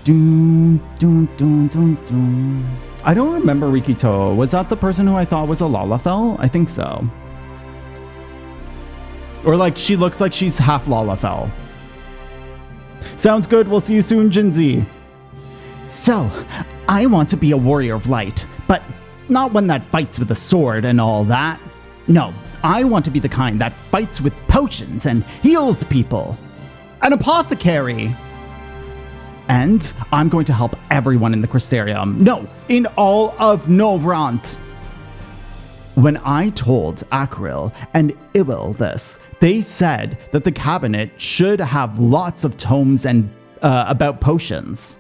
Doom, doom, doom, doom, doom. I don't remember Rikito. Was that the person who I thought was a Lalafell? I think so. Or like, she looks like she's half Lalafell. Sounds good. We'll see you soon, Jinzi. So, I want to be a warrior of light, but not one that fights with a sword and all that. No, I want to be the kind that fights with potions and heals people. An apothecary. And I'm going to help everyone in the Crystarium. No, in all of Novrandt. When I told Akril and Iwil this, they said that the cabinet should have lots of tomes and about potions.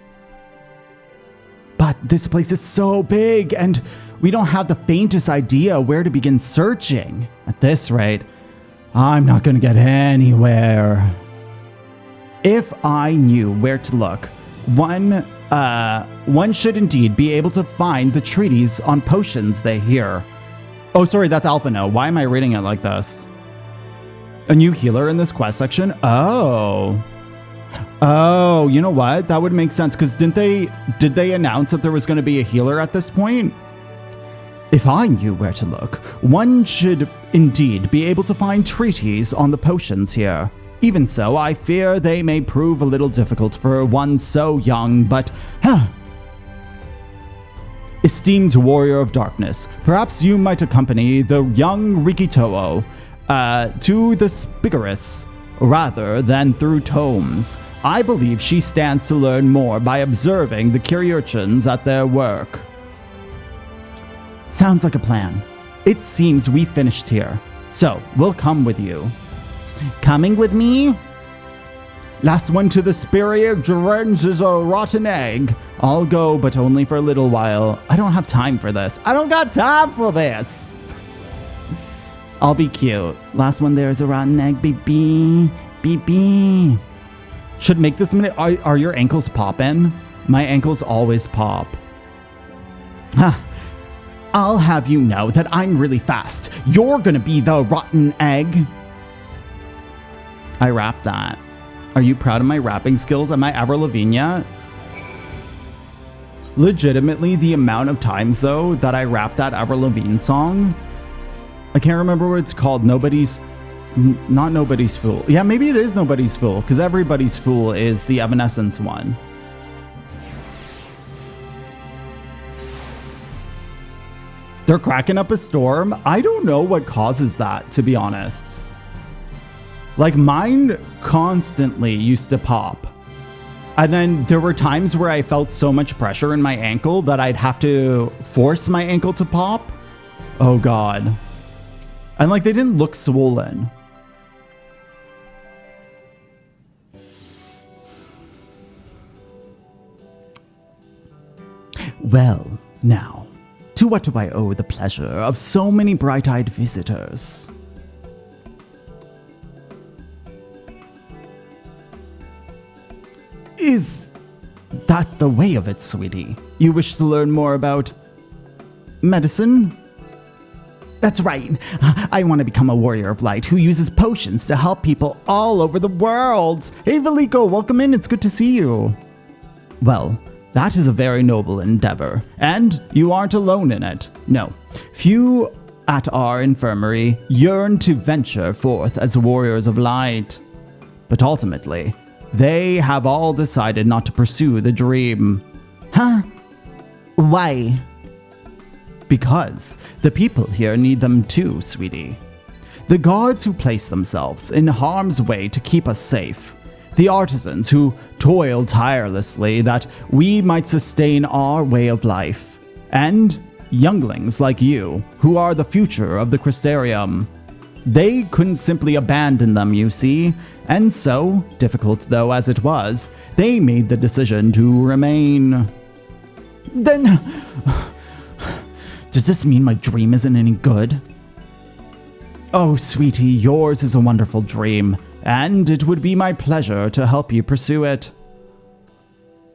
But this place is so big, and we don't have the faintest idea where to begin searching. At this rate, I'm not going to get anywhere. If I knew where to look, one should indeed be able to find the treaties on potions they hear. Oh, sorry, that's Alphino. Why am I reading it like this? A new healer in this quest section? Oh, you know what? That would make sense, because did they announce that there was going to be a healer at this point? If I knew where to look, one should indeed be able to find treaties on the potions here. Even so, I fear they may prove a little difficult for one so young, but Esteemed warrior of darkness, perhaps you might accompany the young Rikito to the Spigaris rather than through tomes. I believe she stands to learn more by observing the Kyriurchins at their work. Sounds like a plan. It seems we finished here, so we'll come with you. Coming with me? Last one to the Spirit Drens is a rotten egg. I'll go, but only for a little while. I don't have time for this. I don't got time for this. I'll be cute. Last one there is a rotten egg, baby. Baby. Should make this minute. Are your ankles poppin'? My ankles always pop. I'll have you know that I'm really fast. You're gonna be the rotten egg. I rapped that. Are you proud of my rapping skills? Am I Avril Lavigne yet? Legitimately, the amount of times, though, that I rapped that Avril Lavigne song, I can't remember what it's called. Not Nobody's Fool. Yeah, maybe it is Nobody's Fool, because Everybody's Fool is the Evanescence one. They're cracking up a storm. I don't know what causes that, to be honest. Like, mine constantly used to pop. And then there were times where I felt so much pressure in my ankle that I'd have to force my ankle to pop. Oh, God. And, like, they didn't look swollen. Well, now, to what do I owe the pleasure of so many bright-eyed visitors? Is that the way of it, sweetie? You wish to learn more about medicine? That's right. I want to become a warrior of light who uses potions to help people all over the world. Hey, Valiko, welcome in. It's good to see you. Well, that is a very noble endeavor, and you aren't alone in it. No, few at our infirmary yearn to venture forth as warriors of light. But ultimately, they have all decided not to pursue the dream. Huh? Why? Because the people here need them too, sweetie. The guards who place themselves in harm's way to keep us safe. The artisans who toil tirelessly that we might sustain our way of life. And younglings like you, who are the future of the Crystarium. They couldn't simply abandon them, you see, and so, difficult though as it was, they made the decision to remain. Then, does this mean my dream isn't any good? Oh, sweetie, yours is a wonderful dream, and it would be my pleasure to help you pursue it.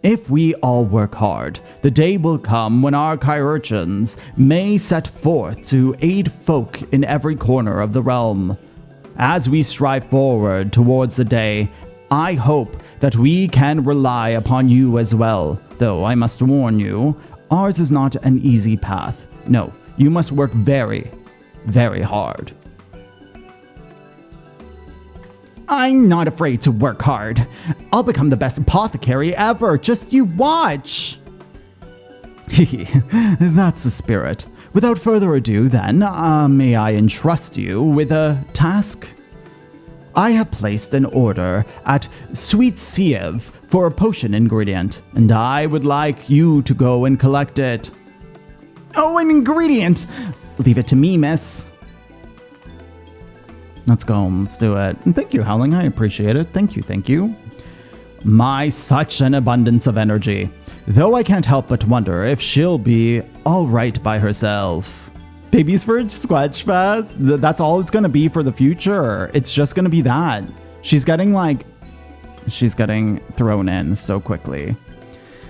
If we all work hard, the day will come when our Kyriurchins may set forth to aid folk in every corner of the realm. As we strive forward towards the day, I hope that we can rely upon you as well, though I must warn you, ours is not an easy path. No, you must work very, very hard. I'm not afraid to work hard. I'll become the best apothecary ever. Just you watch. That's the spirit. Without further ado, then, may I entrust you with a task? I have placed an order at FFXIV for a potion ingredient, and I would like you to go and collect it. Oh, an ingredient! Leave it to me, miss. Let's go. Let's do it. And thank you, Howling. I appreciate it. Thank you. Thank you. My, such an abundance of energy. Though I can't help but wonder if she'll be all right by herself. Baby's for Squatchfest? That's all it's going to be for the future. It's just going to be that. She's getting thrown in so quickly.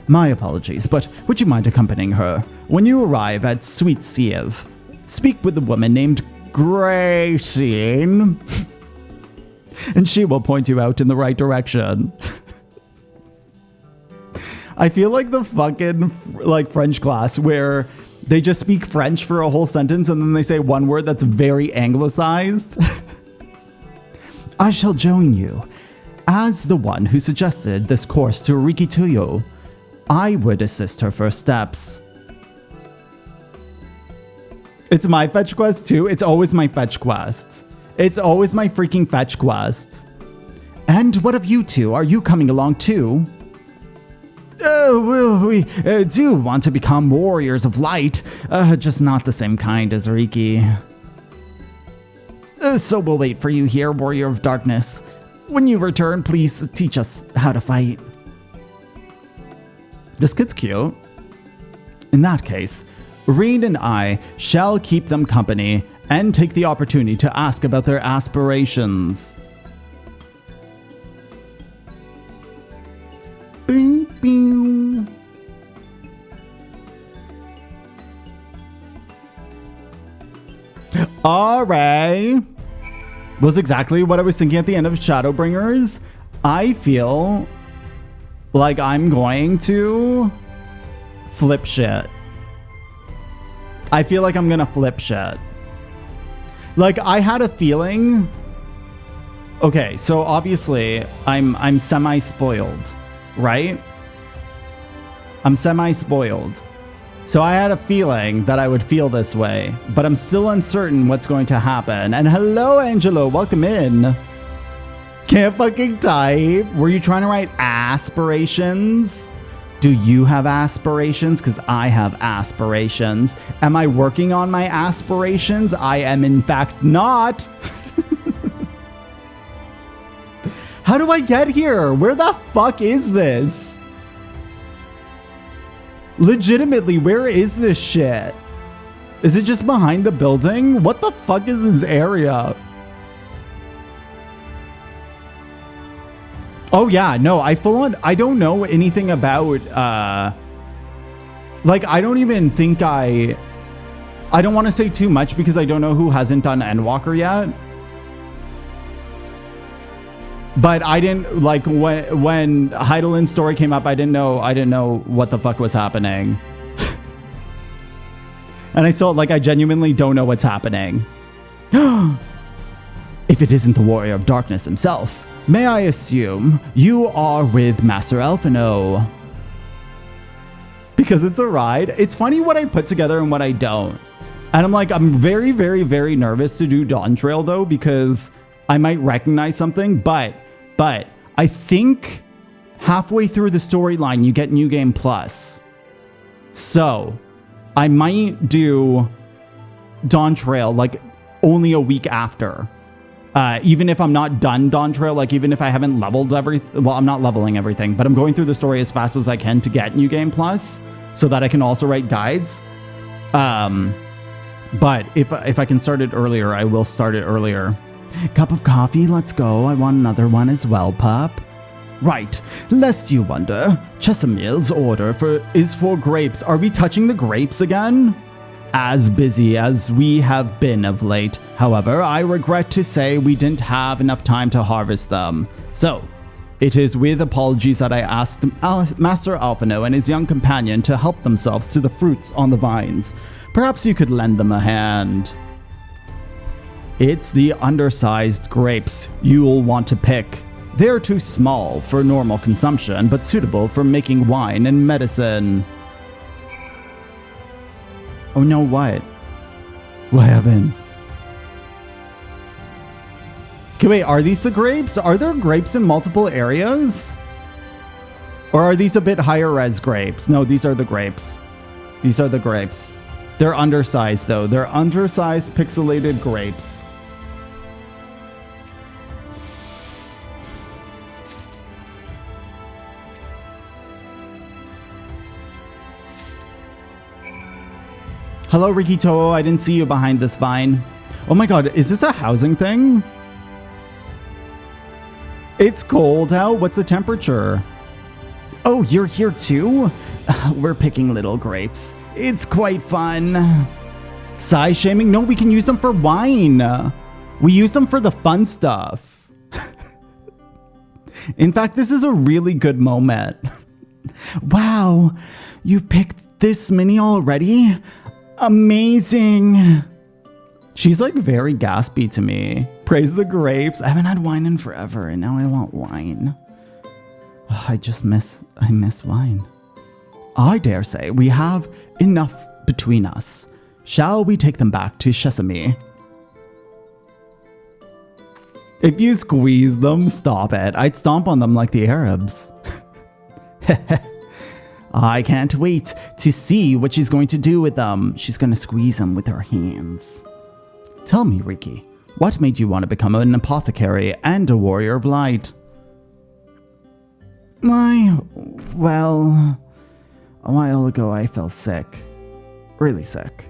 My apologies, but would you mind accompanying her? When you arrive at FFXIV, speak with the woman named Gracine, and she will point you out in the right direction. I feel like the fucking French class where they just speak French for a whole sentence and then they say one word that's very anglicized. I shall join you. As the one who suggested this course to Rikituyo, I would assist her first steps. It's my fetch quest too. It's always my fetch quest. It's always my freaking fetch quest. And what of you two? Are you coming along too? Well, we do want to become warriors of light, just not the same kind as Riki. So we'll wait for you here, warrior of darkness. When you return, please teach us how to fight. This kid's cute. In that case, Reed and I shall keep them company and take the opportunity to ask about their aspirations. Bing, bing. Alright. Was exactly what I was thinking at the end of Shadowbringers. I feel like I'm going to flip shit. I feel like I'm gonna flip shit. Like, I had a feeling... Okay, so obviously, I'm semi-spoiled, right? I'm semi-spoiled. So I had a feeling that I would feel this way, but I'm still uncertain what's going to happen. And hello, Angelo, welcome in. Can't fucking type. Were you trying to write aspirations? Do you have aspirations? Because I have aspirations. Am I working on my aspirations? I am in fact not. How do I get here? Where the fuck is this? Legitimately, where is this shit? Is it just behind the building? What the fuck is this area? Oh yeah, no, I don't know anything about, like, I don't even think I don't want to say too much because I don't know who hasn't done Endwalker yet. But I didn't, like, when Hydaelyn's story came up, I didn't know what the fuck was happening. And I still, like, I genuinely don't know what's happening. If it isn't the Warrior of Darkness himself, may I assume you are with Master Elfino? Because it's a ride. It's funny what I put together and what I don't. And I'm like, I'm very, very, very nervous to do Dawn Trail, though, because I might recognize something, but I think halfway through the storyline, you get New Game Plus. So I might do Dawn Trail, like, only a week after. Even if I'm not done Dawn Trail, like, even if I haven't leveled everything, well, I'm not leveling everything, but I'm going through the story as fast as I can to get New Game Plus so that I can also write guides. But if I can start it earlier, I will start it earlier. Cup of coffee, let's go. I want another one as well, pup. Right, lest you wonder, Chesamil's order is for grapes. Are we touching the grapes again? As busy as we have been of late, however, I regret to say we didn't have enough time to harvest them. So, It is with apologies that I asked Master Alphino and his young companion to help themselves to the fruits on the vines. Perhaps you could lend them a hand. It's the undersized grapes you'll want to pick. They're too small for normal consumption, but suitable for making wine and medicine. Oh no, what? What happened? Okay, wait, are these the grapes? Are there grapes in multiple areas? Or are these a bit higher res grapes? No, these are the grapes. These are the grapes. They're undersized though. They're undersized pixelated grapes. Hello, Riki Toho. I didn't see you behind this vine. Oh my god, is this a housing thing? It's cold out. What's the temperature? Oh, you're here too? We're picking little grapes. It's quite fun. Size shaming? No, we can use them for wine. We use them for the fun stuff. In fact, this is a really good moment. Wow, you've picked this many already? Amazing. She's like very gaspy to me. Praise the grapes. I haven't had wine in forever and now I want wine. Oh, I miss wine. I dare say we have enough between us. Shall we take them back to Sesame? If you squeeze them, stop it. I'd stomp on them like the Arabs. I can't wait to see what she's going to do with them. She's going to squeeze them with her hands. Tell me, Riki, what made you want to become an apothecary and a warrior of light? Well, a while ago I fell sick. Really sick.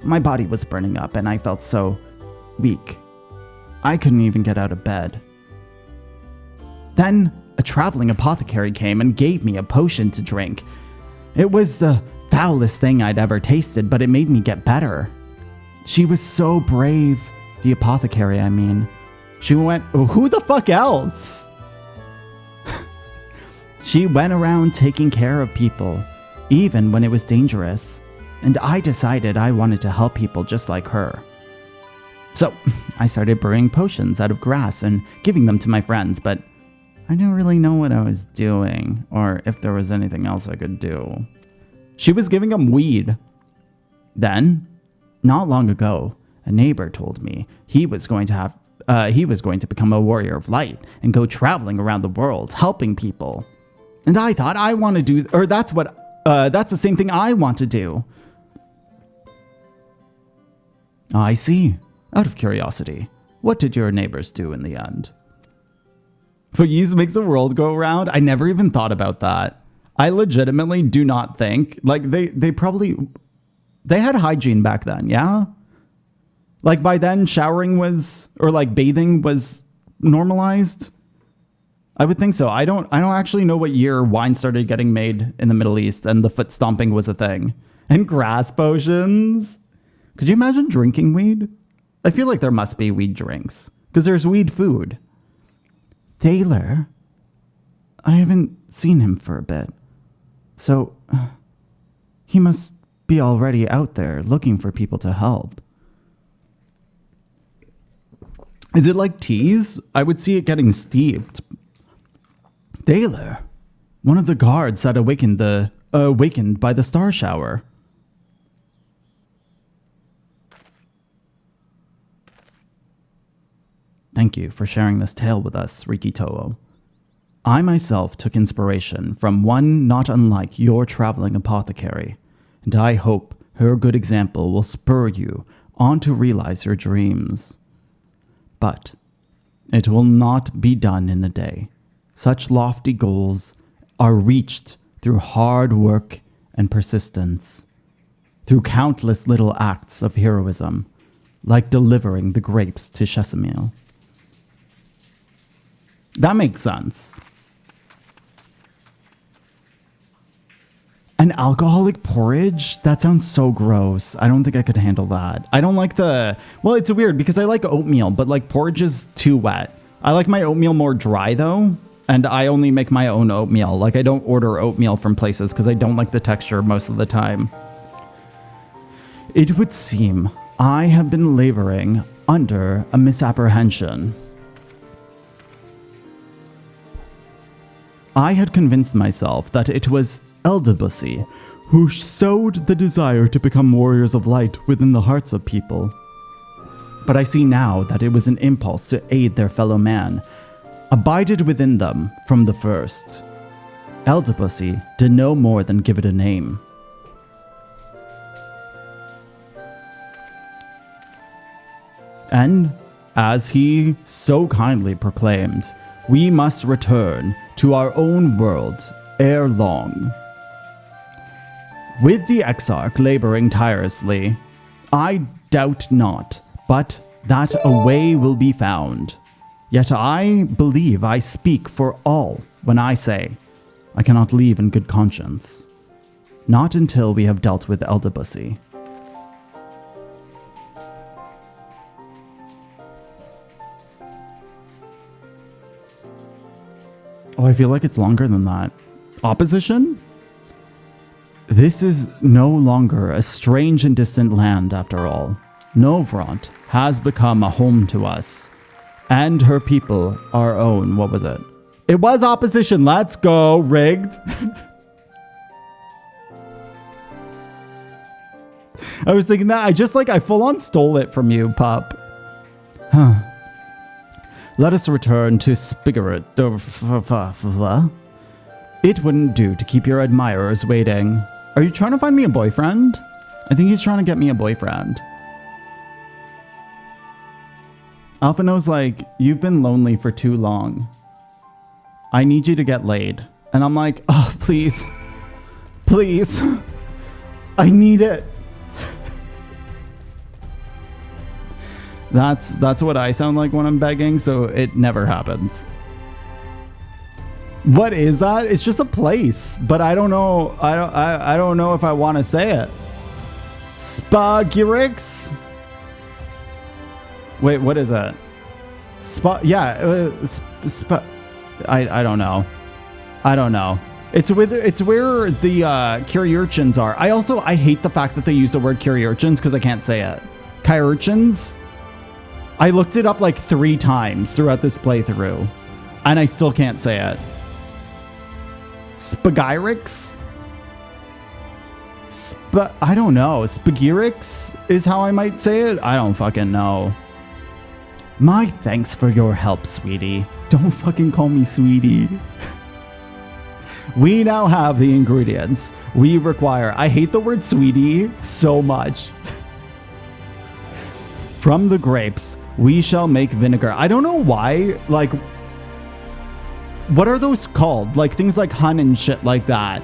My body was burning up and I felt so weak. I couldn't even get out of bed. Then a traveling apothecary came and gave me a potion to drink. It was the foulest thing I'd ever tasted, but it made me get better. She was so brave. The apothecary, I mean. She went, who the fuck else? She went around taking care of people, even when it was dangerous. And I decided I wanted to help people just like her. So I started brewing potions out of grass and giving them to my friends, but I didn't really know what I was doing, or if there was anything else I could do. She was giving them weed. Then, not long ago, a neighbor told me he was going to become a warrior of light and go traveling around the world, helping people. And I thought I want to do, or that's the same thing I want to do. I see. Out of curiosity, what did your neighbors do in the end? Please makes the world go round. I never even thought about that. I legitimately do not think, like, they had hygiene back then, yeah? Like, by then, showering was, or like bathing was normalized? I would think so. I don't actually know what year wine started getting made in the Middle East and the foot stomping was a thing. And grass potions. Could you imagine drinking weed? I feel like there must be weed drinks, because there's weed food. Thaler? I haven't seen him for a bit. So, he must be already out there looking for people to help. Is it like teas? I would see it getting steeped. Thaler, one of the guards that awakened by the star shower. Thank you for sharing this tale with us, Riki Toho. I myself took inspiration from one not unlike your traveling apothecary, and I hope her good example will spur you on to realize your dreams. But it will not be done in a day. Such lofty goals are reached through hard work and persistence, through countless little acts of heroism, like delivering the grapes to Shesamil. That makes sense. An alcoholic porridge? That sounds so gross. I don't think I could handle that. I don't like well, it's weird because I like oatmeal, but like porridge is too wet. I like my oatmeal more dry though. And I only make my own oatmeal. Like, I don't order oatmeal from places because I don't like the texture most of the time. It would seem I have been laboring under a misapprehension. I had convinced myself that it was Elidibus who sowed the desire to become warriors of light within the hearts of people. But I see now that it was an impulse to aid their fellow man, abided within them from the first. Elidibus did no more than give it a name. And, as he so kindly proclaimed, we must return to our own world ere long. With the Exarch laboring tirelessly, I doubt not, but that a way will be found. Yet I believe I speak for all when I say I cannot leave in good conscience. Not until we have dealt with Elidibus. Oh, I feel like it's longer than that. Opposition? This is no longer a strange and distant land, after all. Novrandt has become a home to us, and her people our own. What was it? It was opposition. Let's go. Rigged. I was thinking that. I full on stole it from you, pup. Huh. Let us return to Spigaret. It wouldn't do to keep your admirers waiting. Are you trying to find me a boyfriend? I think he's trying to get me a boyfriend. Alphino's like, you've been lonely for too long. I need you to get laid. And I'm like, oh, please. Please. I need it. That's what I sound like when I'm begging, so it never happens. What is that? It's just a place, but I don't know. I don't know if I want to say it. Spagirix? Wait, what is that? I don't know. I don't know. It's where the Kyriurchins are. I hate the fact that they use the word Kyriurchins because I can't say it. Kyriurchins? I looked it up like 3 times throughout this playthrough, and I still can't say it. Spagirix? I don't know. Spagirix is how I might say it? I don't fucking know. My thanks for your help, sweetie. Don't fucking call me sweetie. We now have the ingredients we require. I hate the word sweetie so much. From the grapes, we shall make vinegar. I don't know why, like, what are those called? Like, things like hun and shit like that.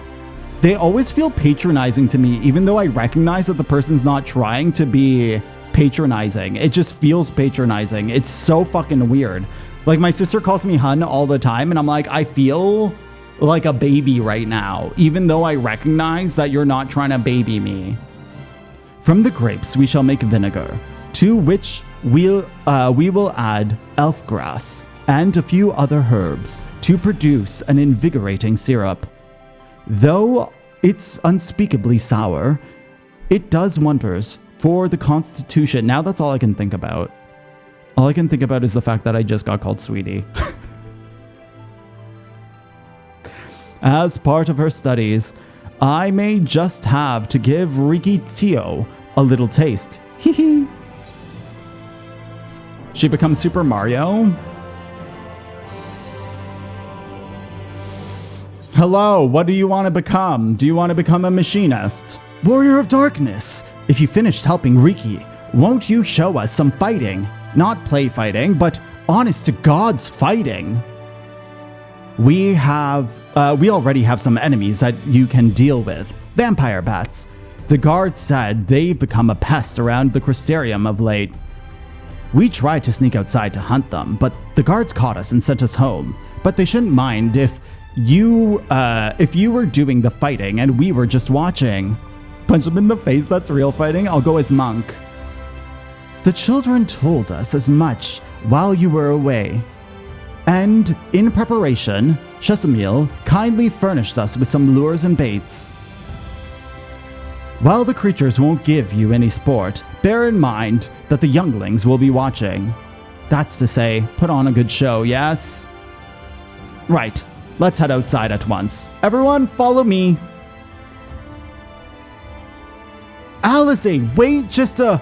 They always feel patronizing to me, even though I recognize that the person's not trying to be patronizing. It just feels patronizing. It's so fucking weird. Like, my sister calls me hun all the time, and I'm like, I feel like a baby right now, even though I recognize that you're not trying to baby me. From the grapes, we shall make vinegar, to which we will add elf grass and a few other herbs to produce an invigorating syrup. Though it's unspeakably sour, it does wonders for the constitution. Now that's all I can think about. All I can think about is the fact that I just got called sweetie. As part of her studies, I may just have to give Riki Tio a little taste. Hee hee. She becomes Super Mario? Hello, what do you want to become? Do you want to become a machinist? Warrior of Darkness! If you finished helping Riki, won't you show us some fighting? Not play fighting, but honest to God's fighting. We already have some enemies that you can deal with. Vampire bats. The guards said they've become a pest around the Crystarium of late. We tried to sneak outside to hunt them, but the guards caught us and sent us home. But they shouldn't mind if you were doing the fighting and we were just watching. Punch them in the face, that's real fighting. I'll go as monk. The children told us as much while you were away. And in preparation, Chesamil kindly furnished us with some lures and baits. While the creatures won't give you any sport, bear in mind that the younglings will be watching. That's to say, put on a good show, yes? Right, let's head outside at once. Everyone, follow me. Alice, wait just a...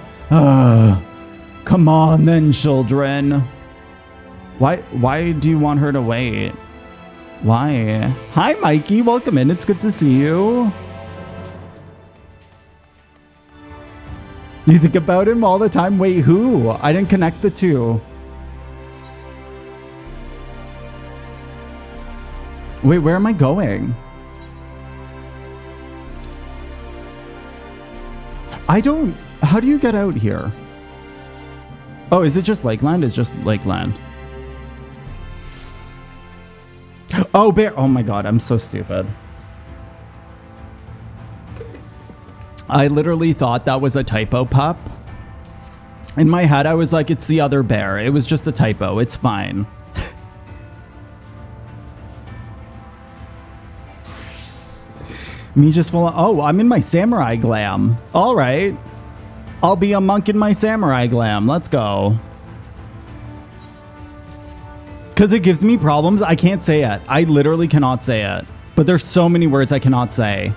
come on then, children. Why do you want her to wait? Why? Hi, Mikey. Welcome in. It's good to see you. You think about him all the time? Wait, who? I didn't connect the two. Wait, where am I going? I don't... How do you get out here? Oh, is it just Lakeland? It's just Lakeland. Oh, bear. Oh my god, I'm so stupid. I literally thought that was a typo, pup. In my head, I was like, it's the other bear. It was just a typo. It's fine. Me just full of... Oh, I'm in my samurai glam. All right. I'll be a monk in my samurai glam. Let's go. Because it gives me problems. I can't say it. I literally cannot say it. But there's so many words I cannot say.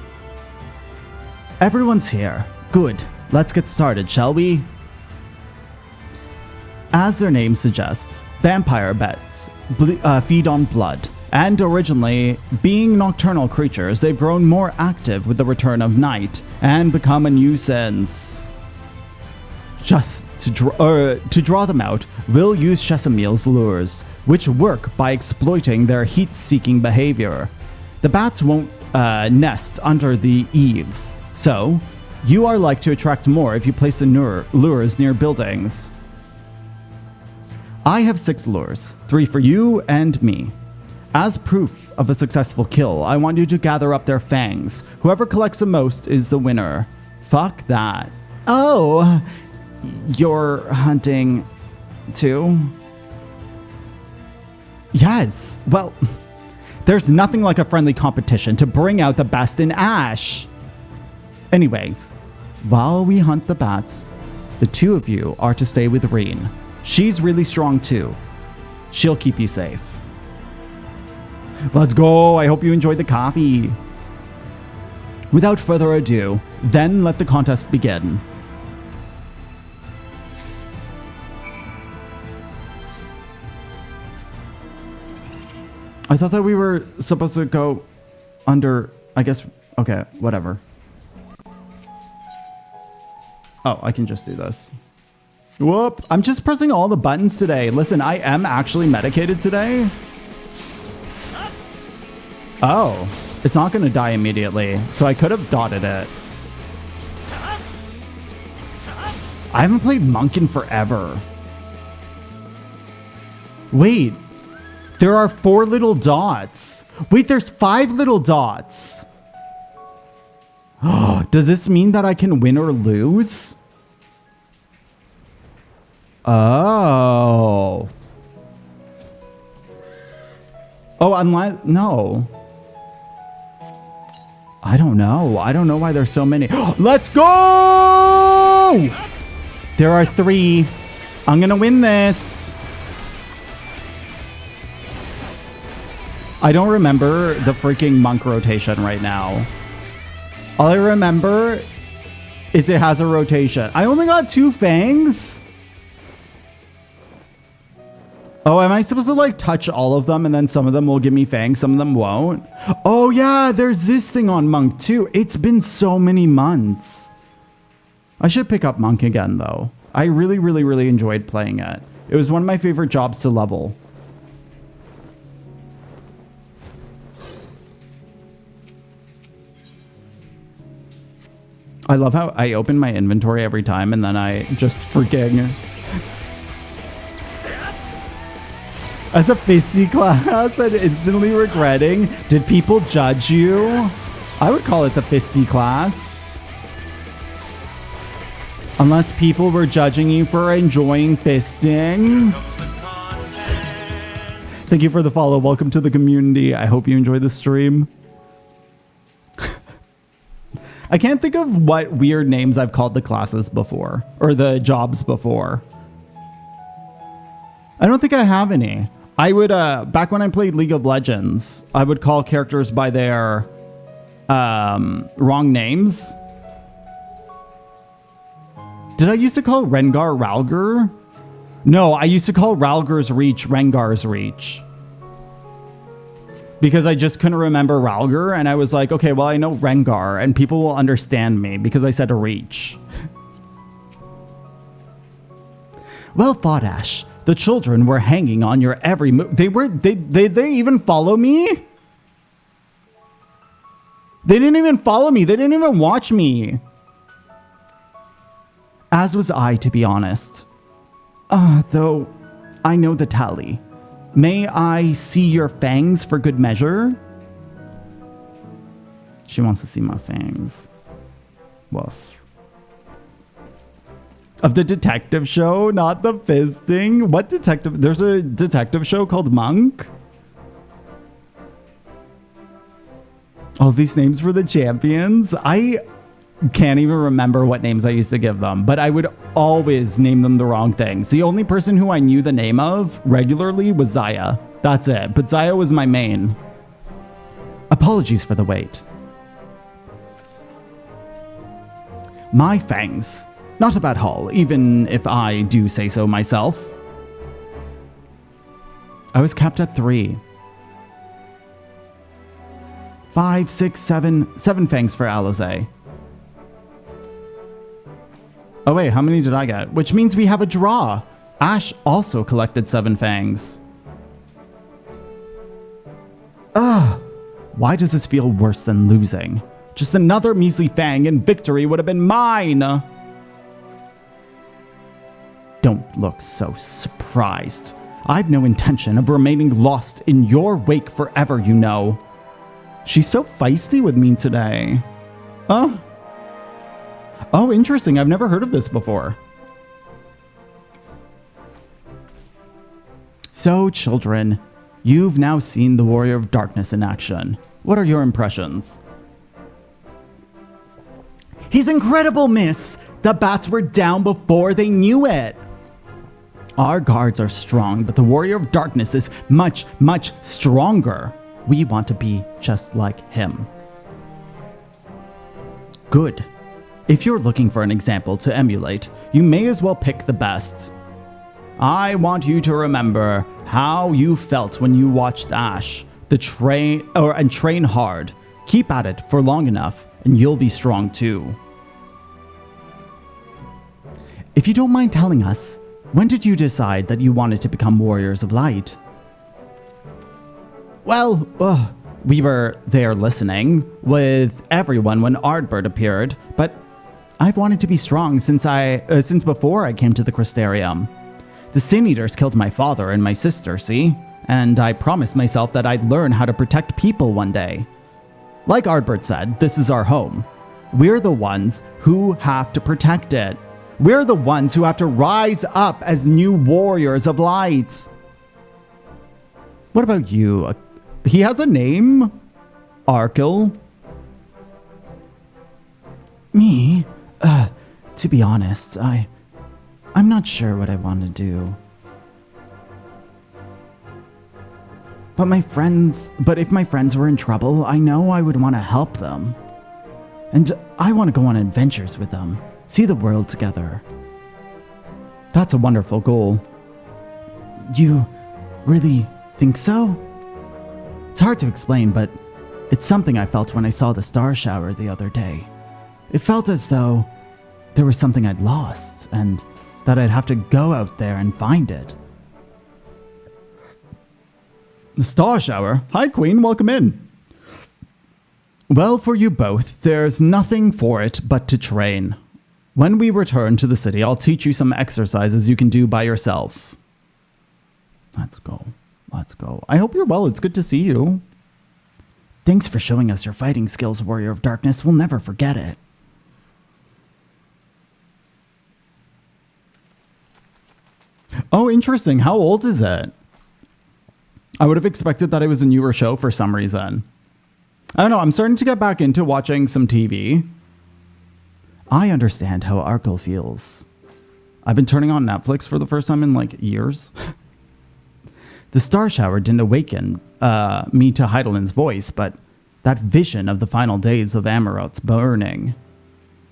Everyone's here. Good. Let's get started, shall we? As their name suggests, vampire bats feed on blood. And originally, being nocturnal creatures, they've grown more active with the return of night and become a nuisance. Just to draw them out, we'll use Chesamil's lures, which work by exploiting their heat-seeking behavior. The bats won't nest under the eaves, so you are like to attract more if you place the lures near buildings. I have 6 lures, 3 for you and me. As proof of a successful kill, I want you to gather up their fangs. Whoever collects the most is the winner. Fuck that. Oh, you're hunting too? Yes. Well, there's nothing like a friendly competition to bring out the best in Ash. Anyways, while we hunt the bats, the 2 of you are to stay with Reen. She's really strong too. She'll keep you safe. Let's go. I hope you enjoyed the coffee. Without further ado, then let the contest begin. I thought that we were supposed to go under, I guess, okay, whatever. Oh, I can just do this. Whoop, I'm just pressing all the buttons today. Listen, I am actually medicated today. Oh, it's not going to die immediately, so I could have dotted it. I haven't played Monk in forever. Wait, there are 4 little dots. Wait, there's 5 little dots. Does this mean that I can win or lose? Oh. Oh, unless... No. I don't know. I don't know why there's so many. Let's go! There are 3. I'm gonna win this. I don't remember the freaking monk rotation right now. All I remember is it has a rotation. I only got 2 fangs? Oh, am I supposed to like touch all of them and then some of them will give me fangs, some of them won't? Oh yeah, there's this thing on Monk too. It's been so many months. I should pick up Monk again though. I really enjoyed playing it. It was one of my favorite jobs to level. I love how I open my inventory every time and then I just freaking... As a fisty class and instantly regretting, did people judge you? I would call it the fisty class. Unless people were judging you for enjoying fisting. Thank you for the follow. Welcome to the community. I hope you enjoy the stream. I can't think of what weird names I've called the classes before, or the jobs before. I don't think I have any. I would, back when I played League of Legends, I would call characters by their wrong names. Did I used to call Rengar Ralgar? No, I used to call Ralgar's Reach Rengar's Reach. Because I just couldn't remember Ralgar, and I was like, okay, well, I know Rengar, and people will understand me because I said Reach. Well thought, Ash. The children were hanging on your every move. They even follow me? They didn't even follow me. They didn't even watch me. As was I, to be honest. Though I know the tally. May I see your fangs for good measure? She wants to see my fangs. Woof. Of the detective show, not the fisting. What detective? There's a detective show called Monk. All these names for the champions. I can't even remember what names I used to give them, but I would always name them the wrong things. The only person who I knew the name of regularly was Zaya. That's it. But Zaya was my main. Apologies for the wait. My fangs. Not a bad haul, even if I do say so myself. I was capped at 3. 5, 6, 7. 7 fangs for Alizé. Oh wait, how many did I get? Which means we have a draw. Ash also collected 7 fangs. Why does this feel worse than losing? Just another measly fang and victory would have been mine. Don't look so surprised. I've no intention of remaining lost in your wake forever, you know. She's so feisty with me today. Oh, interesting. I've never heard of this before. So, children, you've now seen the Warrior of Darkness in action. What are your impressions? He's incredible, miss! The bats were down before they knew it! Our guards are strong, but the Warrior of Darkness is much, much stronger. We want to be just like him. Good. If you're looking for an example to emulate, you may as well pick the best. I want you to remember how you felt when you watched Ash, and train hard. Keep at it for long enough, and you'll be strong too. If you don't mind telling us, when did you decide that you wanted to become Warriors of Light? Well, we were there listening with everyone when Ardbert appeared, but I've wanted to be strong since before I came to the Crystarium. The Sin Eaters killed my father and my sister, see? And I promised myself that I'd learn how to protect people one day. Like Ardbert said, this is our home. We're the ones who have to protect it. We're the ones who have to rise up as new Warriors of Light. What about you? He has a name? Arkell? Me? To be honest, I'm not sure what I want to do. But if my friends were in trouble, I know I would want to help them. And I want to go on adventures with them. See the world together. That's a wonderful goal. You really think so? It's hard to explain, but it's something I felt when I saw the star shower the other day. It felt as though there was something I'd lost, and that I'd have to go out there and find it. The star shower? Hi, Queen. Welcome in. Well, for you both, there's nothing for it but to train. When we return to the city, I'll teach you some exercises you can do by yourself. Let's go. Let's go. I hope you're well. It's good to see you. Thanks for showing us your fighting skills, Warrior of Darkness. We'll never forget it. Oh, interesting. How old is it? I would have expected that it was a newer show for some reason. I don't know. I'm starting to get back into watching some TV. I understand how Arkle feels. I've been turning on Netflix for the first time in like years. The star shower didn't awaken me to Hydaelyn's voice, but that vision of the final days of Amarot's burning.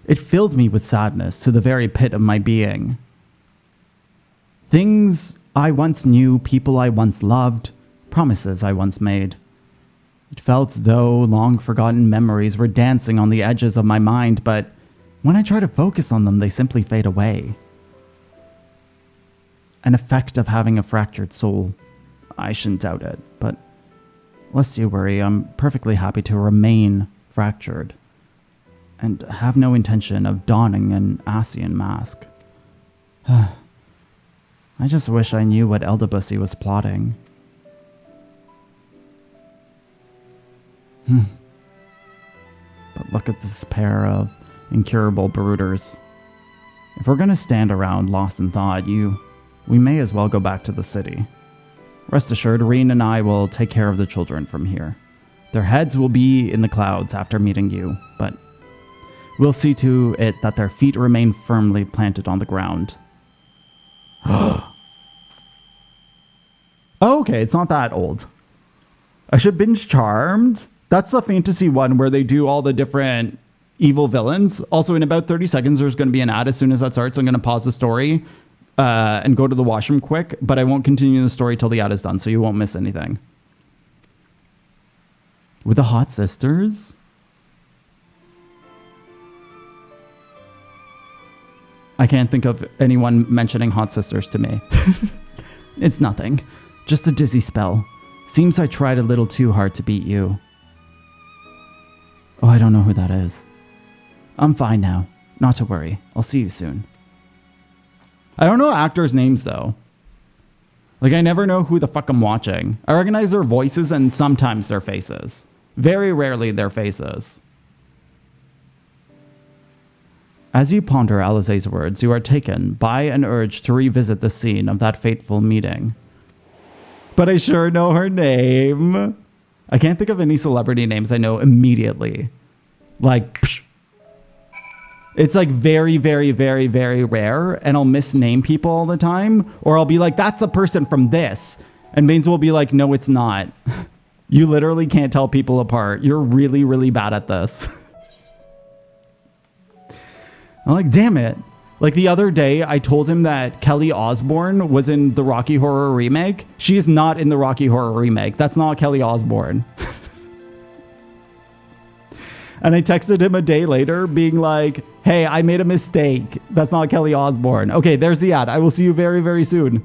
It filled me with sadness to the very pit of my being. Things I once knew, people I once loved, promises I once made. It felt as though long-forgotten memories were dancing on the edges of my mind, but when I try to focus on them, they simply fade away. An effect of having a fractured soul. I shouldn't doubt it, but lest you worry, I'm perfectly happy to remain fractured and have no intention of donning an Asian mask. I just wish I knew what Elidibus was plotting. But look at this pair of incurable brooders. If we're gonna stand around lost in thought, we may as well go back to the city. Rest assured, Reen and I will take care of the children from here. Their heads will be in the clouds after meeting you, but we'll see to it that their feet remain firmly planted on the ground. Okay, it's not that old. I should binge Charmed. That's the fantasy one where they do all the different evil villains. Also, in about 30 seconds, there's going to be an ad. As soon as that starts, I'm going to pause the story and go to the washroom quick, but I won't continue the story till the ad is done, so you won't miss anything. With the Hot Sisters? I can't think of anyone mentioning Hot Sisters to me. It's nothing. Just a dizzy spell. Seems I tried a little too hard to beat you. Oh, I don't know who that is. I'm fine now. Not to worry. I'll see you soon. I don't know actors' names, though. Like, I never know who the fuck I'm watching. I recognize their voices and sometimes their faces. Very rarely their faces. As you ponder Alizé's words, you are taken by an urge to revisit the scene of that fateful meeting. But I sure know her name. I can't think of any celebrity names I know immediately. Like, psh. It's like very, very, very, very rare, and I'll misname people all the time, or I'll be like, that's the person from this. And Baines will be like, no, it's not. You literally can't tell people apart. You're really, really bad at this. I'm like, damn it. Like the other day, I told him that Kelly Osbourne was in the Rocky Horror remake. She is not in the Rocky Horror remake. That's not Kelly Osbourne. And I texted him a day later being like, hey, I made a mistake. That's not Kelly Osbourne. Okay, there's the ad. I will see you very, very soon.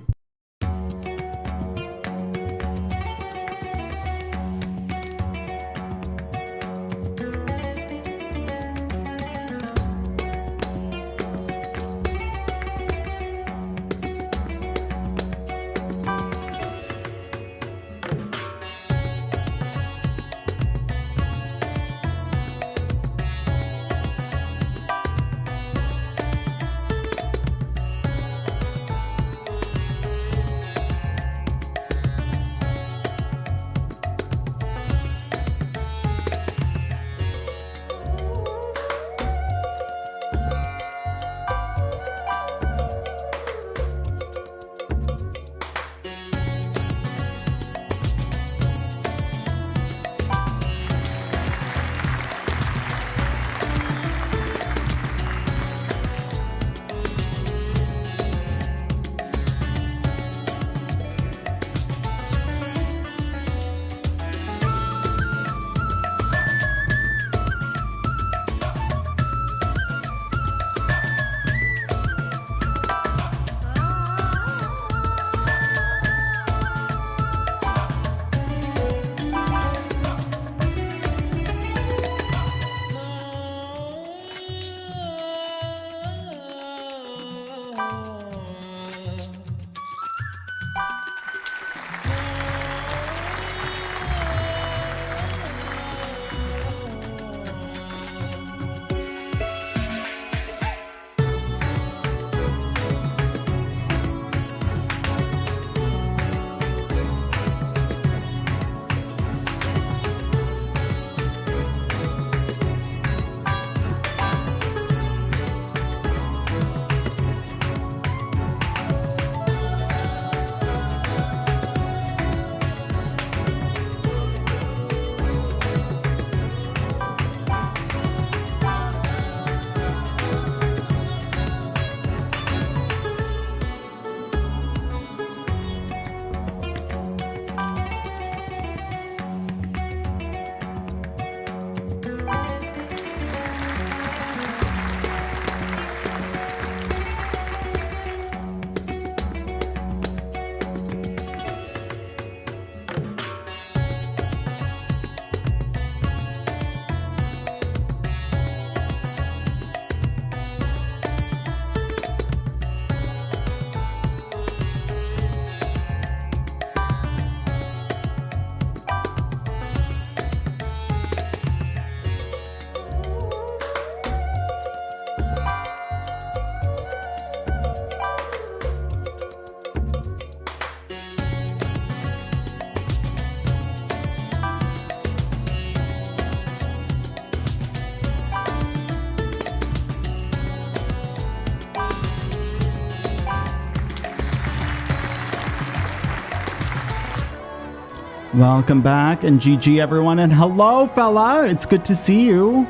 Welcome back, and GG everyone, and hello fella, it's good to see you.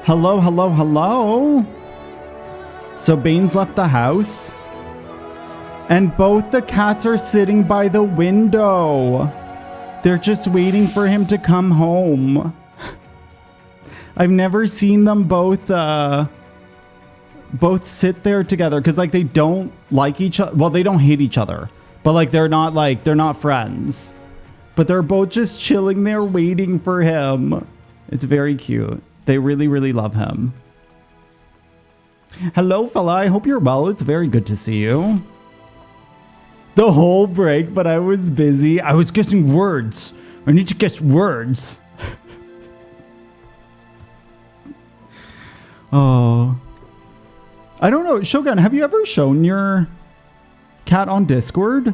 Hello, hello, hello. So Bane's left the house, and both the cats are sitting by the window. They're just waiting for him to come home. I've never seen them both sit there together, because like they don't like each other. Well, they don't hate each other, but like they're not friends. But they're both just chilling there waiting for him. It's very cute. They really, really love him. Hello, fella. I hope you're well. It's very good to see you. The whole break, but I was busy. I was guessing words. I need to guess words. Oh. I don't know. Shogun, have you ever shown your cat on Discord?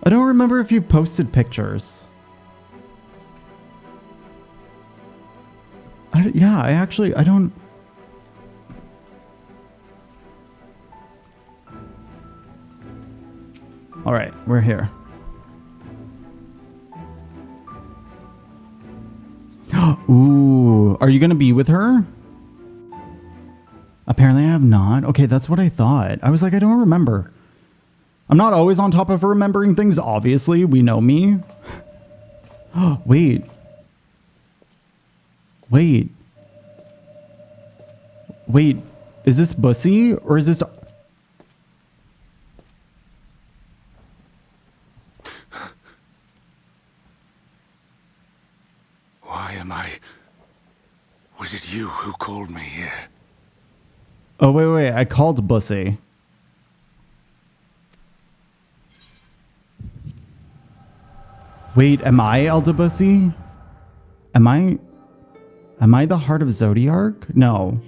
I don't remember if you've posted pictures. I don't... All right, we're here. Ooh, are you going to be with her? Apparently I have not. Okay, that's what I thought. I was like, I don't remember. I'm not always on top of remembering things, obviously. We know me. Wait. Wait. Wait. Is this Bussy or is this... Why am I... Was it you who called me here? Oh, wait. I called Bussy. Wait, am I Elidibus? Am I the heart of Zodiark? No.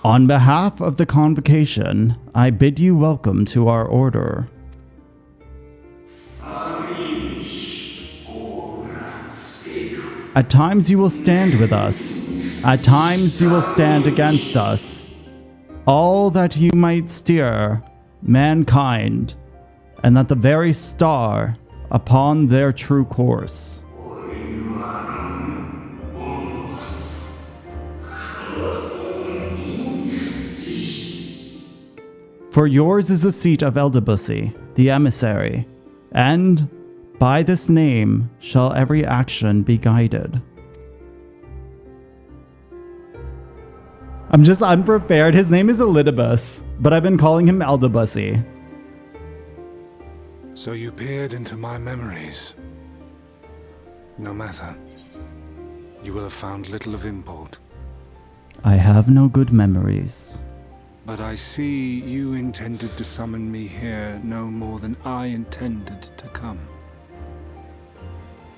On behalf of the convocation, I bid you welcome to our order. At times you will stand with us. At times you will stand against us. All that you might steer mankind, and that the very star upon their true course. For yours is the seat of Elidibus, the emissary, and by this name shall every action be guided. I'm just unprepared. His name is Elidibus, but I've been calling him Elidibus. So you peered into my memories. No matter. You will have found little of import. I have no good memories. But I see you intended to summon me here no more than I intended to come.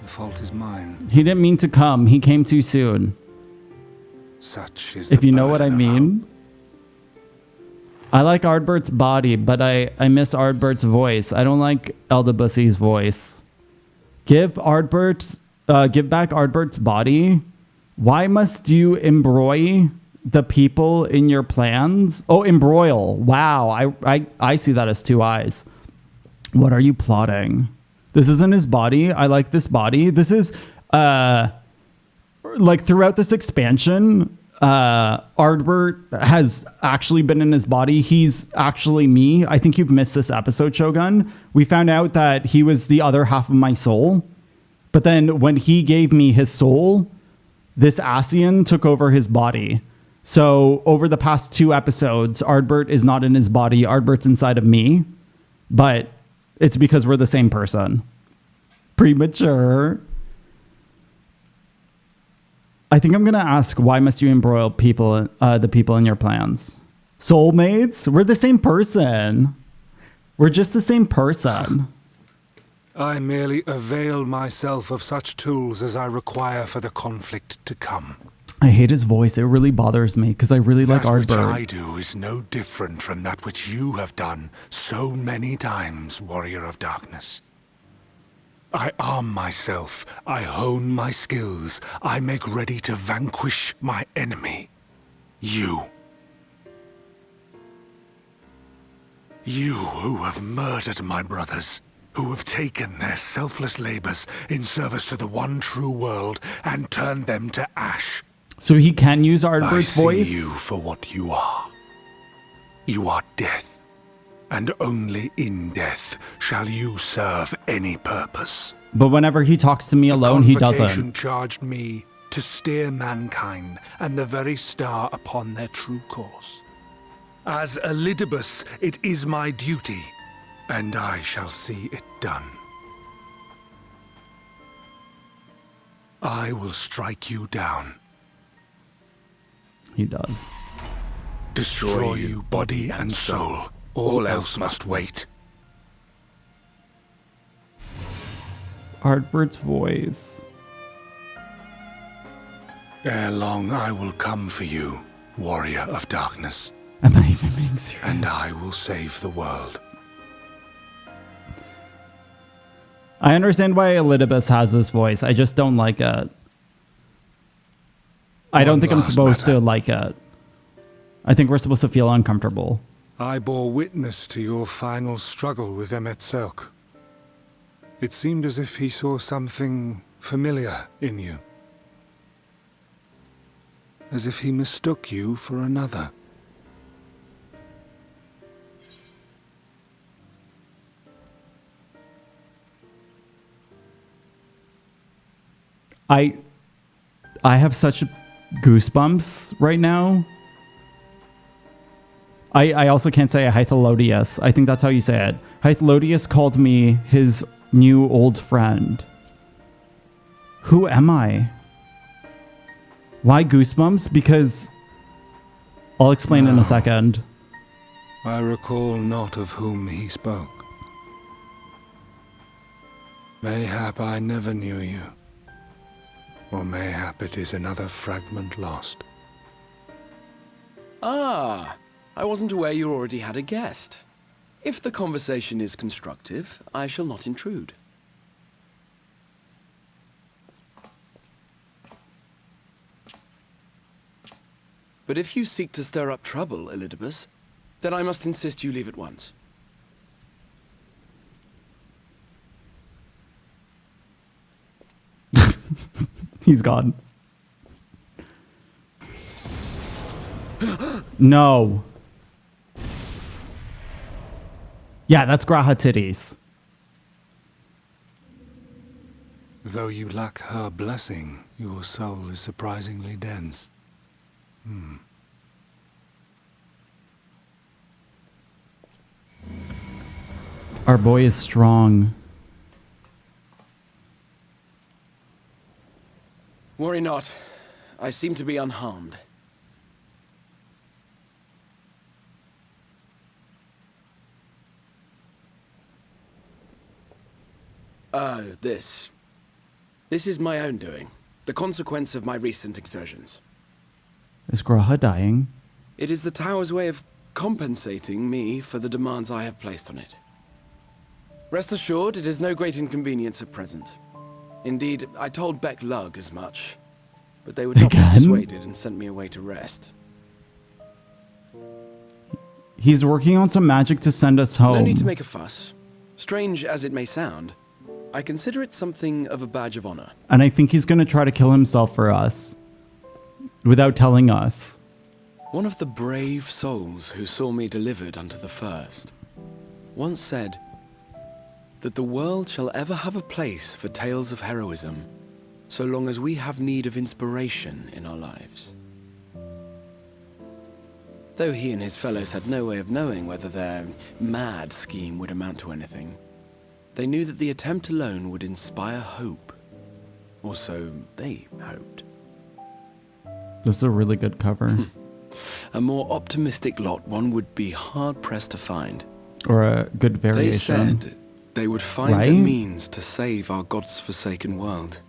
The fault is mine. He didn't mean to come. He came too soon. Such is if you know what I mean. I like Ardbert's body, but I miss Ardbert's voice. I don't like Elidibus's voice. Give back Ardbert's body. Why must you embroil the people in your plans? Oh, embroil. Wow, I see that as two eyes. What are you plotting? This isn't his body. I like this body. This is like throughout this expansion, Ardbert has actually been in his body. He's actually me. I think you've missed this episode, Shogun. We found out that he was the other half of my soul. But then when he gave me his soul, this Ascian took over his body. So over the past 2 episodes, Ardbert is not in his body. Ardbert's inside of me. But it's because we're the same person. Premature. I think I'm going to ask, why must you embroil the people in your plans? Soulmates? We're the same person. We're just the same person. I merely avail myself of such tools as I require for the conflict to come. I hate his voice. It really bothers me because I really like Ardbert. That which I do is no different from that which you have done so many times, Warrior of Darkness. I arm myself, I hone my skills, I make ready to vanquish my enemy. You. You who have murdered my brothers, who have taken their selfless labors in service to the one true world and turned them to ash. So he can use I Ardbert's see voice? you for what you are. You are death, and only in death shall you serve any purpose. But whenever he talks to me alone, he Convocation doesn't. charged me to steer mankind and the very star upon their true course. As Elidibus, it is my duty, and I shall see it done. I will strike you down. He does. Destroy you, body and soul. All else must wait. Ardbert's voice. Ere long I will come for you, warrior of darkness, Am I even being serious? and I will save the world. I understand why Elidibus has this voice. I just don't like it. I don't One think I'm last supposed matter. to like it. I think we're supposed to feel uncomfortable. I bore witness to your final struggle with Emetzelk. It seemed as if he saw something familiar in you. As if he mistook you for another. I have such goosebumps right now. I also can't say Hydaelyn. I think that's how you say it. Hydaelyn called me his new old friend. Who am I? Why goosebumps? Because I'll explain in a second. I recall not of whom he spoke. Mayhap I never knew you. Or mayhap it is another fragment lost. Ah, I wasn't aware you already had a guest. If the conversation is constructive, I shall not intrude. But if you seek to stir up trouble, Elidibus, then I must insist you leave at once. He's gone. No. Yeah, that's Graha titties. Though you lack her blessing, your soul is surprisingly dense. Our boy is strong. Worry not. I seem to be unharmed. This. This is my own doing. The consequence of my recent exertions. Is Graha dying? It is the tower's way of compensating me for the demands I have placed on it. Rest assured, it is no great inconvenience at present. Indeed, I told Beck Lug as much, but they would not be Again? persuaded and sent me away to rest. He's working on some magic to send us home. No need to make a fuss. Strange as it may sound, I consider it something of a badge of honor. And I think he's going to try to kill himself for us. Without telling us. One of the brave souls who saw me delivered unto the first once said that the world shall ever have a place for tales of heroism so long as we have need of inspiration in our lives. Though he and his fellows had no way of knowing whether their mad scheme would amount to anything, they knew that the attempt alone would inspire hope. Or so they hoped. This is a really good cover. A more optimistic lot one would be hard-pressed to find. Or a good They variation. said they would find a Right? means to save our God's forsaken world,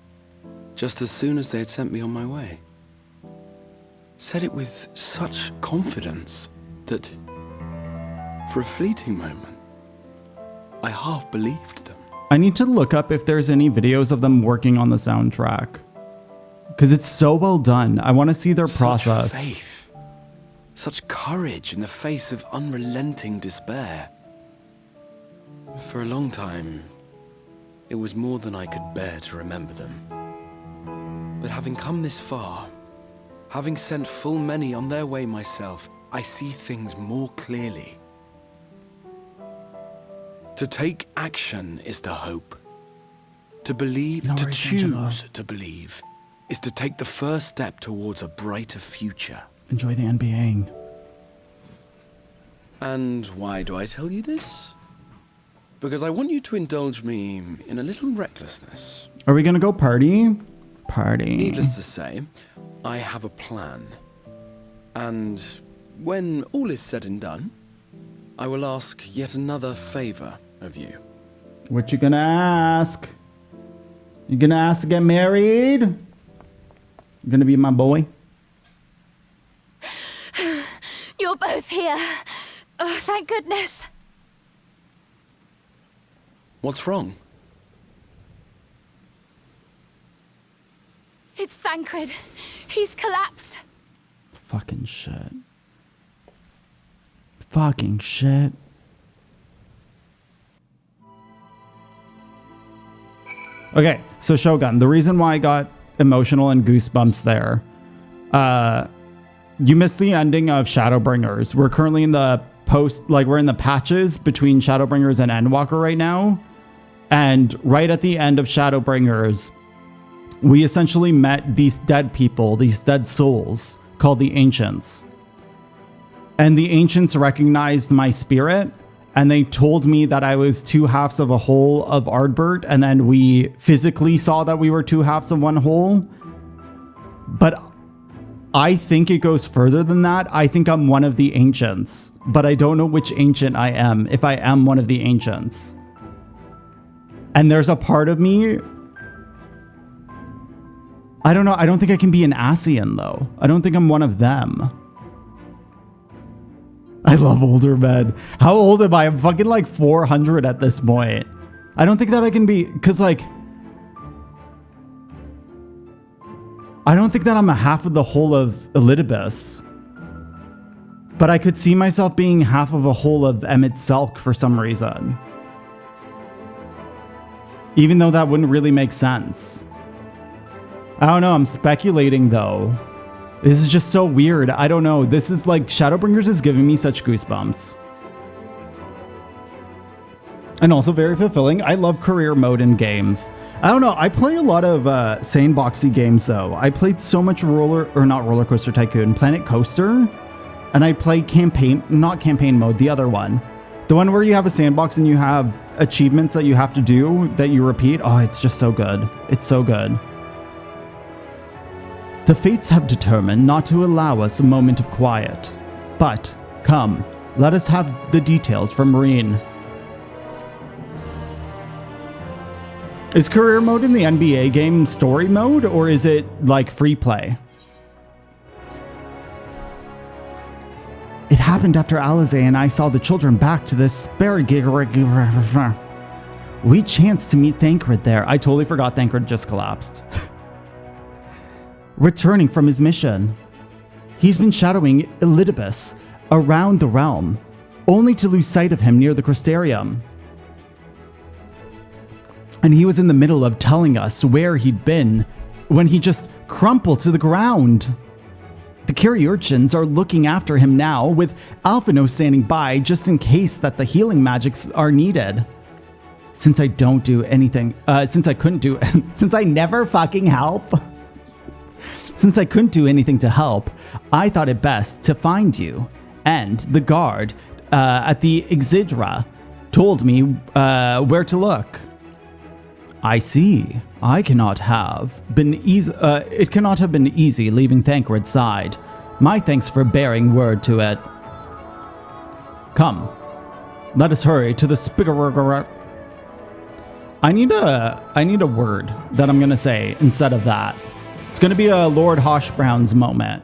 just as soon as they had sent me on my way. Said it with such confidence that, for a fleeting moment, I half believed them. I need to look up if there's any videos of them working on the soundtrack. Because it's so well done. I want to see their process. Such faith, such courage in the face of unrelenting despair. For a long time, it was more than I could bear to remember them. But having come this far, having sent full many on their way myself, I see things more clearly. To take action is to hope. To believe, to choose to believe, is to take the first step towards a brighter future. Enjoy the NBAing. And why do I tell you this? Because I want you to indulge me in a little recklessness. Are we gonna go party? Party. Needless to say, I have a plan. And when all is said and done, I will ask yet another favor of you. What you gonna ask? You gonna ask to get married? You gonna be my boy? You're both here. Oh, thank goodness. What's wrong? It's Thancred. He's collapsed. Fucking shit. Fucking shit. Okay, so Shogun, the reason why I got emotional and goosebumps there, you missed the ending of Shadowbringers. We're currently in the we're in the patches between Shadowbringers and Endwalker right now. And right at the end of Shadowbringers, we essentially met these dead people, these dead souls, called the Ancients. And the Ancients recognized my spirit, and they told me that I was two halves of a whole of Ardbert, and then we physically saw that we were two halves of one whole. But I think it goes further than that. I think I'm one of the Ancients, but I don't know which Ancient I am, if I am one of the Ancients. And there's a part of me, I don't know, I don't think I can be an Ascian though. I don't think I'm one of them. I love older men. How old am I? I'm fucking like 400 at this point. I don't think that I can be, because like, I don't think that I'm a half of the whole of Elidibus. But I could see myself being half of a whole of Emmett Selk for some reason. Even though that wouldn't really make sense. I don't know, I'm speculating though. This is just so weird. I don't know. This is like, Shadowbringers is giving me such goosebumps. And also very fulfilling. I love career mode in games. I don't know. I play a lot of sandboxy games though. I played so much not Roller Coaster Tycoon, Planet Coaster. And I play not campaign mode, the other one. The one where you have a sandbox and you have achievements that you have to do that you repeat. Oh, it's just so good. It's so good. The fates have determined not to allow us a moment of quiet. But, come, let us have the details from Marine. Is career mode in the NBA game story mode, or is it like free play? It happened after Alize and I saw the children back to the Sparagig. We chanced to meet Thancred there. I totally forgot Thancred just collapsed. Returning from his mission. He's been shadowing Elidibus around the realm, only to lose sight of him near the Crystarium. And he was in the middle of telling us where he'd been when he just crumpled to the ground. The Carry Urchins are looking after him now, with Alphino standing by just in case that the healing magics are needed. Since I don't do anything, since I never fucking help. Since I couldn't do anything to help, I thought it best to find you. And the guard at the Exidra told me where to look. I see. It cannot have been easy leaving Thancred's side. My thanks for bearing word to it. Come, let us hurry to the Spigger. I need a word that I'm gonna say instead of that. It's gonna be a Lord Hoshbrown's moment.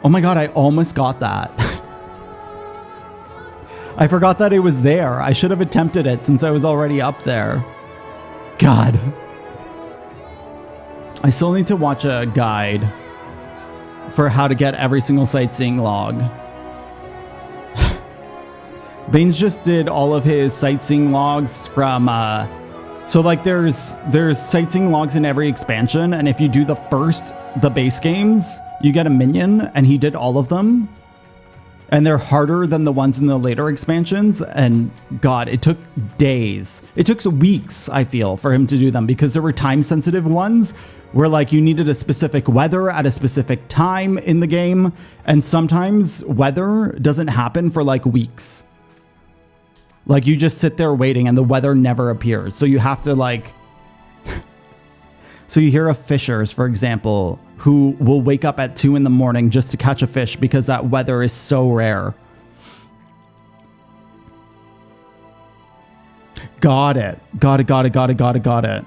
Oh my god, I almost got that. I forgot that it was there. I should have attempted it since I was already up there. God. I still need to watch a guide for how to get every single sightseeing log. Baines just did all of his sightseeing logs from, so like there's sightseeing logs in every expansion, and if you do the base games, you get a minion, and he did all of them. And they're harder than the ones in the later expansions, and God, it took days. It took weeks, I feel, for him to do them, because there were time-sensitive ones where like you needed a specific weather at a specific time in the game, and sometimes weather doesn't happen for like weeks. Like you just sit there waiting and the weather never appears. So you have to like, so you hear of fishers, for example, who will wake up at 2 a.m. just to catch a fish because that weather is so rare. Got it. Got it.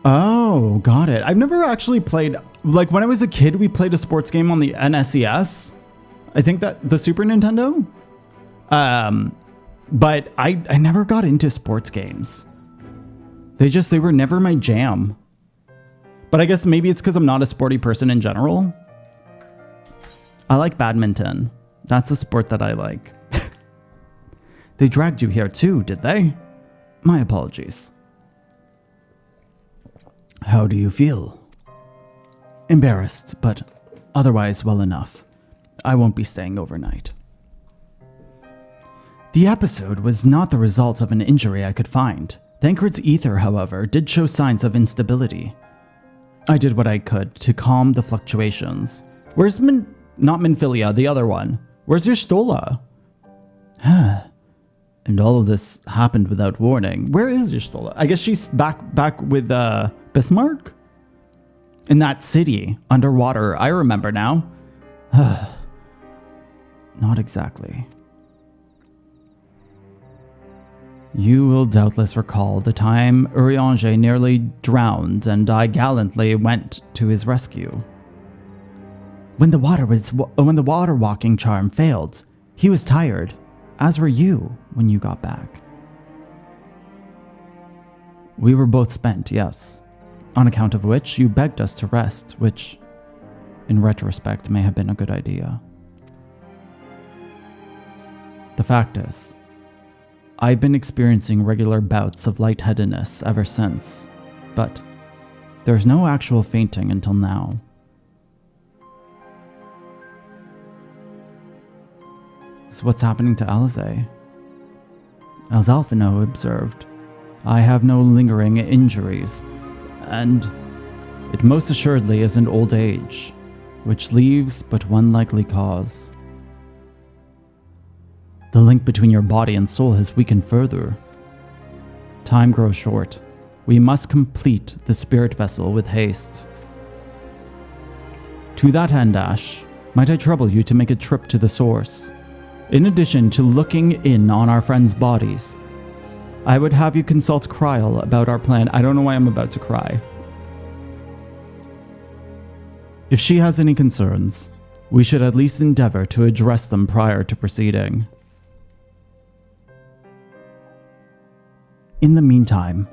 Oh, got it. I've never actually played, like when I was a kid, we played a sports game on the NSES. I think that the Super Nintendo. But I never got into sports games. They were never my jam. But I guess maybe it's because I'm not a sporty person in general. I like badminton. That's a sport that I like. They dragged you here too, did they? My apologies. How do you feel? Embarrassed, but otherwise well enough. I won't be staying overnight. The episode was not the result of an injury I could find. Thancred's ether, however, did show signs of instability. I did what I could to calm the fluctuations. Where's not Minfilia, the other one? Where's your Stola? And all of this happened without warning. Where is your Stola? I guess she's back with Bismarck? In that city, underwater. I remember now. Not exactly. You will doubtless recall the time Urianger nearly drowned and I gallantly went to his rescue. When the water walking charm failed, he was tired, as were you when you got back. We were both spent, yes, on account of which you begged us to rest, which, in retrospect, may have been a good idea. The fact is, I've been experiencing regular bouts of lightheadedness ever since, but there's no actual fainting until now. So what's happening to Alize? As Alphino observed, I have no lingering injuries, and it most assuredly isn't old age, which leaves but one likely cause. The link between your body and soul has weakened further. Time grows short. We must complete the spirit vessel with haste. To that end, Ash, might I trouble you to make a trip to the source? In addition to looking in on our friends' bodies, I would have you consult Kryl about our plan. I don't know why I'm about to cry. If she has any concerns, we should at least endeavor to address them prior to proceeding. In the meantime,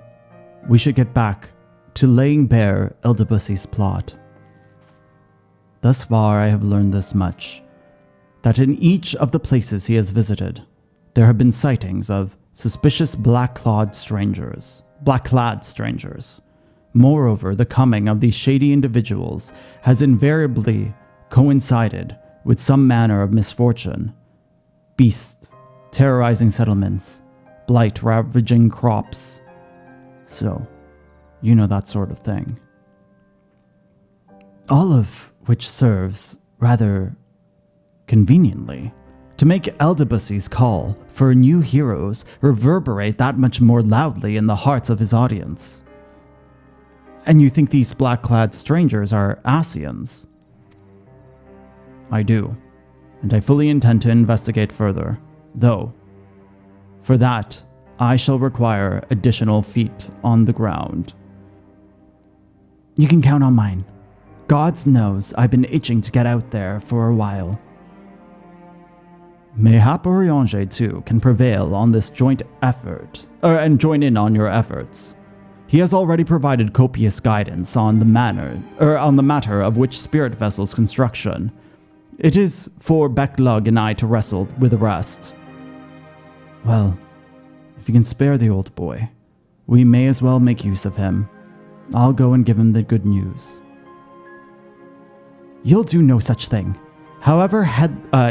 we should get back to laying bare Elidibus's plot. Thus far, I have learned this much, that in each of the places he has visited, there have been sightings of suspicious black-clad strangers. Moreover, the coming of these shady individuals has invariably coincided with some manner of misfortune. Beasts terrorizing settlements, blight ravaging crops. So, you know that sort of thing. All of which serves, rather conveniently, to make Elidibus's call for new heroes reverberate that much more loudly in the hearts of his audience. And you think these black-clad strangers are Ascians? I do, and I fully intend to investigate further, though for that, I shall require additional feet on the ground. You can count on mine. God knows I've been itching to get out there for a while. Mayhap Urianger too can prevail on this joint effort, and join in on your efforts. He has already provided copious guidance on the matter of which spirit vessel's construction, It is for Backlug and I to wrestle with the rest. Well, if you can spare the old boy, we may as well make use of him. I'll go and give him the good news. You'll do no such thing. However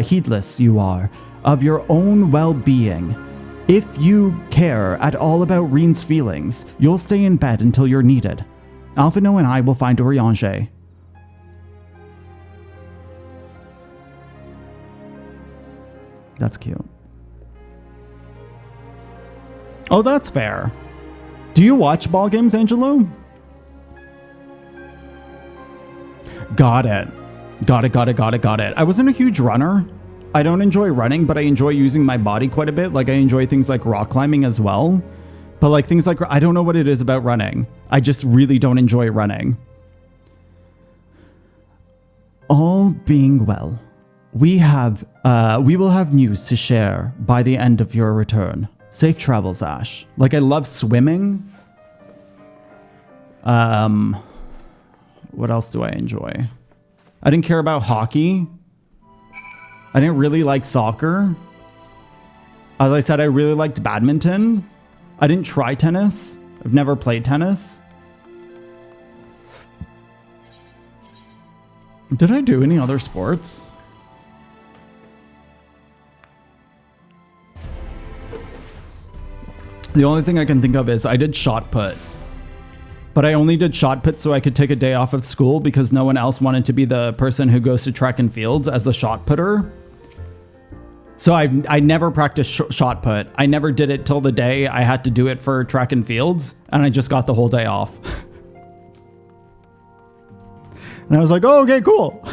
heedless you are of your own well-being, if you care at all about Reen's feelings, you'll stay in bed until you're needed. Alphino and I will find Oriange. That's cute. Oh, that's fair. Do you watch ball games, Angelo? Got it. Got it. I wasn't a huge runner. I don't enjoy running, but I enjoy using my body quite a bit. Like, I enjoy things like rock climbing as well. But like things like, I don't know what it is about running. I just really don't enjoy running. All being well, we will have news to share by the end of your return. Safe travels, Ash. Like, I love swimming. What else do I enjoy? I didn't care about hockey. I didn't really like soccer. As I said, I really liked badminton. I didn't try tennis. I've never played tennis. Did I do any other sports? The only thing I can think of is I did shot put. But I only did shot put so I could take a day off of school because no one else wanted to be the person who goes to track and fields as the shot putter. So I never practiced shot put. I never did it till the day I had to do it for track and fields, and I just got the whole day off. And I was like, oh, okay, cool.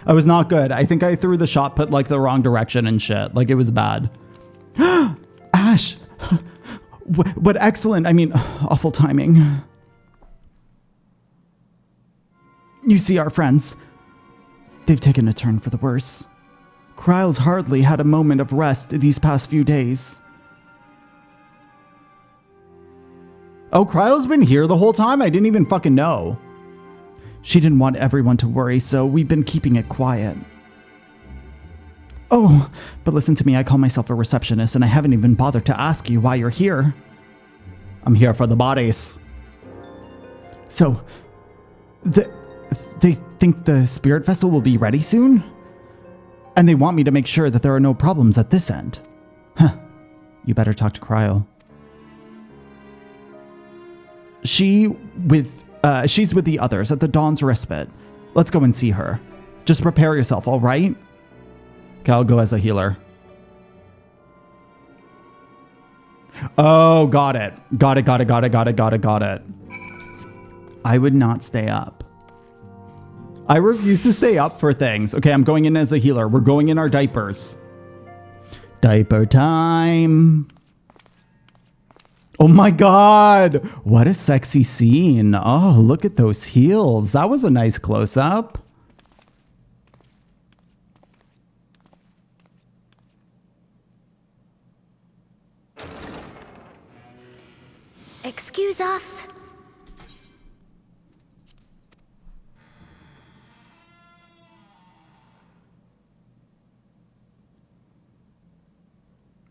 I was not good. I think I threw the shot put like the wrong direction and shit. Like, it was bad. Ash! What excellent, I mean, awful timing. You see our friends. They've taken a turn for the worse. Kryle's hardly had a moment of rest these past few days. Oh, Kryle's been here the whole time? I didn't even fucking know. She didn't want everyone to worry, so we've been keeping it quiet. Oh, but listen to me, I call myself a receptionist and I haven't even bothered to ask you why you're here. I'm here for the bodies. So, they think the spirit vessel will be ready soon? And they want me to make sure that there are no problems at this end. Huh. You better talk to Cryo. She's with the others at the Dawn's Respite. Let's go and see her. Just prepare yourself, all right? Okay, I'll go as a healer. Oh, got it. Got it. I would not stay up. I refuse to stay up for things. Okay, I'm going in as a healer. We're going in our diapers. Diaper time. Oh my god. What a sexy scene. Oh, look at those heels. That was a nice close-up. Excuse us.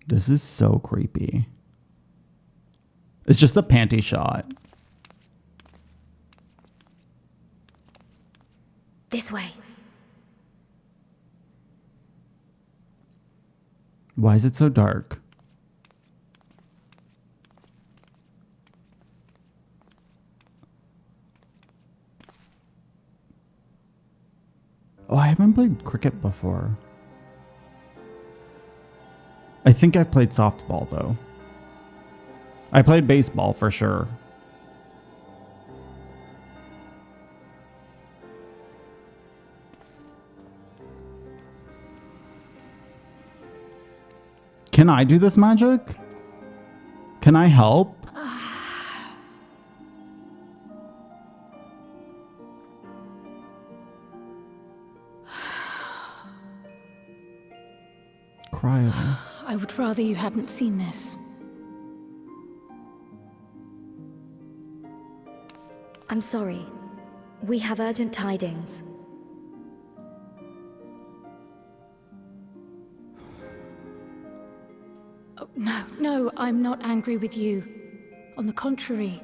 This is so creepy. It's just a panty shot. This way. Why is it so dark? Oh, I haven't played cricket before. I think I played softball, though. I played baseball for sure. Can I do this magic? Can I help? Cry. I would rather you hadn't seen this. I'm sorry. We have urgent tidings. Oh, no, I'm not angry with you. On the contrary.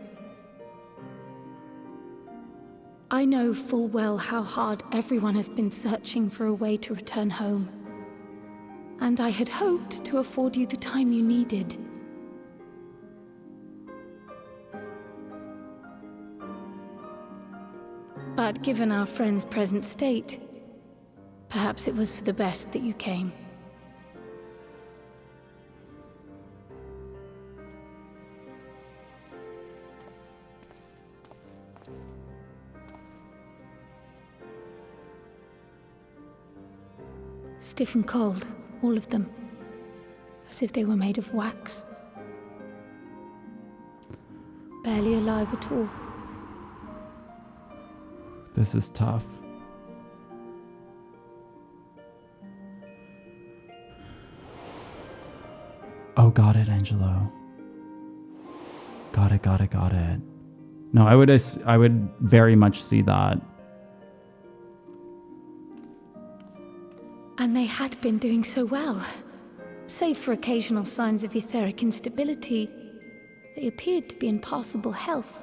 I know full well how hard everyone has been searching for a way to return home. And I had hoped to afford you the time you needed. But given our friend's present state, perhaps it was for the best that you came. Stiff and cold, all of them. As if they were made of wax. Barely alive at all. This is tough. Oh, got it, Angelo. Got it. No, I would very much see that. And they had been doing so well. Save for occasional signs of etheric instability, they appeared to be in passable health.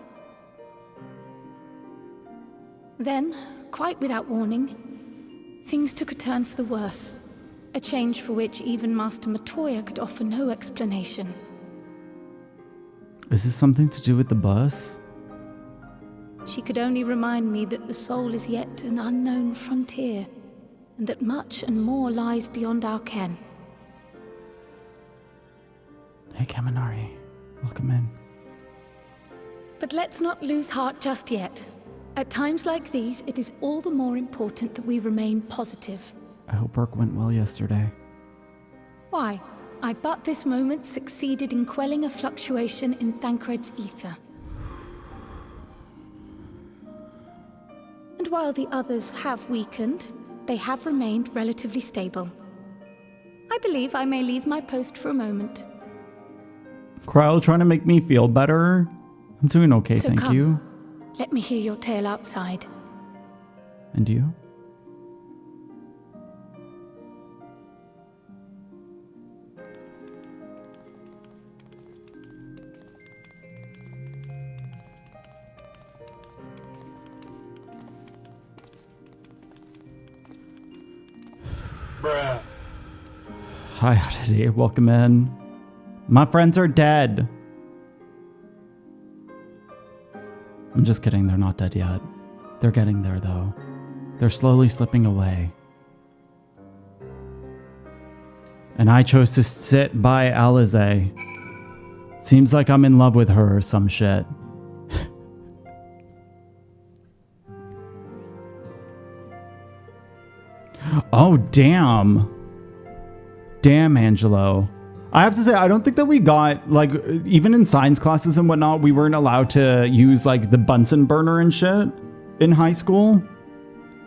Then, quite without warning, things took a turn for the worse. A change for which even Master Matoya could offer no explanation. Is this something to do with the bus? She could only remind me that the soul is yet an unknown frontier, and that much and more lies beyond our ken. Hey, Kaminari. Welcome in. But let's not lose heart just yet. At times like these, it is all the more important that we remain positive. I hope work went well yesterday. Why? I but this moment succeeded in quelling a fluctuation in Thancred's ether. And while the others have weakened, they have remained relatively stable. I believe I may leave my post for a moment. Kryl trying to make me feel better? I'm doing okay, So thank come. you. Let me hear your tale outside. And you? Bruh. Hi, Baddy. Welcome in. My friends are dead. I'm just kidding. They're not dead yet. They're getting there, though. They're slowly slipping away. And I chose to sit by Alize. Seems like I'm in love with her or some shit. Oh, damn. Damn, Angelo. I have to say, I don't think that we got, like, even in science classes and whatnot, we weren't allowed to use, like, the Bunsen burner and shit in high school.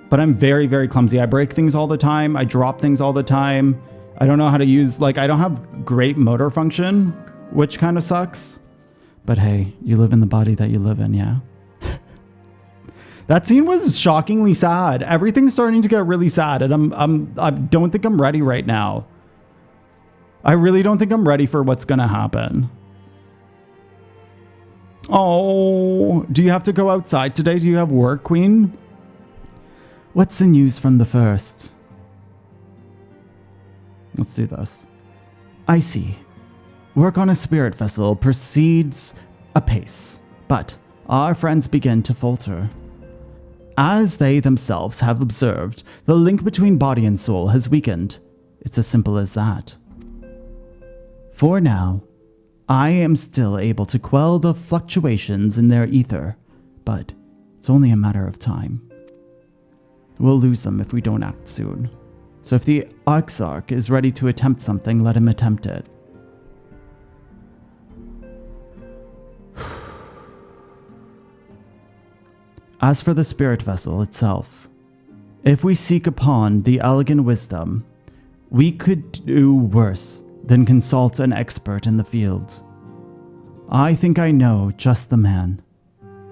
But I'm very, very clumsy. I break things all the time. I drop things all the time. I don't know how to use, like, I don't have great motor function, which kind of sucks. But hey, you live in the body that you live in, yeah? That scene was shockingly sad. Everything's starting to get really sad, and I don't think I'm ready right now. I really don't think I'm ready for what's gonna happen. Oh, do you have to go outside today? Do you have work, Queen? What's the news from the first? Let's do this. I see. Work on a spirit vessel proceeds apace, but our friends begin to falter. As they themselves have observed, the link between body and soul has weakened. It's as simple as that. For now, I am still able to quell the fluctuations in their ether, but it's only a matter of time. We'll lose them if we don't act soon. So if the Exarch is ready to attempt something, let him attempt it. As for the spirit vessel itself, if we seek upon the elegant wisdom, we could do worse than consult an expert in the field. I think I know just the man.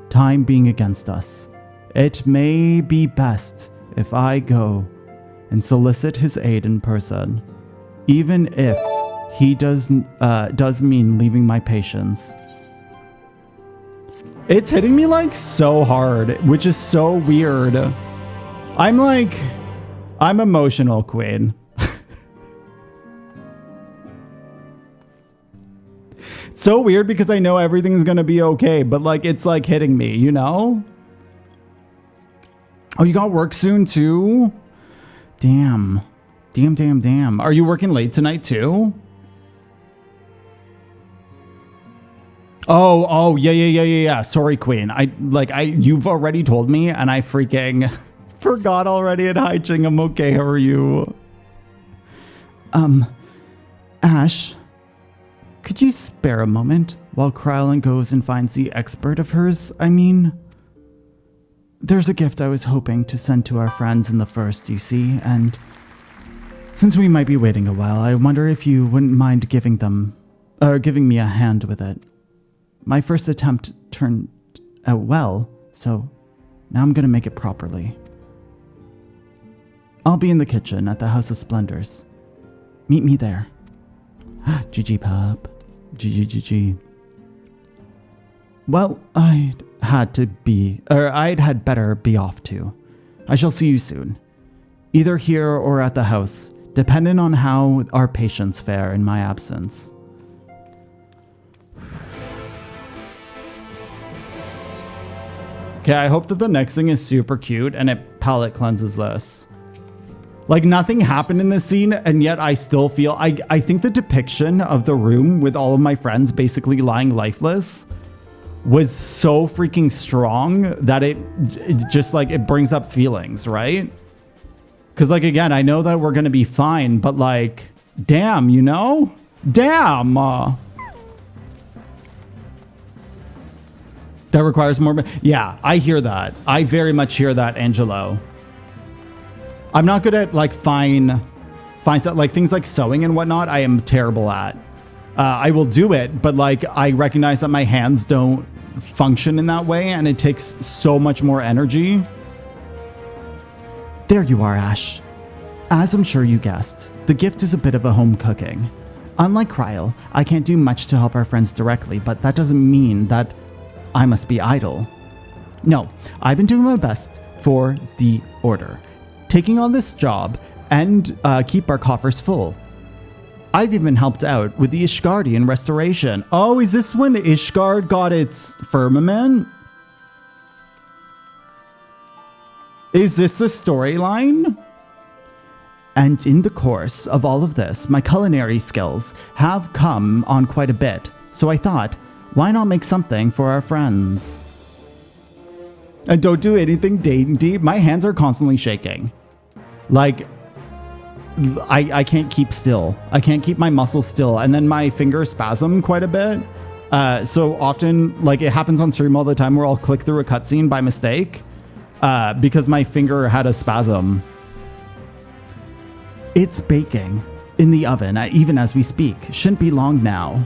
Time being against us, it may be best if I go and solicit his aid in person, even if he does mean leaving my patients. It's hitting me like so hard, which is so weird. I'm emotional, Queen. It's so weird because I know everything's gonna be okay, but like it's like hitting me, you know? Oh, you got work soon too? Damn. Damn. Are you working late tonight too? Oh, yeah. Sorry, Queen. You've already told me and I freaking forgot already at Hyching. I'm okay. How are you? Ash, could you spare a moment while Hydaelyn goes and finds the expert of hers? I mean, there's a gift I was hoping to send to our friends in the first, you see, and since we might be waiting a while, I wonder if you wouldn't mind giving me a hand with it. My first attempt turned out well, so now I'm gonna make it properly. I'll be in the kitchen at the House of Splendors. Meet me there. GG pup. GG. Well, I'd had better be off too. I shall see you soon. Either here or at the house, depending on how our patients fare in my absence. Okay, I hope that the next thing is super cute and it palette cleanses this. Like nothing happened in this scene, and yet I still feel... I think the depiction of the room with all of my friends basically lying lifeless was so freaking strong that it just like, it brings up feelings, right? Because like, again, I know that we're going to be fine, but like, damn, you know? Damn! That requires more... Yeah, I hear that. I very much hear that, Angelo. I'm not good at like fine stuff, like things like sewing and whatnot. I am terrible at. I will do it, but like I recognize that my hands don't function in that way, and it takes so much more energy. There you are, Ash. As I'm sure you guessed, the gift is a bit of a home cooking. Unlike Hydaelyn, I can't do much to help our friends directly, but that doesn't mean that I must be idle. No, I've been doing my best for the Order, taking on this job and keep our coffers full. I've even helped out with the Ishgardian restoration. Oh, is this when Ishgard got its firmament? Is this the storyline? And in the course of all of this, my culinary skills have come on quite a bit. So I thought, why not make something for our friends? And don't do anything dainty. My hands are constantly shaking. Like, I can't keep still. I can't keep my muscles still. And then my fingers spasm quite a bit. So often, like, it happens on stream all the time where I'll click through a cutscene by mistake because my finger had a spasm. It's baking in the oven, even as we speak. Shouldn't be long now.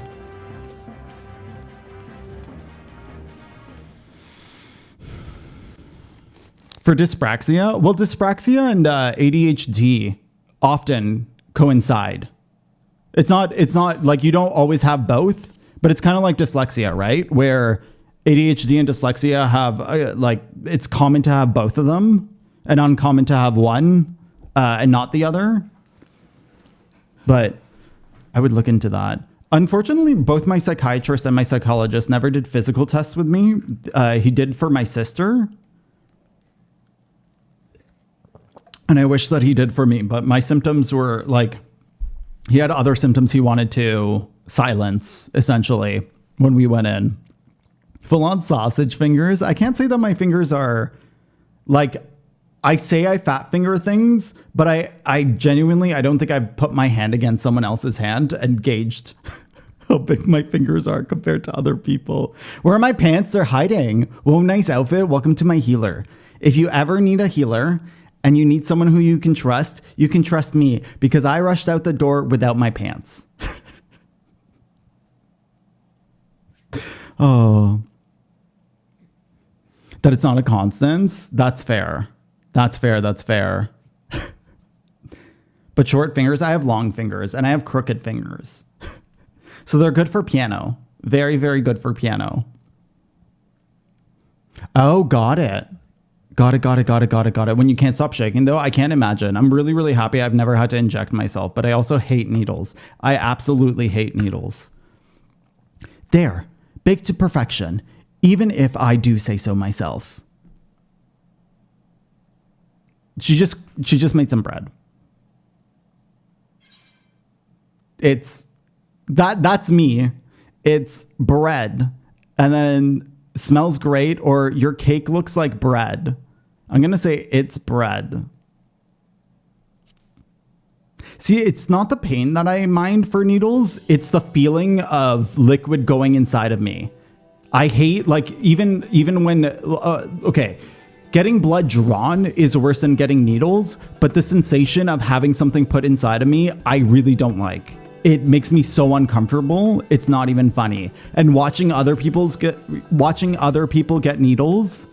For dyspraxia? Well, dyspraxia and ADHD often coincide. It's not like you don't always have both, but it's kind of like dyslexia, right? Where ADHD and dyslexia have it's common to have both of them and uncommon to have one and not the other. But I would look into that. Unfortunately, both my psychiatrist and my psychologist never did physical tests with me. He did for my sister. And I wish that he did for me, but my symptoms were like, he had other symptoms he wanted to silence, essentially, when we went in. Full-on sausage fingers. I can't say that my fingers are, like, I say I fat finger things, but I genuinely, I don't think I've put my hand against someone else's hand and gauged how big my fingers are compared to other people. Where are my pants? They're hiding. Whoa, nice outfit. Welcome to my healer. If you ever need a healer and you need someone who you can trust me because I rushed out the door without my pants. Oh. That it's not a constant? That's fair. That's fair. But short fingers, I have long fingers, and I have crooked fingers. So they're good for piano. Very, very good for piano. Oh, got it. Got it. When you can't stop shaking, though, I can't imagine. I'm really, really happy I've never had to inject myself, but I also hate needles. I absolutely hate needles. There, baked to perfection, even if I do say so myself. She just made some bread. That's me. It's bread, and then smells great, or your cake looks like bread. I'm gonna say it's bread. See, it's not the pain that I mind for needles. It's the feeling of liquid going inside of me. I hate, like, even when, okay, getting blood drawn is worse than getting needles, but the sensation of having something put inside of me, I really don't like. It makes me so uncomfortable. It's not even funny. And watching other people get needles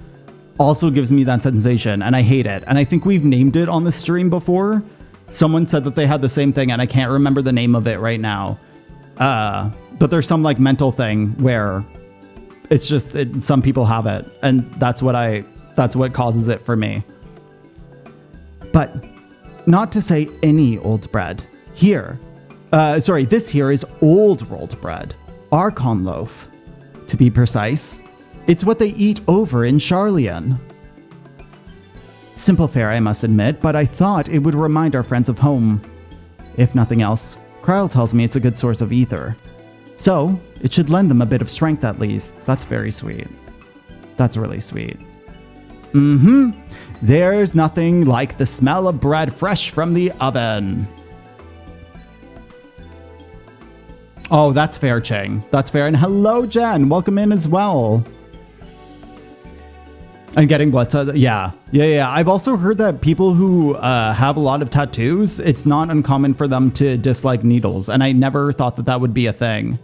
also gives me that sensation, and I hate it. And I think we've named it on the stream before. Someone said that they had the same thing, and I can't remember the name of it right now. But there's some like mental thing where it's just some people have it, and that's what causes it for me. But not to say any old bread. This here is old rolled bread. Archon loaf, to be precise. It's what they eat over in Sharlayan. Simple fare, I must admit, but I thought it would remind our friends of home. If nothing else, Kryl tells me it's a good source of ether. So, it should lend them a bit of strength at least. That's very sweet. That's really sweet. There's nothing like the smell of bread fresh from the oven. Oh, that's fair, Chang. That's fair. And hello, Jen. Welcome in as well. And getting blood. Yeah. I've also heard that people who have a lot of tattoos, it's not uncommon for them to dislike needles. And I never thought that would be a thing.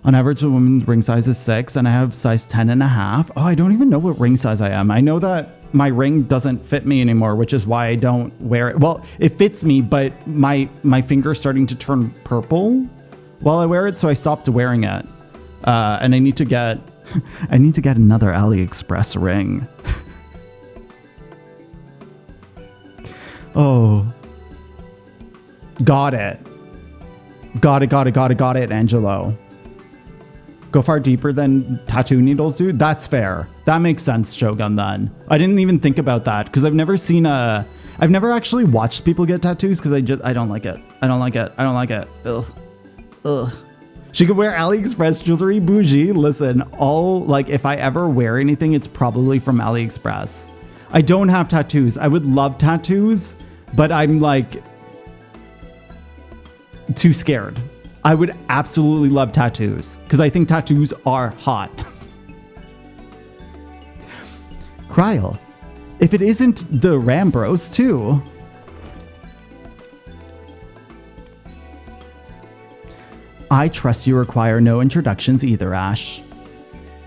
On average, a woman's ring size is 6, and I have size 10.5. Oh, I don't even know what ring size I am. I know that my ring doesn't fit me anymore, which is why I don't wear it. Well, it fits me, but my finger's starting to turn purple while I wear it, so I stopped wearing it. And I need to get another AliExpress ring. Oh. Got it, Angelo. Go far deeper than tattoo needles do? That's fair. That makes sense, Shogun, then. I didn't even think about that, because I've never actually watched people get tattoos, because I don't like it. I don't like it. Ugh. She could wear AliExpress jewelry, bougie. Listen, if I ever wear anything, it's probably from AliExpress. I don't have tattoos. I would love tattoos, but I'm, too scared. I would absolutely love tattoos, because I think tattoos are hot. Kryl, if it isn't the Rambros, too. I trust you require no introductions either, Ash.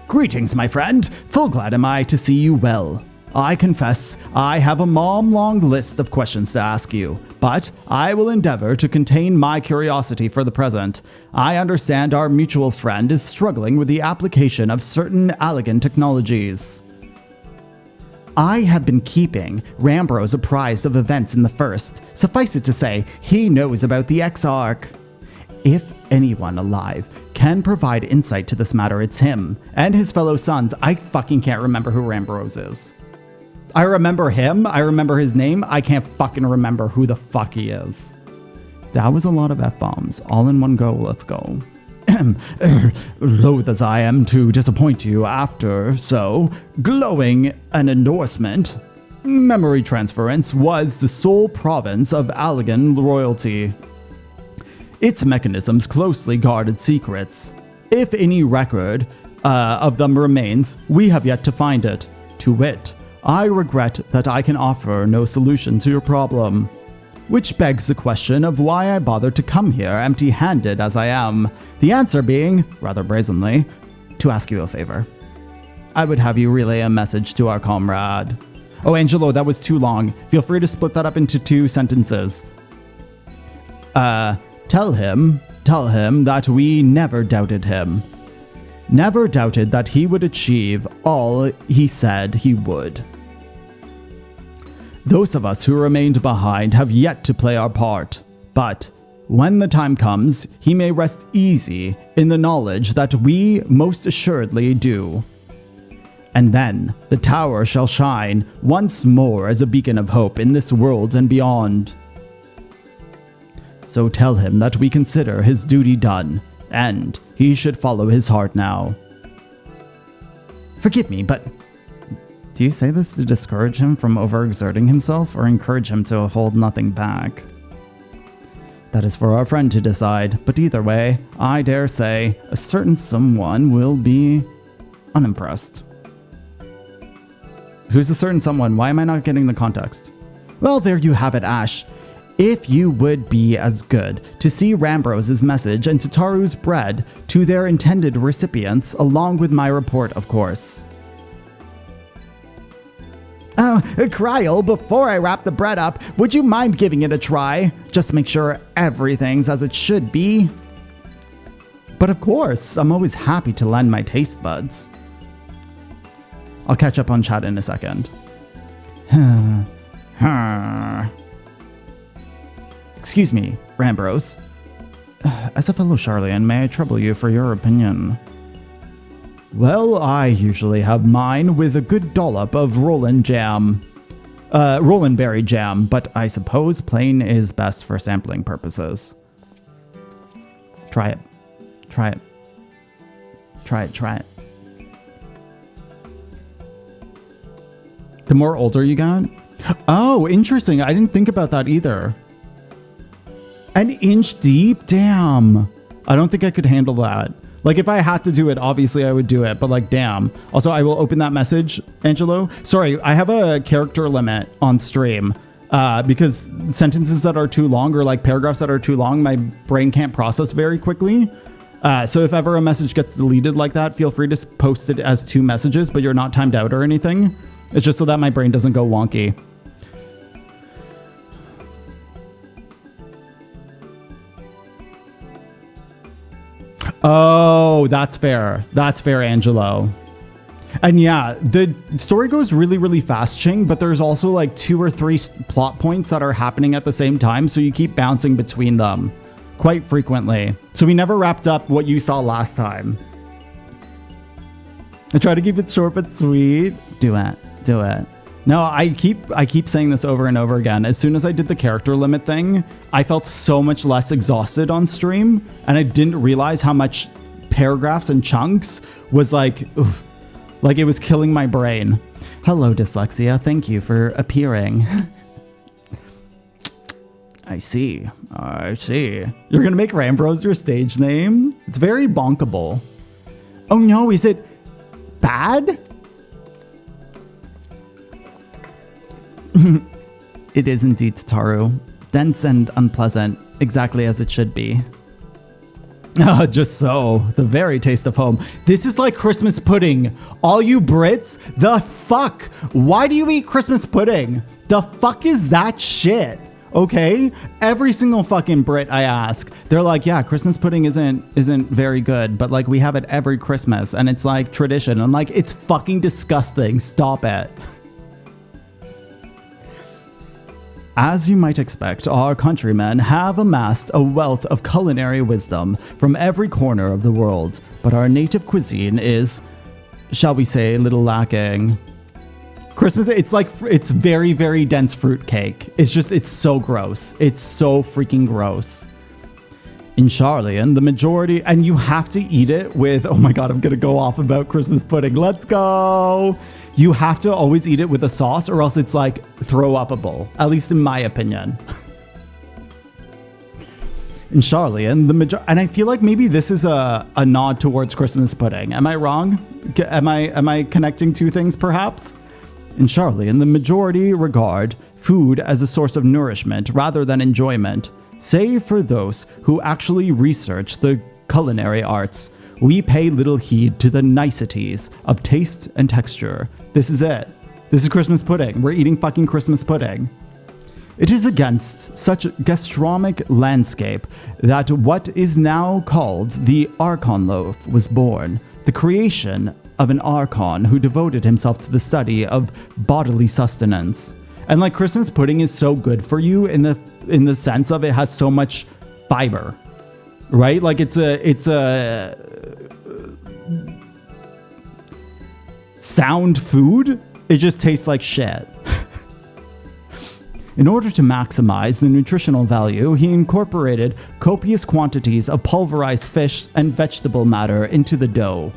Greetings, my friend. Full glad am I to see you well. I confess, I have a long list of questions to ask you, but I will endeavor to contain my curiosity for the present. I understand our mutual friend is struggling with the application of certain Allagan technologies. I have been keeping Rambros apprised of events in the First. Suffice it to say, he knows about the Exarch. If anyone alive can provide insight to this matter, it's him and his fellow sons. I fucking can't remember who Rambros is. I remember him. I remember his name. I can't fucking remember who the fuck he is. That was a lot of F-bombs. All in one go. Let's go. Loath as I am to disappoint you after so glowing an endorsement, memory transference was the sole province of Allagan royalty. Its mechanisms closely guarded secrets. If any record of them remains, we have yet to find it. To wit, I regret that I can offer no solution to your problem. Which begs the question of why I bothered to come here empty-handed as I am. The answer being, rather brazenly, to ask you a favor. I would have you relay a message to our comrade. Oh, Angelo, that was too long. Feel free to split that up into 2 sentences. Tell him that we never doubted him. Never doubted that he would achieve all he said he would. Those of us who remained behind have yet to play our part, but when the time comes, he may rest easy in the knowledge that we most assuredly do. And then the tower shall shine once more as a beacon of hope in this world and beyond. So tell him that we consider his duty done, and he should follow his heart now. Forgive me, but do you say this to discourage him from overexerting himself or encourage him to hold nothing back? That is for our friend to decide, but either way, I dare say a certain someone will be unimpressed. Who's a certain someone? Why am I not getting the context? Well, there you have it, Ash. If you would be as good to see Rambrose's message and Tataru's bread to their intended recipients, along with my report, of course. Kryl, before I wrap the bread up, would you mind giving it a try? Just to make sure everything's as it should be. But of course, I'm always happy to lend my taste buds. I'll catch up on chat in a second. Excuse me, Rambrose. As a fellow Sharlayan, may I trouble you for your opinion? Well, I usually have mine with a good dollop of Roland berry jam, but I suppose plain is best for sampling purposes. Try it. Try it. Try it, try it. The more older you got? Oh, interesting. I didn't think about that either. An inch deep? Damn. I don't think I could handle that. Like, if I had to do it, obviously I would do it, but like, damn. Also, I will open that message, Angelo. Sorry, I have a character limit on stream because sentences that are too long or like paragraphs that are too long, my brain can't process very quickly. So if ever a message gets deleted like that, feel free to post it as 2 messages, but you're not timed out or anything. It's just so that my brain doesn't go wonky. Oh, that's fair. That's fair, Angelo. And yeah, the story goes really, really fast, Ching, but there's also like 2 or 3 plot points that are happening at the same time, so you keep bouncing between them quite frequently. So we never wrapped up what you saw last time. I try to keep it short but sweet. Do it. Do it. No, I keep saying this over and over again. As soon as I did the character limit thing, I felt so much less exhausted on stream, and I didn't realize how much paragraphs and chunks was like, oof, like it was killing my brain. Hello, Dyslexia. Thank you for appearing. I see. I see. You're gonna make Rambrose your stage name? It's very bonkable. Oh no, is it bad? It is indeed, Tataru. Dense and unpleasant, exactly as it should be. Just so. The very taste of home. This is like Christmas pudding. All you Brits, the fuck? Why do you eat Christmas pudding? The fuck is that shit? Okay? Every single fucking Brit I ask, they're like, yeah, Christmas pudding isn't very good, but like we have it every Christmas and it's like tradition. I'm like, it's fucking disgusting. Stop it. As you might expect, our countrymen have amassed a wealth of culinary wisdom from every corner of the world, but our native cuisine is, shall we say, a little lacking. Christmas, it's very, very dense fruitcake. It's so gross. It's so freaking gross. In Sharlayan, the majority, and you have to eat it with, oh my god, I'm gonna go off about Christmas pudding. Let's go! You have to always eat it with a sauce or else it's like throw-upable, at least in my opinion. In Sharlayan, and I feel like maybe this is a nod towards Christmas pudding. Am I wrong? Am I connecting 2 things perhaps? In Sharlayan, the majority regard food as a source of nourishment rather than enjoyment, save for those who actually research the culinary arts. We pay little heed to the niceties of taste and texture. This is it. This is Christmas pudding. We're eating fucking Christmas pudding. It is against such gastronomic landscape that what is now called the Archon Loaf was born, the creation of an Archon who devoted himself to the study of bodily sustenance. And like Christmas pudding is so good for you in the sense of it has so much fiber, right? Like it's a sound food. It just tastes like shit. In order to maximize the nutritional value, he incorporated copious quantities of pulverized fish and vegetable matter into the dough,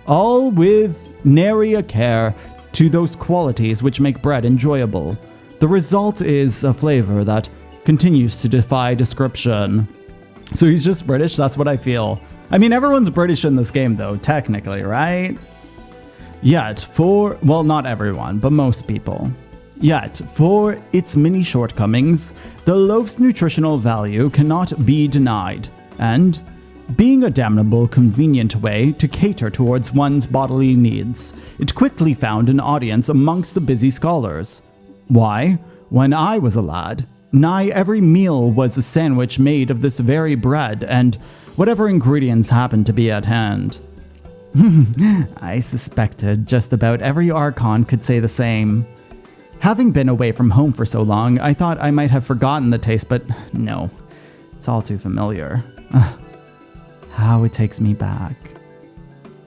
all with nary a care to those qualities which make bread enjoyable. The result is a flavor that continues to defy description. So he's just British, that's what I feel. I mean, everyone's British in this game though, technically, right? Yet, well, not everyone, but most people. Yet, for its many shortcomings, the loaf's nutritional value cannot be denied, and, being a damnable convenient way to cater towards one's bodily needs, it quickly found an audience amongst the busy scholars. Why, when I was a lad, nigh every meal was a sandwich made of this very bread and whatever ingredients happened to be at hand. I suspected just about every Archon could say the same. Having been away from home for so long, I thought I might have forgotten the taste, but no, it's all too familiar. How it takes me back.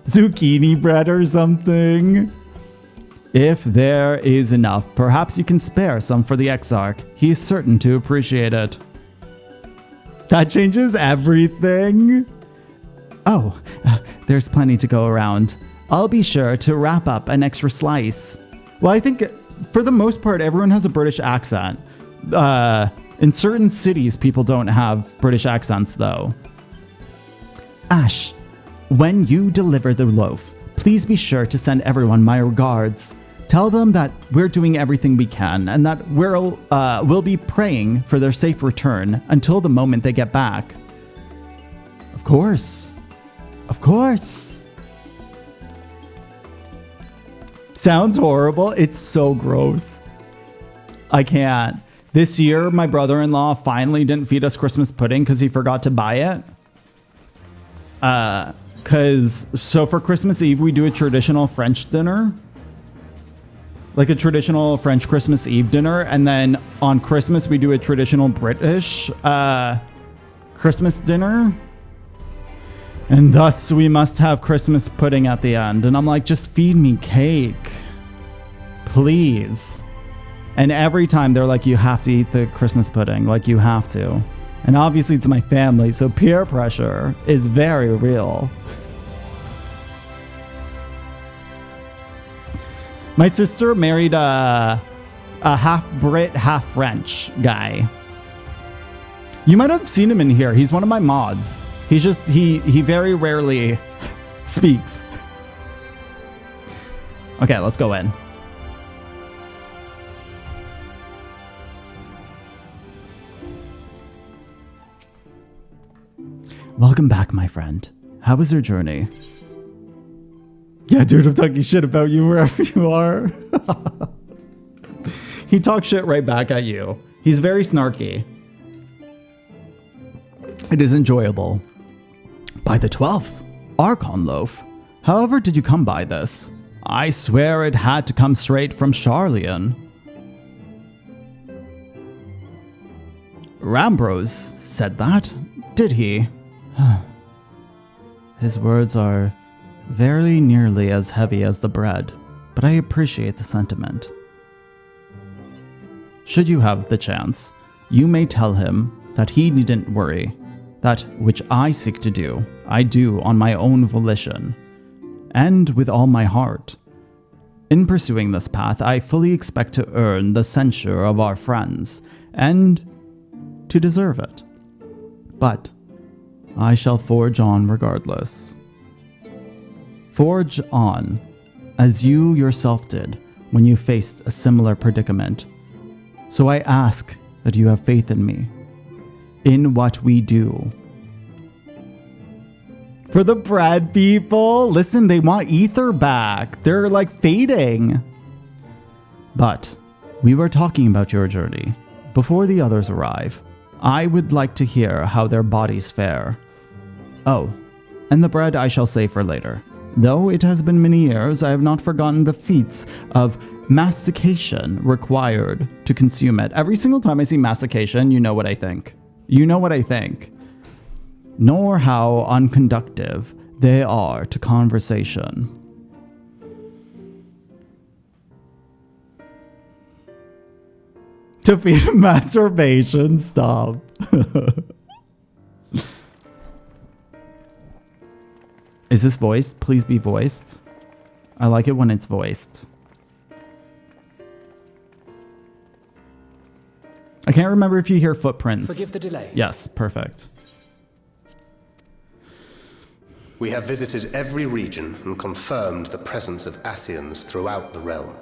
Zucchini bread or something? If there is enough, perhaps you can spare some for the Exarch. He is certain to appreciate it. That changes everything. Oh, there's plenty to go around. I'll be sure to wrap up an extra slice. Well, I think for the most part, everyone has a British accent. In certain cities, people don't have British accents, though. Ash, when you deliver the loaf, please be sure to send everyone my regards. Tell them that we're doing everything we can and that we'll be praying for their safe return until the moment they get back. Of course. Of course. Sounds horrible. It's so gross. I can't. This year, my brother-in-law finally didn't feed us Christmas pudding because he forgot to buy it. So for Christmas Eve, we do a traditional French dinner. Like a traditional French Christmas Eve dinner. And then on Christmas, we do a traditional British Christmas dinner. And thus, we must have Christmas pudding at the end. And I'm like, just feed me cake. Please. And every time they're like, you have to eat the Christmas pudding. Like, you have to. And obviously, it's my family, so peer pressure is very real. My sister married a half-Brit, half-French guy. You might have seen him in here. He's one of my mods. He's just, he very rarely speaks. Okay, let's go in. Welcome back, my friend. How was your journey? Yeah, dude, I'm talking shit about you wherever you are. He talks shit right back at you. He's very snarky. It is enjoyable. By the 12th, Archon Loaf. However did you come by this? I swear it had to come straight from Charlian. Rambrose said that, did he? His words are very nearly as heavy as the bread, but I appreciate the sentiment. Should you have the chance, you may tell him that he needn't worry. That which I seek to do, I do on my own volition, and with all my heart. In pursuing this path, I fully expect to earn the censure of our friends, and to deserve it. But I shall forge on regardless. Forge on, as you yourself did when you faced a similar predicament. So I ask that you have faith in me, in what we do. For the bread people, listen, they want ether back. They're like fading. But we were talking about your journey. Before the others arrive, I would like to hear how their bodies fare. Oh, and the bread I shall save for later. Though it has been many years, I have not forgotten the feats of mastication required to consume it. Every single time I see mastication, you know what I think. You know what I think. Nor how unconductive they are to conversation. To feed masturbation, stop. Is this voiced? Please be voiced. I like it when it's voiced. I can't remember if you hear footprints. Forgive the delay. Yes, perfect. We have visited every region and confirmed the presence of Ascians throughout the realm.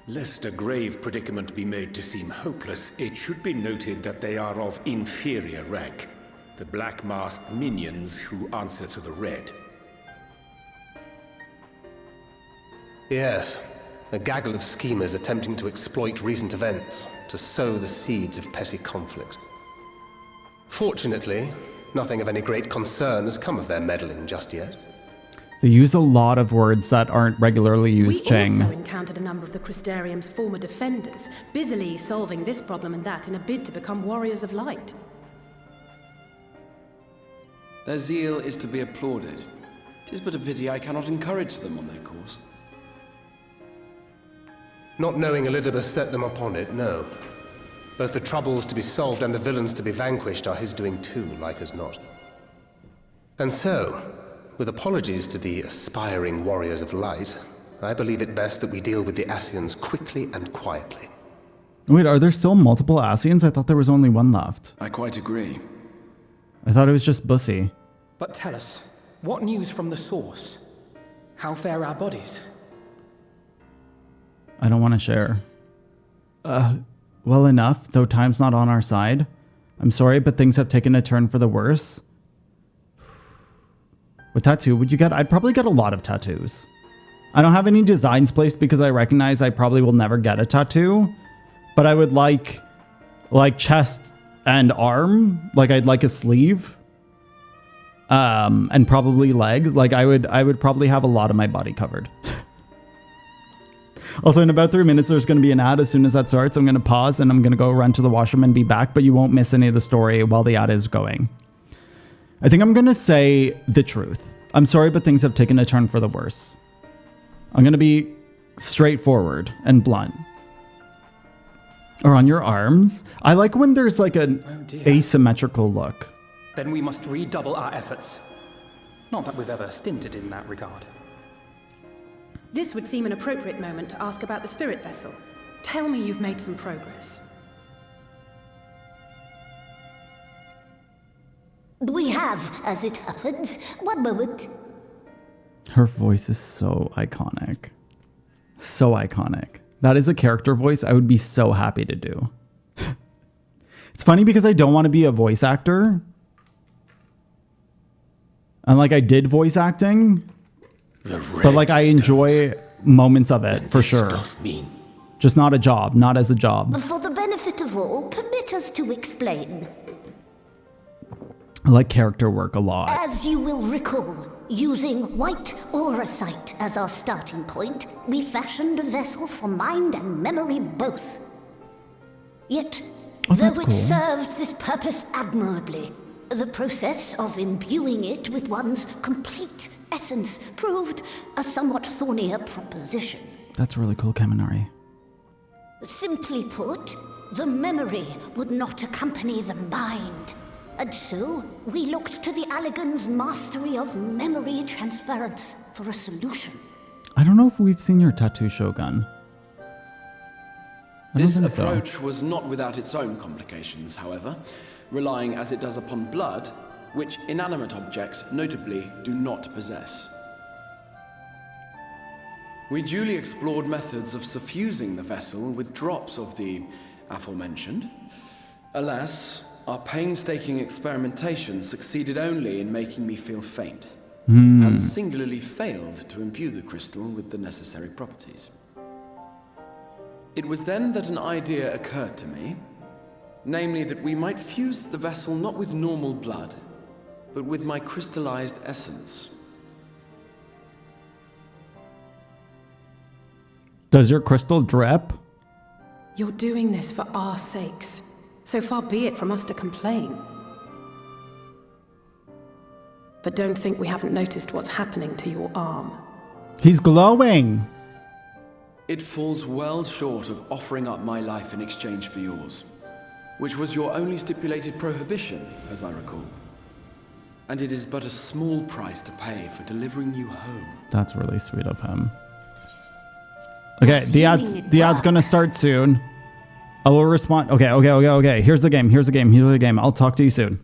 Lest a grave predicament be made to seem hopeless, it should be noted that they are of inferior rank. The black-masked minions who answer to the red. Yes, a gaggle of schemers attempting to exploit recent events to sow the seeds of petty conflict. Fortunately, nothing of any great concern has come of their meddling just yet. They use a lot of words that aren't regularly used, Cheng. We also encountered a number of the Crystarium's former defenders, busily solving this problem and that in a bid to become warriors of light. Their zeal is to be applauded. 'Tis but a pity I cannot encourage them on their course. Not knowing Elidibus set them upon it, no. Both the troubles to be solved and the villains to be vanquished are his doing too, like as not. And so, with apologies to the aspiring warriors of light, I believe it best that we deal with the Ascians quickly and quietly. Wait, are there still multiple Ascians? I thought there was only one left. I quite agree. I thought it was just Bussy. But tell us, what news from the source? How fare our bodies? I don't want to share. Well enough, though time's not on our side. I'm sorry, but things have taken a turn for the worse. What tattoo would you get? I'd probably get a lot of tattoos. I don't have any designs placed because I recognize I probably will never get a tattoo. But I would like chest and arm. Like I'd like a sleeve. And probably legs. Like I would probably have a lot of my body covered. Also, in about 3 minutes, there's going to be an ad. As soon as that starts, I'm going to pause and I'm going to go run to the washroom and be back, but you won't miss any of the story while the ad is going. I think I'm going to say the truth. I'm sorry, but things have taken a turn for the worse. I'm going to be straightforward and blunt. Or on your arms. I like when there's like an asymmetrical look. Then we must redouble our efforts. Not that we've ever stinted in that regard. This would seem an appropriate moment to ask about the spirit vessel. Tell me you've made some progress. We have, as it happens. One moment. Her voice is so iconic. So iconic. That is a character voice I would be so happy to do. It's funny because I don't want to be a voice actor. And like I did voice acting. But like I enjoy moments of it, for sure. Just not a job, not as a job. For the benefit of all, permit us to explain. I like character work a lot. As you will recall, using white aura sight as our starting point, we fashioned a vessel for mind and memory both. Yet, though it served this purpose admirably, the process of imbuing it with one's complete essence proved a somewhat thornier proposition. That's really cool, Kaminari. Simply put, the memory would not accompany the mind. And so, we looked to the Allegan's mastery of memory transference for a solution. I don't know if we've seen your tattoo, Shogun. This approach was not without its own complications, however, relying as it does upon blood, which inanimate objects, notably, do not possess. We duly explored methods of suffusing the vessel with drops of the aforementioned. Alas, our painstaking experimentation succeeded only in making me feel faint, and singularly failed to imbue the crystal with the necessary properties. It was then that an idea occurred to me, namely that we might fuse the vessel not with normal blood, but with my crystallized essence. Does your crystal drip? You're doing this for our sakes. So far be it from us to complain. But don't think we haven't noticed what's happening to your arm. He's glowing. It falls well short of offering up my life in exchange for yours, which was your only stipulated prohibition, as I recall. And it is but a small price to pay for delivering you home. That's really sweet of him. Okay, the ad's gonna start soon. I will respond. Okay. Here's the game. I'll talk to you soon.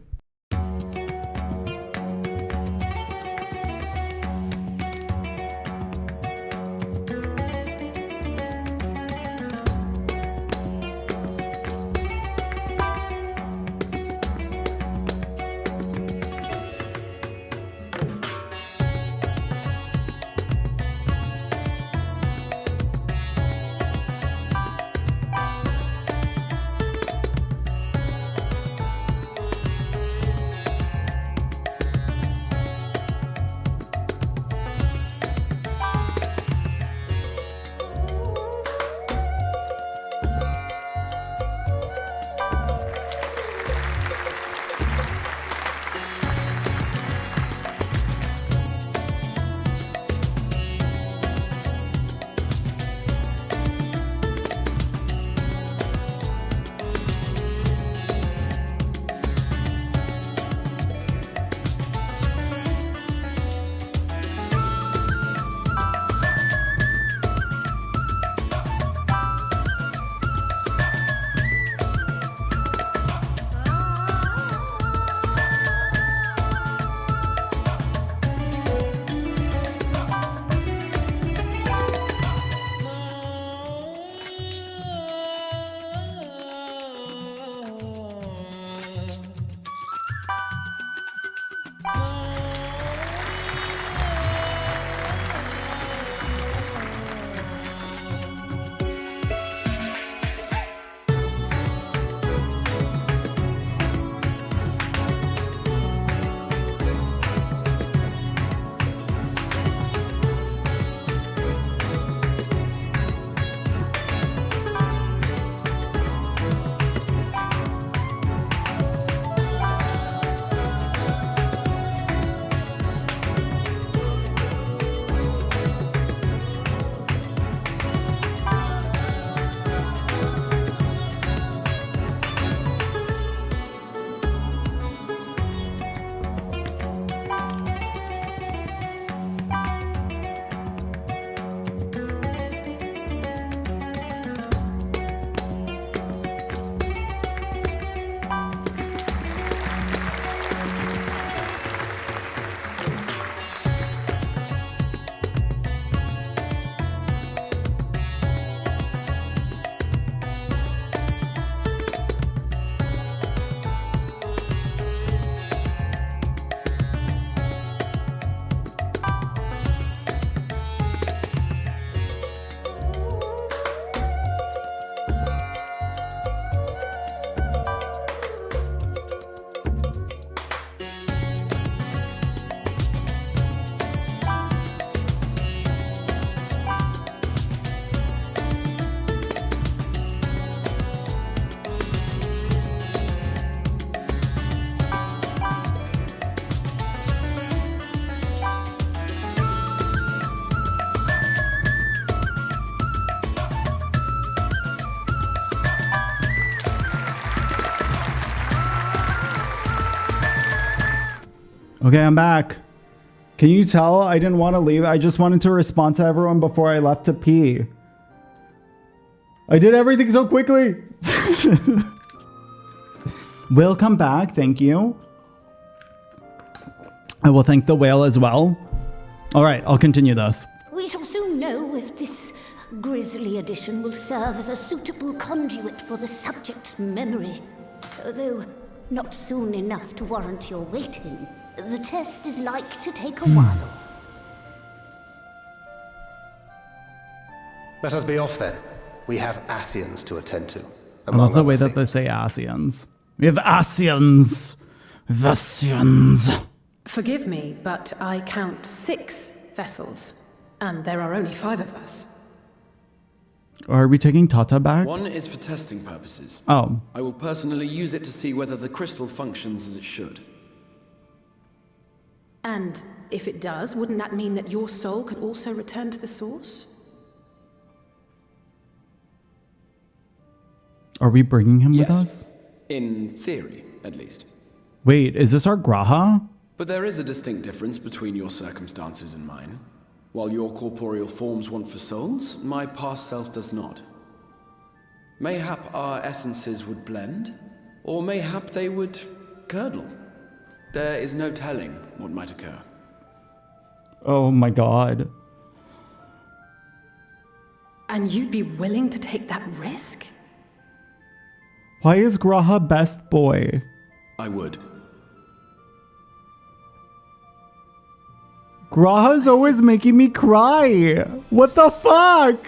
Okay, I'm back. Can you tell I didn't want to leave? I just wanted to respond to everyone before I left to pee. I did everything so quickly. We'll come back. Thank you. I will thank the whale as well. All right, I'll continue this. We shall soon know if this grisly addition will serve as a suitable conduit for the subject's memory. Although not soon enough to warrant your waiting. The test is like to take a while. Let us be off then. we have Ascians to attend to. I love the way that they say Ascians. We have Ascians. Vessians. Forgive me, but I count 6 vessels, and there are only 5 of us. Are we taking Tata back? 1 is for testing purposes. Oh. I will personally use it to see whether the crystal functions as it should. And if it does, wouldn't that mean that your soul could also return to the source? Are we bringing him with us? In theory, at least. Wait, is this our Graha? But there is a distinct difference between your circumstances and mine. While your corporeal forms want for souls, my past self does not. Mayhap our essences would blend, or mayhap they would curdle. There is no telling what might occur. Oh my god. And you'd be willing to take that risk? Why is Graha best boy? I would. Graha's always making me cry. What the fuck?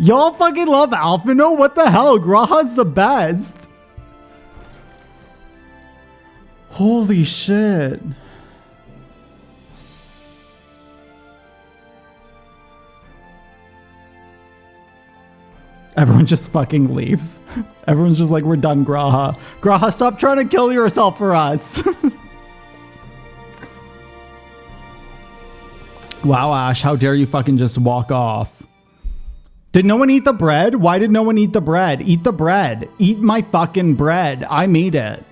Y'all fucking love Alphino? What the hell? Graha's the best. Holy shit. Everyone just fucking leaves. Everyone's just like, we're done, Graha. Graha, stop trying to kill yourself for us. Wow, Ash, how dare you fucking just walk off? Did no one eat the bread? Why did no one eat the bread? Eat the bread. Eat my fucking bread. I made it.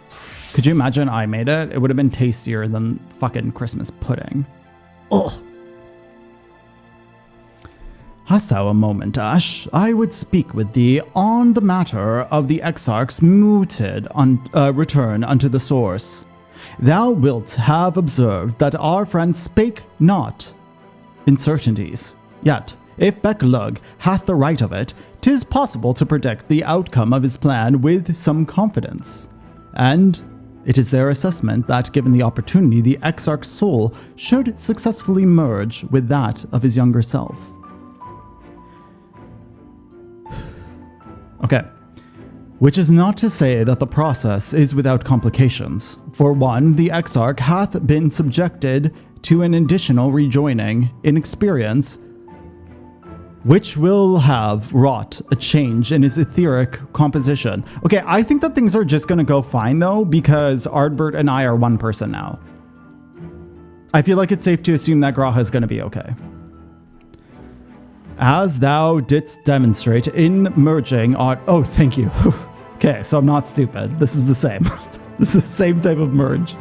Could you imagine I made it? It would have been tastier than fucking Christmas pudding. Ugh. Hast thou a moment, Ash? I would speak with thee on the matter of the Exarch's mooted return unto the source. Thou wilt have observed that our friend spake not in certainties. Yet, if Becklug hath the right of it, 'tis possible to predict the outcome of his plan with some confidence. And it is their assessment that, given the opportunity, the Exarch's soul should successfully merge with that of his younger self. Okay. Which is not to say that the process is without complications. For one, the Exarch hath been subjected to an additional rejoining in experience, which will have wrought a change in his etheric composition. Okay, I think that things are just gonna go fine though, because Ardbert and I are one person now. I feel like it's safe to assume that Graha is gonna be okay. As thou didst demonstrate in merging on... Oh, thank you. Okay, so I'm not stupid. This is the same. This is the same type of merge.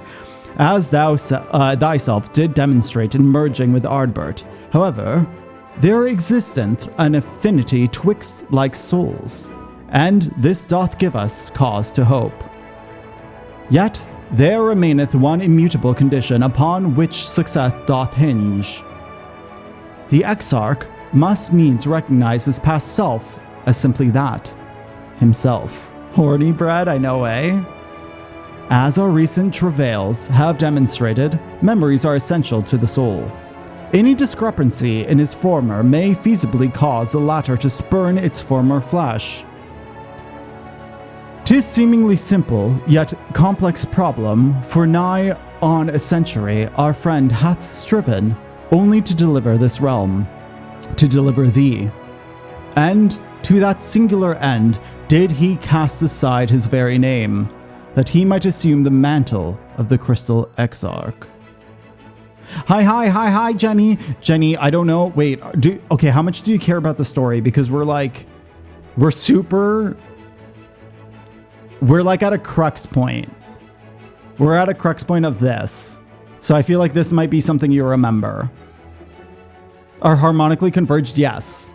As thou thyself did demonstrate in merging with Ardbert. However, there existeth an affinity twixt like souls, and this doth give us cause to hope. Yet there remaineth one immutable condition upon which success doth hinge. The Exarch must needs recognize his past self as simply that, himself. Horny bread, I know, eh? As our recent travails have demonstrated, memories are essential to the soul. Any discrepancy in his former may feasibly cause the latter to spurn its former flesh. 'Tis seemingly simple, yet complex problem, for nigh on a century our friend hath striven only to deliver this realm, to deliver thee. And to that singular end did he cast aside his very name, that he might assume the mantle of the Crystal Exarch. Hi, Jenny. Jenny, I don't know. Wait, okay, how much do you care about the story? Because we're like at a crux point. We're at a crux point of this. So I feel like this might be something you remember. Are harmonically converged? Yes.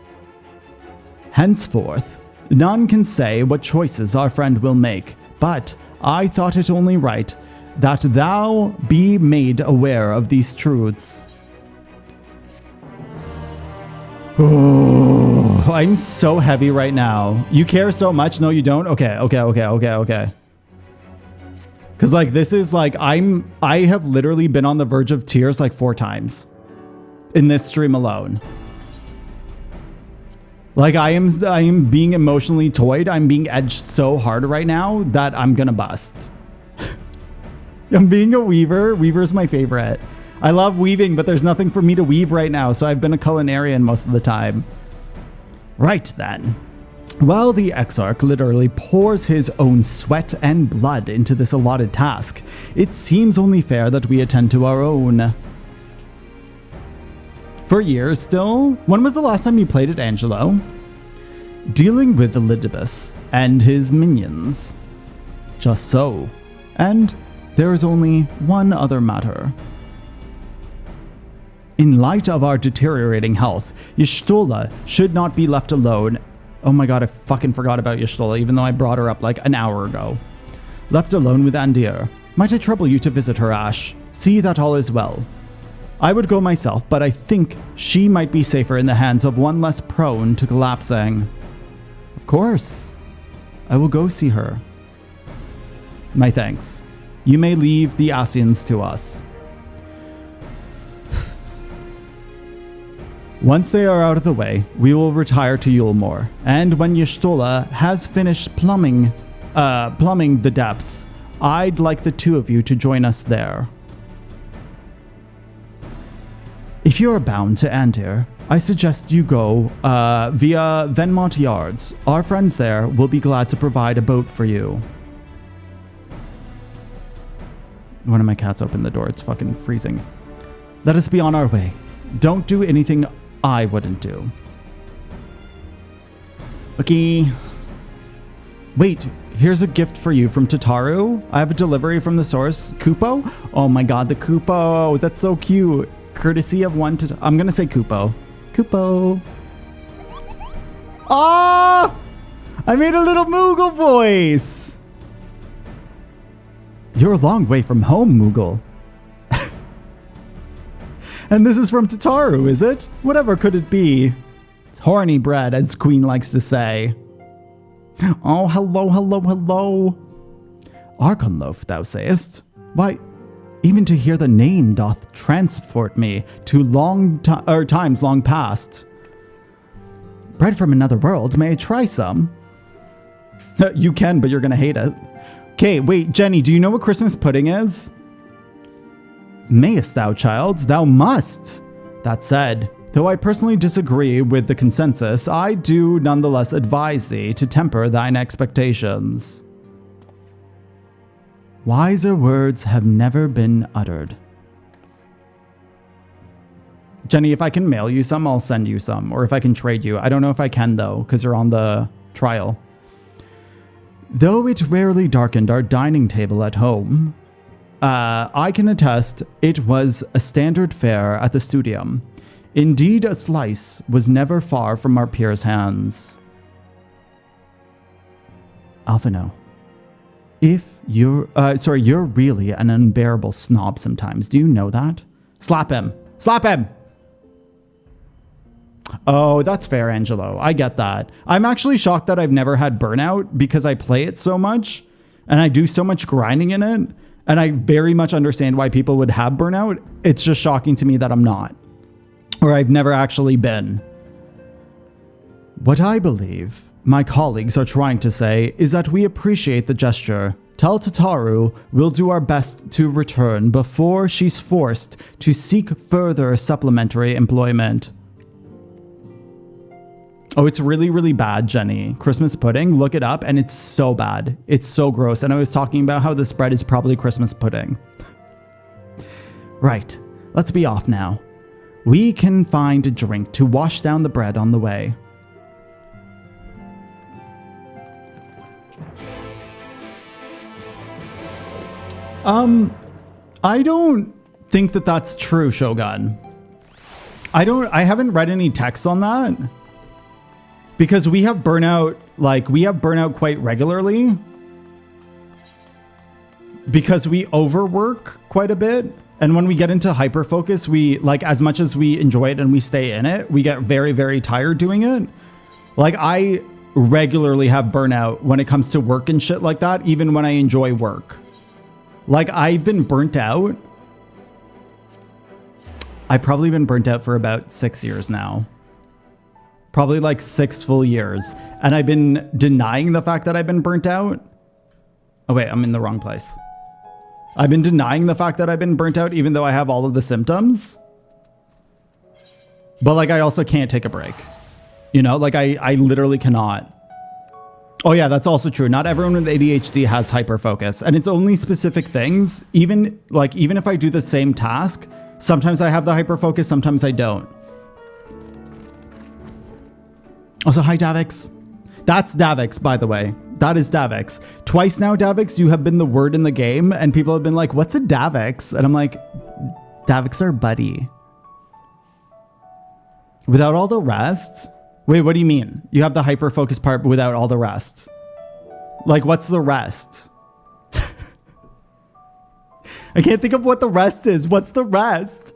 Henceforth, none can say what choices our friend will make, but I thought it only right that thou be made aware of these truths. Oh, I'm so heavy right now. You care so much? No, you don't? Okay. Because like this is like I have literally been on the verge of tears like 4 times in this stream alone. Like, I am being emotionally toyed. I'm being edged so hard right now that I'm gonna bust. I'm being a weaver. Weaver's my favorite. I love weaving, but there's nothing for me to weave right now, so I've been a culinarian most of the time. Right then. Well, the Exarch literally pours his own sweat and blood into this allotted task. It seems only fair that we attend to our own. For years still? When was the last time you played it, Angelo? Dealing with Elidibus and his minions. Just so. And there is only one other matter. In light of our deteriorating health, Y'shtola should not be left alone. Oh my god, I fucking forgot about Y'shtola, even though I brought her up like an hour ago. Left alone with Andir. Might I trouble you to visit her, Ash? See that all is well. I would go myself, but I think she might be safer in the hands of one less prone to collapsing. Of course. I will go see her. My thanks. You may leave the Asians to us. Once they are out of the way, we will retire to Yulmore, and when Y'shtola has finished plumbing the depths, I'd like the two of you to join us there. If you are bound to Andir, I suggest you go via Venmont Yards. Our friends there will be glad to provide a boat for you. One of my cats opened the door. It's fucking freezing. Let us be on our way. Don't do anything I wouldn't do. Okay. Wait, here's a gift for you from Tataru. I have a delivery from the source. Kupo? Oh my god, the Kupo. That's so cute. Courtesy of one to... I'm gonna say Kupo. Kupo. Ah! I made a little Moogle voice. You're a long way from home, Moogle. And this is from Tataru, is it? Whatever could it be? It's horny bread, as Queen likes to say. Oh, hello, hello, hello. Archonloaf, thou sayest? Why, even to hear the name doth transport me to times long past. Bread from another world, may I try some? You can, but you're gonna hate it. Okay, wait, Jenny, do you know what Christmas pudding is? Mayest thou, child? Thou must. That said, though I personally disagree with the consensus, I do nonetheless advise thee to temper thine expectations. Wiser words have never been uttered. Jenny, if I can mail you some, I'll send you some. Or if I can trade you. I don't know if I can, though, because you're on the trial. Though it rarely darkened our dining table at home, I can attest it was a standard fare at the studium. Indeed, a slice was never far from our peers' hands. Alphino, if you're really an unbearable snob sometimes. Do you know that? Slap him. Slap him! Oh, that's fair, Angelo. I get that. I'm actually shocked that I've never had burnout because I play it so much and I do so much grinding in it. And I very much understand why people would have burnout. It's just shocking to me that I'm not. Or I've never actually been. What I believe my colleagues are trying to say is that we appreciate the gesture. Tell Tataru we'll do our best to return before she's forced to seek further supplementary employment. Oh, it's really, really bad, Jenny. Christmas pudding, look it up, and it's so bad. It's so gross. And I was talking about how this bread is probably Christmas pudding. Right, let's be off now. We can find a drink to wash down the bread on the way. I don't think that that's true, Shogun. I haven't read any texts on that. Because we have burnout, quite regularly. Because we overwork quite a bit. And when we get into hyperfocus, we, as much as we enjoy it and we stay in it, we get very, very tired doing it. I regularly have burnout when it comes to work and shit like that, even when I enjoy work. I've been burnt out. I've probably been burnt out for about 6 years now. Probably like 6 full years. And I've been denying the fact that I've been burnt out. Oh wait, I'm in the wrong place. I've been denying the fact that I've been burnt out even though I have all of the symptoms. But like I also can't take a break. You know, like I literally cannot. Oh yeah, that's also true. Not everyone with ADHD has hyperfocus, and it's only specific things. Even if I do the same task, sometimes I have the hyperfocus, sometimes I don't. Also, hi Davix. That's Davix, by the way. That is Davix. Twice now, Davix, you have been the word in the game, and people have been like, what's a Davix? And I'm like, Davix are buddy. Without all the rest? Wait, what do you mean? You have the hyper-focus part without all the rest? Like, what's the rest? I can't think of what the rest is. What's the rest?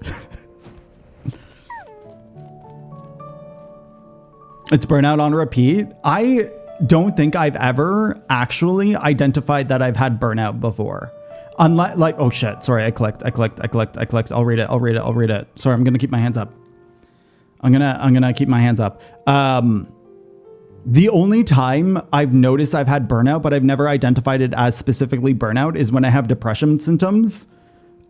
It's burnout on repeat. I don't think I've ever actually identified that I've had burnout before. Unless, like, oh shit, sorry, I clicked. I'll read it. Sorry, I'm gonna keep my hands up. I'm gonna keep my hands up. The only time I've noticed I've had burnout, but I've never identified it as specifically burnout, is when I have depression symptoms.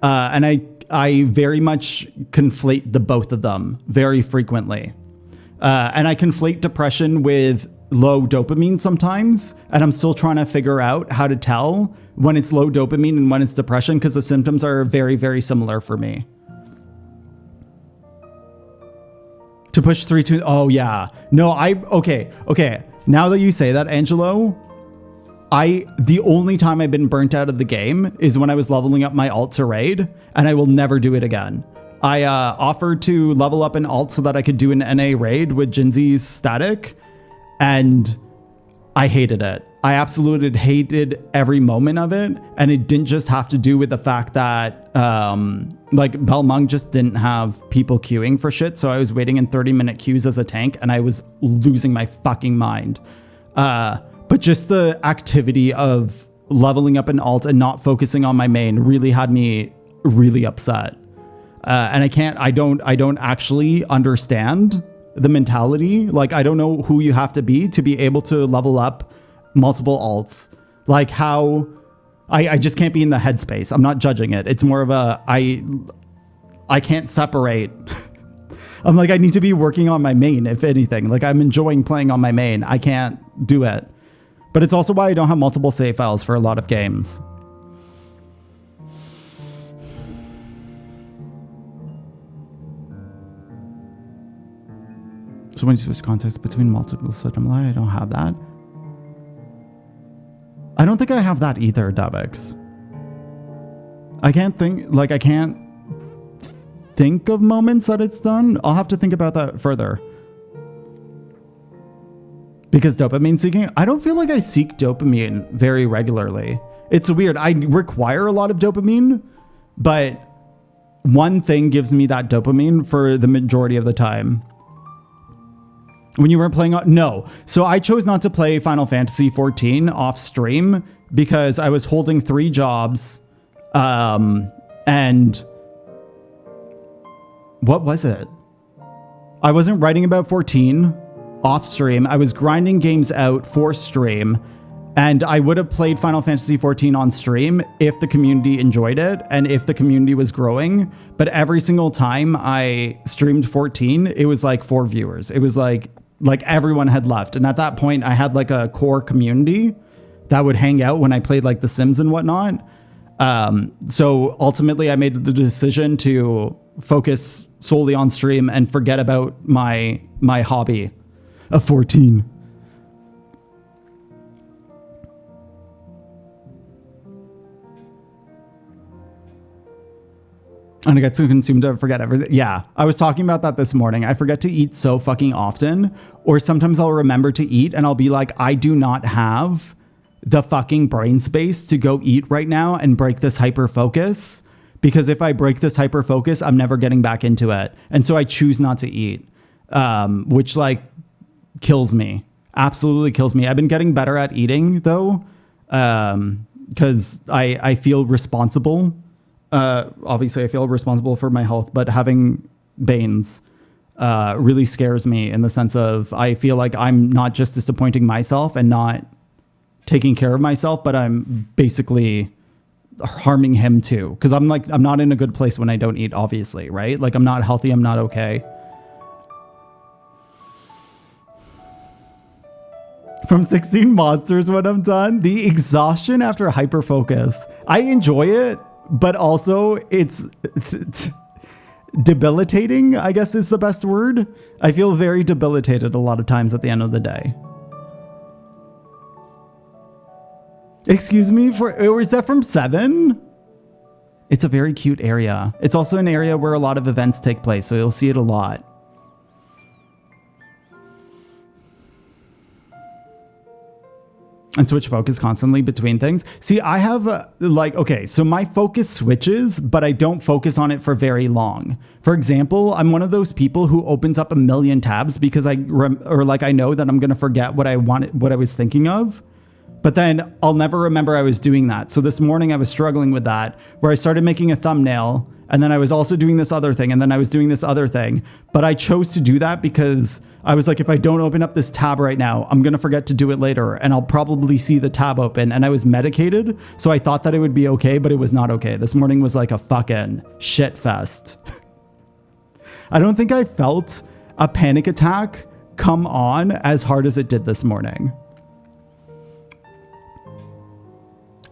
And I very much conflate the both of them very frequently. And I conflate depression with low dopamine sometimes, and I'm still trying to figure out how to tell when it's low dopamine and when it's depression, because the symptoms are very, very similar for me. To push 3, 2, oh yeah. No, okay. Now that you say that, Angelo, the only time I've been burnt out of the game is when I was leveling up my alt to raid, and I will never do it again. I offered to level up an alt so that I could do an NA raid with Jinzi's static, and I hated it. I absolutely hated every moment of it, and it didn't just have to do with the fact that like Belmung just didn't have people queuing for shit, so I was waiting in 30-minute queues as a tank, and I was losing my fucking mind. But just the activity of leveling up an alt and not focusing on my main really had me really upset. And I don't actually understand the mentality. Like, I don't know who you have to be able to level up multiple alts. Like how I just can't be in the headspace. I'm not judging it. It's more of a, I can't separate. I'm like, I need to be working on my main, if anything. Like, I'm enjoying playing on my main. I can't do it. But it's also why I don't have multiple save files for a lot of games. So when you switch context between multiple stimuli, I don't have that. I don't think I have that either, Davix. I can't think of moments that it's done. I'll have to think about that further. Because dopamine seeking, I don't feel like I seek dopamine very regularly. It's weird. I require a lot of dopamine, but one thing gives me that dopamine for the majority of the time. When you weren't playing, no. So I chose not to play Final Fantasy XIV off stream because I was holding 3 jobs. And what was it? I wasn't writing about 14 off stream. I was grinding games out for stream, and I would have played Final Fantasy XIV on stream if the community enjoyed it and if the community was growing. But every single time I streamed 14, it was like 4 viewers. It was like everyone had left. And at that point, I had like a core community that would hang out when I played like The Sims and whatnot. So ultimately, I made the decision to focus solely on stream and forget about my hobby of 14. And I get so consumed to forget everything. Yeah, I was talking about that this morning. I forget to eat so fucking often, or sometimes I'll remember to eat and I'll be like, I do not have the fucking brain space to go eat right now and break this hyper focus, because if I break this hyper focus, I'm never getting back into it. And so I choose not to eat, which like kills me, absolutely kills me. I've been getting better at eating though, because I feel responsible. Obviously I feel responsible for my health, but having Banes, really scares me, in the sense of I feel like I'm not just disappointing myself and not taking care of myself, but I'm basically harming him too. Because I'm not in a good place when I don't eat, obviously, right? Like, I'm not healthy, I'm not okay. From 16 monsters when I'm done, the exhaustion after hyperfocus. I enjoy it, but also it's debilitating, I guess is the best word. I feel very debilitated a lot of times at the end of the day. Excuse me, or is that from 7? It's a very cute area. It's also an area where a lot of events take place, so you'll see it a lot. And switch focus constantly between things. See, I have okay, so my focus switches, but I don't focus on it for very long. For example, I'm one of those people who opens up a million tabs because I know that I'm going to forget what I was thinking of. But then I'll never remember I was doing that. So this morning I was struggling with that, where I started making a thumbnail, and then I was also doing this other thing, and then I was doing this other thing. But I chose to do that because I was like, if I don't open up this tab right now, I'm going to forget to do it later, and I'll probably see the tab open. And I was medicated, so I thought that it would be okay, but it was not okay. This morning was like a fucking shit fest. I don't think I felt a panic attack come on as hard as it did this morning.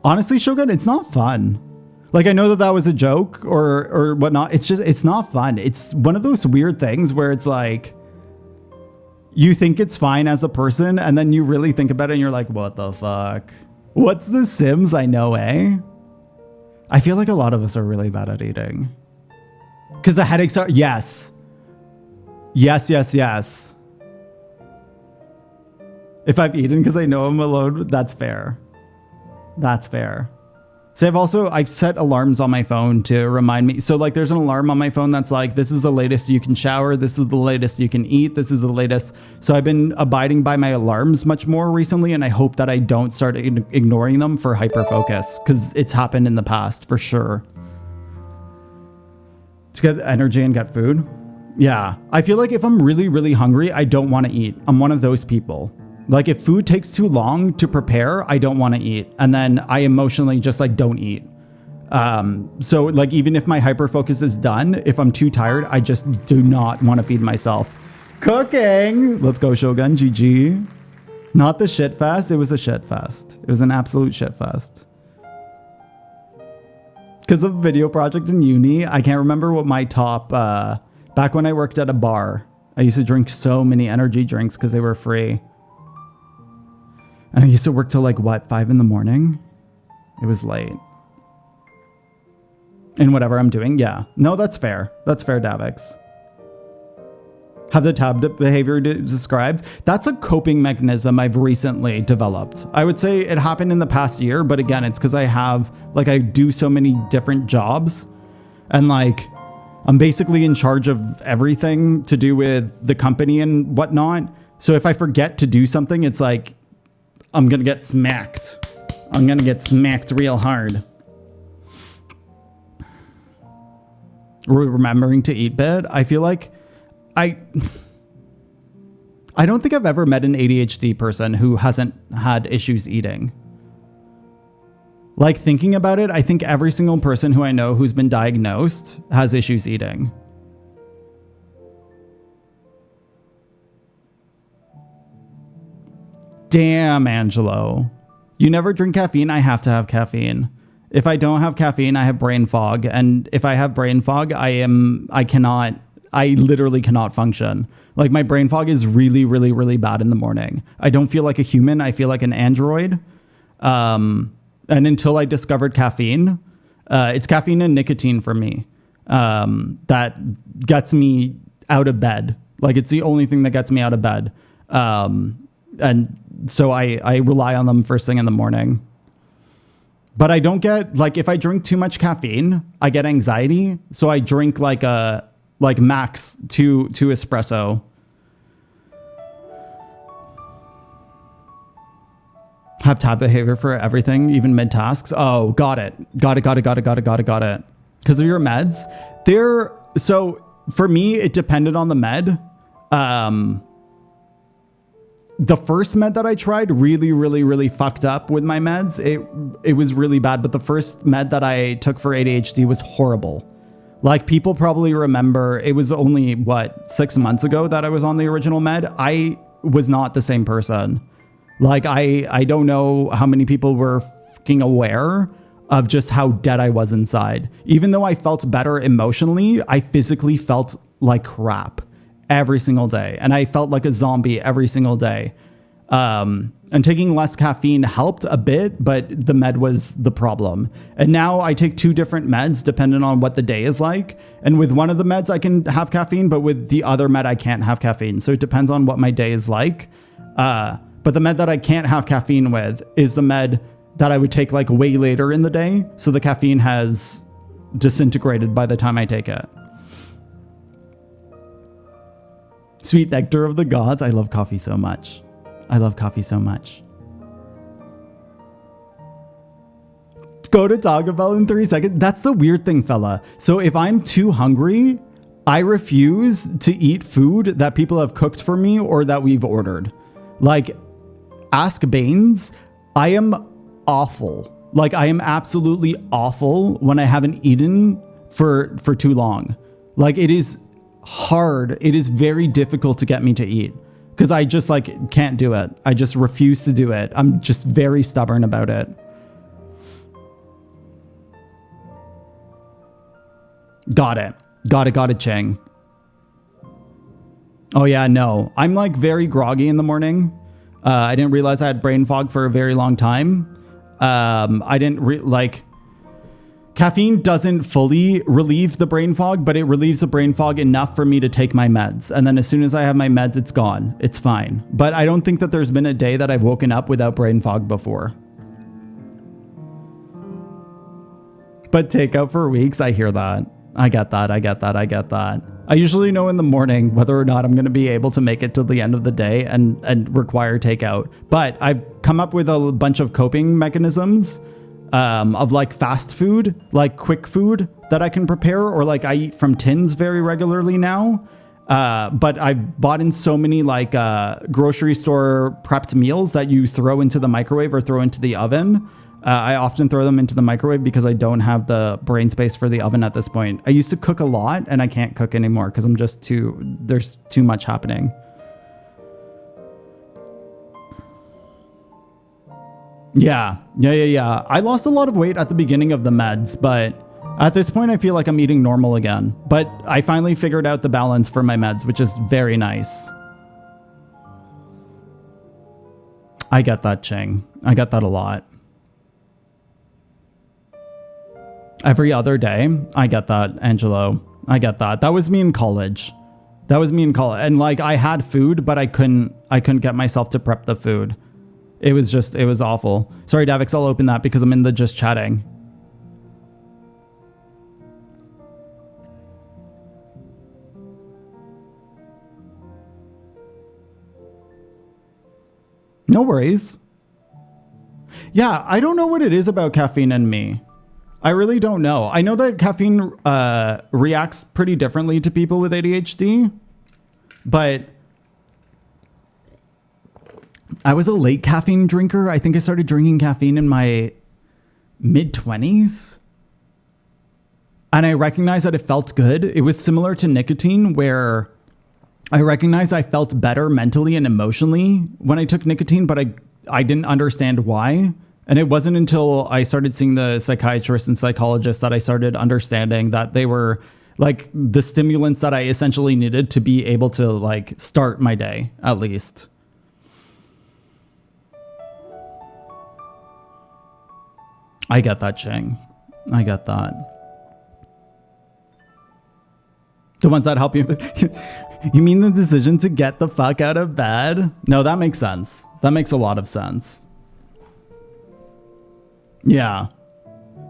Honestly, Shogun, it's not fun. Like, I know that was a joke or whatnot. It's not fun. It's one of those weird things where it's like, you think it's fine as a person, and then you really think about it and you're like, what the fuck? What's The Sims? I know, eh? I feel like a lot of us are really bad at eating. Because the headaches are, yes. Yes. If I've eaten because I know I'm alone, that's fair. That's fair. So I've set alarms on my phone to remind me. So like, there's an alarm on my phone that's like, this is the latest you can shower. This is the latest you can eat. This is the latest. So I've been abiding by my alarms much more recently. And I hope that I don't start ignoring them for hyperfocus, because it's happened in the past for sure. To get energy and get food. Yeah. I feel like if I'm really, really hungry, I don't want to eat. I'm one of those people. Like, if food takes too long to prepare, I don't want to eat. And then I emotionally just like don't eat. So like, even if my hyperfocus is done, if I'm too tired, I just do not want to feed myself. Cooking! Let's go, Shogun. GG. Not the shit fest. It was a shit fest. It was an absolute shit fest. Because of a video project in uni, I can't remember what my top... back when I worked at a bar, I used to drink so many energy drinks because they were free. And I used to work till like, 5 in the morning? It was late. And whatever I'm doing, yeah. No, that's fair. That's fair, Davix. Have the tab behavior described? That's a coping mechanism I've recently developed. I would say it happened in the past year, but again, it's because I do so many different jobs. And like, I'm basically in charge of everything to do with the company and whatnot. So if I forget to do something, it's like, I'm going to get smacked. I'm going to get smacked real hard. Remembering to eat bit. I feel like I don't think I've ever met an ADHD person who hasn't had issues eating. Like, thinking about it, I think every single person who I know who's been diagnosed has issues eating. Damn, Angelo. You never drink caffeine? I have to have caffeine. If I don't have caffeine, I have brain fog. And if I have brain fog, I literally cannot function. Like, my brain fog is really, really, really bad in the morning. I don't feel like a human. I feel like an android. And until I discovered caffeine, it's caffeine and nicotine for me. That gets me out of bed. Like, it's the only thing that gets me out of bed. And so I rely on them first thing in the morning. But I don't get, like, if I drink too much caffeine, I get anxiety. So I drink like max two espresso. Have tab behavior for everything, even mid tasks. Oh, got it. Got it. Because of your meds, so for me, it depended on the med. The first med that I tried really fucked up with my meds. It was really bad, but the first med that I took for ADHD was horrible. Like, people probably remember, it was only, 6 months ago that I was on the original med. I was not the same person. Like, I don't know how many people were fucking aware of just how dead I was inside. Even though I felt better emotionally, I physically felt like crap every single day. And I felt like a zombie every single day. And taking less caffeine helped a bit, but the med was the problem. And now I take 2 different meds depending on what the day is like. And with one of the meds, I can have caffeine, but with the other med, I can't have caffeine. So it depends on what my day is like. But the med that I can't have caffeine with is the med that I would take like way later in the day. So the caffeine has disintegrated by the time I take it. Sweet nectar of the gods. I love coffee so much. I love coffee so much. Go to Taco Bell in 3 seconds. That's the weird thing, fella. So if I'm too hungry, I refuse to eat food that people have cooked for me or that we've ordered. Like, ask Baines. I am awful. Like, I am absolutely awful when I haven't eaten for too long. Like, it is hard. It is very difficult to get me to eat. Because I just, like, can't do it. I just refuse to do it. I'm just very stubborn about it. Got it, Cheng. Oh, yeah, no. I'm, like, very groggy in the morning. I didn't realize I had brain fog for a very long time. I didn't, caffeine doesn't fully relieve the brain fog, but it relieves the brain fog enough for me to take my meds. And then as soon as I have my meds, it's gone. It's fine. But I don't think that there's been a day that I've woken up without brain fog before. But takeout for weeks, I hear that. I get that. I usually know in the morning whether or not I'm going to be able to make it to the end of the day and require takeout. But I've come up with a bunch of coping mechanisms of like fast food, like quick food that I can prepare, or like I eat from tins very regularly now. But I've bought in so many like grocery store prepped meals that you throw into the microwave or throw into the oven. I often throw them into the microwave because I don't have the brain space for the oven at this point. I used to cook a lot and I can't cook anymore because I'm just there's too much happening. Yeah. I lost a lot of weight at the beginning of the meds, but at this point I feel like I'm eating normal again. But I finally figured out the balance for my meds, which is very nice. I get that, Cheng. I get that a lot. Every other day. I get that, Angelo. I get that. That was me in college. And like I had food, but I couldn't get myself to prep the food. It was awful. Sorry, Davix, I'll open that because I'm in the just chatting. No worries. Yeah, I don't know what it is about caffeine and me. I really don't know. I know that caffeine reacts pretty differently to people with ADHD, but I was a late caffeine drinker. I think I started drinking caffeine in my mid-20s. And I recognized that it felt good. It was similar to nicotine, where I recognized I felt better mentally and emotionally when I took nicotine, but I didn't understand why. And it wasn't until I started seeing the psychiatrist and psychologist that I started understanding that they were like the stimulants that I essentially needed to be able to like start my day, at least. I get that, Cheng. I get that. The ones that help you. You mean the decision to get the fuck out of bed? No, that makes sense. That makes a lot of sense. Yeah.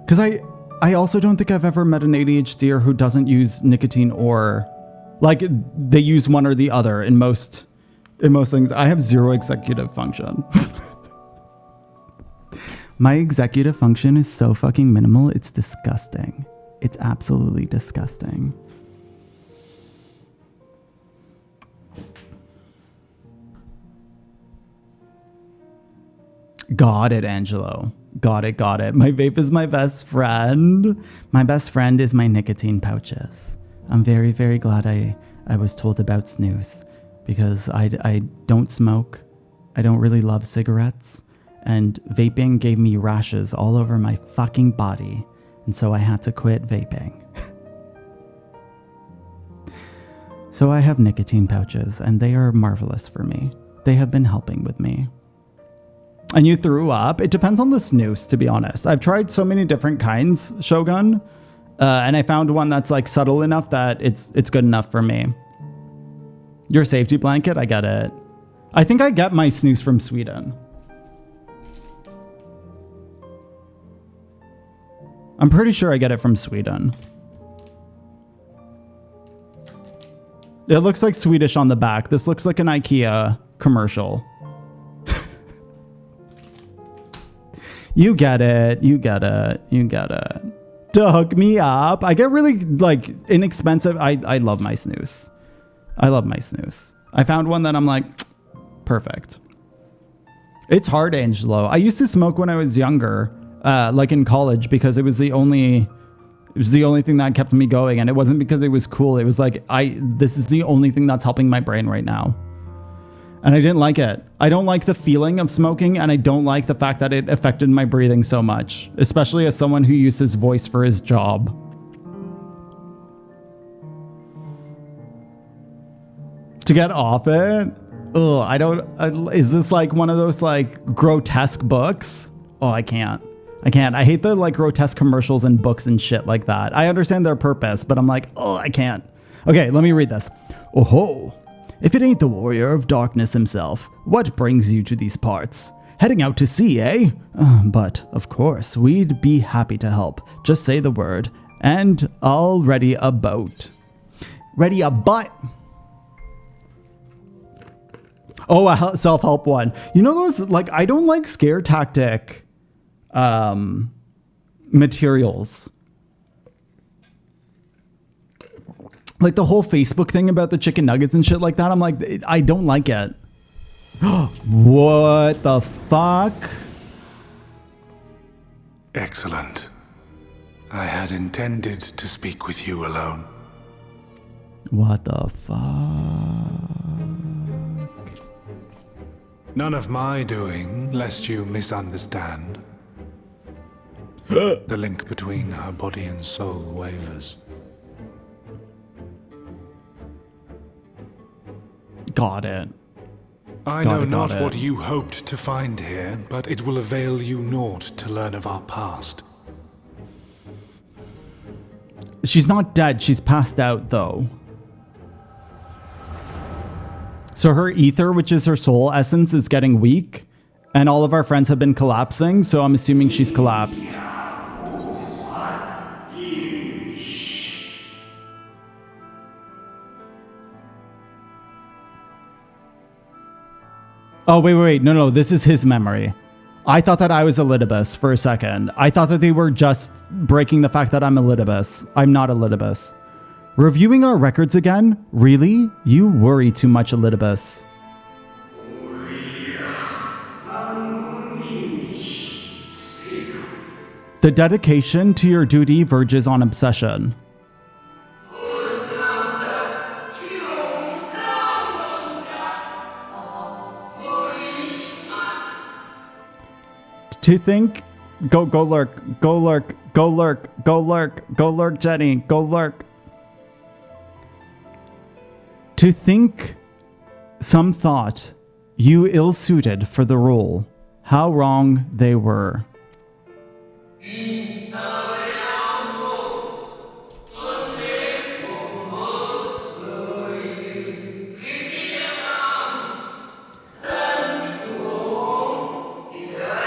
Because I also don't think I've ever met an ADHDer who doesn't use nicotine, or like they use one or the other in most things. I have zero executive function. My executive function is so fucking minimal. It's disgusting. It's absolutely disgusting. Got it, Angelo. Got it, got it. My vape is my best friend. My best friend is my nicotine pouches. I'm very, very glad I was told about snus, because I don't smoke. I don't really love cigarettes. And vaping gave me rashes all over my fucking body. And so I had to quit vaping. So I have nicotine pouches, and they are marvelous for me. They have been helping with me. And you threw up? It depends on the snus, to be honest. I've tried so many different kinds, Shogun, and I found one that's like subtle enough that it's good enough for me. Your safety blanket? I get it. I think I get my snus from Sweden. I'm pretty sure I get it from Sweden. It looks like Swedish on the back. This looks like an IKEA commercial. You get it. You get it. You get it. To hook me up. I get really like inexpensive. I love my snus. I love my snus. I found one that I'm like, perfect. It's hard, Angelo. I used to smoke when I was younger, like in college, because it was the only thing that kept me going. And it wasn't because it was cool. It was like, this is the only thing that's helping my brain right now. And I didn't like it. I don't like the feeling of smoking, and I don't like the fact that it affected my breathing so much, especially as someone who used his voice for his job. To get off it? Ugh, I don't... is this like one of those like grotesque books? Oh, I can't. I hate the like grotesque commercials and books and shit like that. I understand their purpose, but I'm like, oh, I can't. Okay, let me read this. Oh ho. If it ain't the warrior of darkness himself, what brings you to these parts? Heading out to sea, eh? But, of course, we'd be happy to help. Just say the word, and I'll ready a boat. Ready a butt? Oh, a self-help one. You know those, like, I don't like scare tactic materials. Like the whole Facebook thing about the chicken nuggets and shit like that. I'm like, I don't like it. What the fuck? Excellent. I had intended to speak with you alone. What the fuck? None of my doing, lest you misunderstand. The link between her body and soul wavers. Got it. I know not what you hoped to find here, but it will avail you naught to learn of our past. She's not dead. She's passed out, though. So her ether, which is her soul essence, is getting weak, and all of our friends have been collapsing, so I'm assuming she's collapsed. Oh, wait. No, this is his memory. I thought that I was Elidibus for a second. I thought that they were just breaking the fact that I'm Elidibus. I'm not Elidibus. Reviewing our records again? Really? You worry too much, Elidibus. The dedication to your duty verges on obsession. To think, go lurk, Jenny, go lurk. To think some thought you ill-suited for the role, how wrong they were.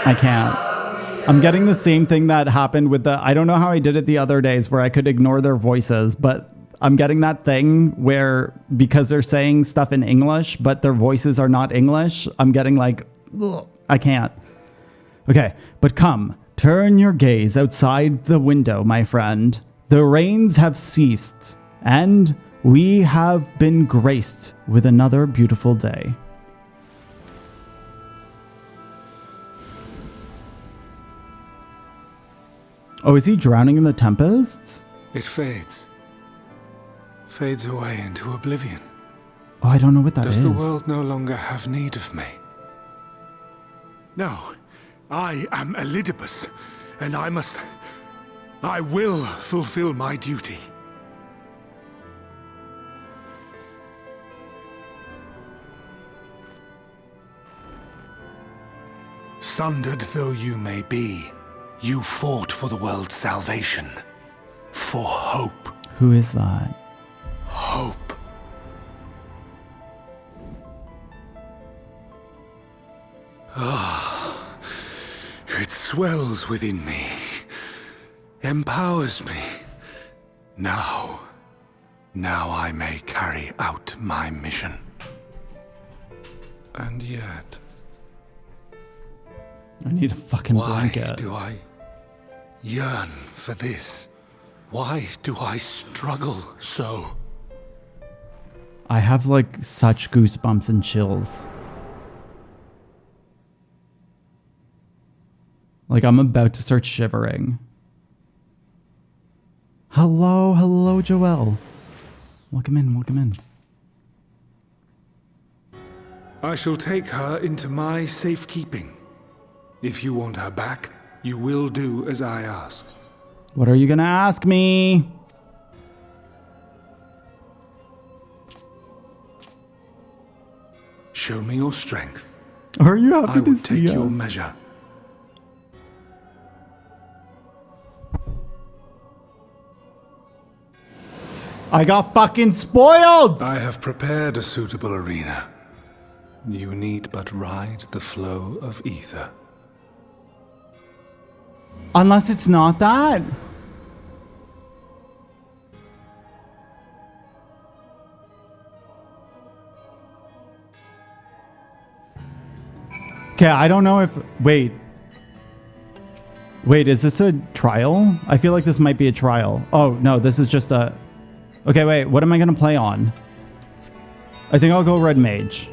I can't. I'm getting the same thing that happened with I don't know how I did it the other days where I could ignore their voices, but I'm getting that thing where because they're saying stuff in English, but their voices are not English, I'm getting like, ugh, I can't. Okay, but come, turn your gaze outside the window, my friend. The rains have ceased, and we have been graced with another beautiful day. Oh, is he drowning in the tempests? It fades. Fades away into oblivion. Oh, I don't know what that is. Does the world no longer have need of me? No. I am Elidibus, and I will fulfill my duty. Sundered though you may be, you fought for the world's salvation. For hope. Who is that? Hope. Ah, it swells within me, empowers me. Now I may carry out my mission. And yet... I need a fucking blanket. Why do I yearn for this? Why do I struggle so? I have like such goosebumps and chills. Like I'm about to start shivering. Hello, Joelle. Welcome in. I shall take her into my safekeeping. If you want her back, you will do as I ask. What are you gonna ask me? Show me your strength. Are you happy I will to see take your us? measure. I got fucking spoiled! I have prepared a suitable arena. You need but ride the flow of ether. Unless it's not that. Okay, I don't know if... Wait, is this a trial? I feel like this might be a trial. Oh, no, this is just a... Okay, wait, what am I going to play on? I think I'll go Red Mage.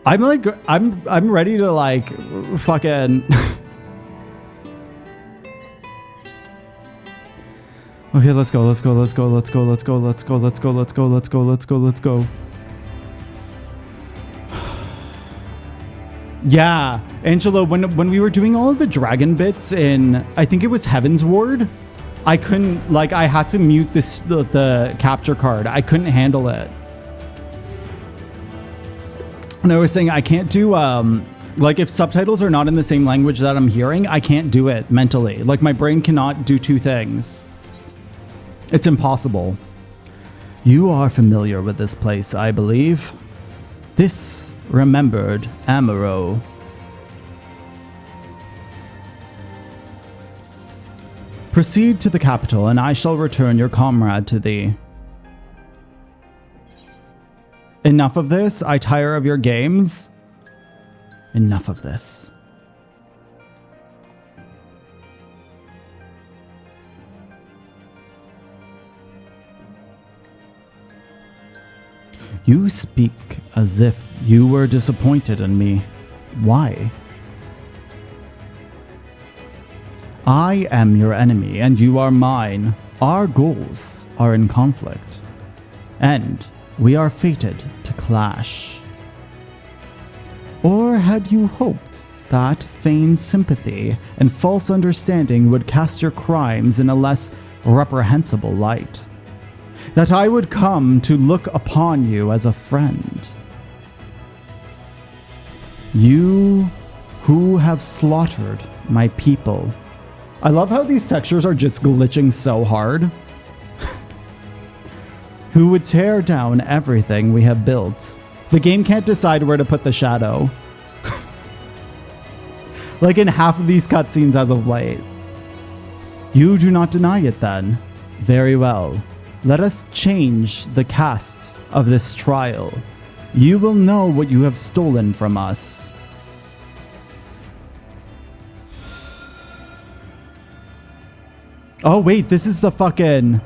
I'm like... I'm ready to like... Fucking... Okay, let's go. Yeah, Angela, when we were doing all of the dragon bits in, I think it was Heaven's Ward, I couldn't, like, I had to mute the capture card. I couldn't handle it. And I was saying I can't do, like, if subtitles are not in the same language that I'm hearing, I can't do it mentally. Like, my brain cannot do two things. It's impossible. You are familiar with this place, I believe. This remembered Amaro. Proceed to the capital, and I shall return your comrade to thee. Enough of this. I tire of your games. Enough of this. You speak as if you were disappointed in me. Why? I am your enemy and you are mine. Our goals are in conflict. And we are fated to clash. Or had you hoped that feigned sympathy and false understanding would cast your crimes in a less reprehensible light? That I would come to look upon you as a friend? You who have slaughtered my people. I love how these textures are just glitching so hard. Who would tear down everything we have built. The game can't decide where to put the shadow. Like in half of these cutscenes as of late. You do not deny it then. Very well. Let us change the cast of this trial. You will know what you have stolen from us. Oh wait, this is the fucking...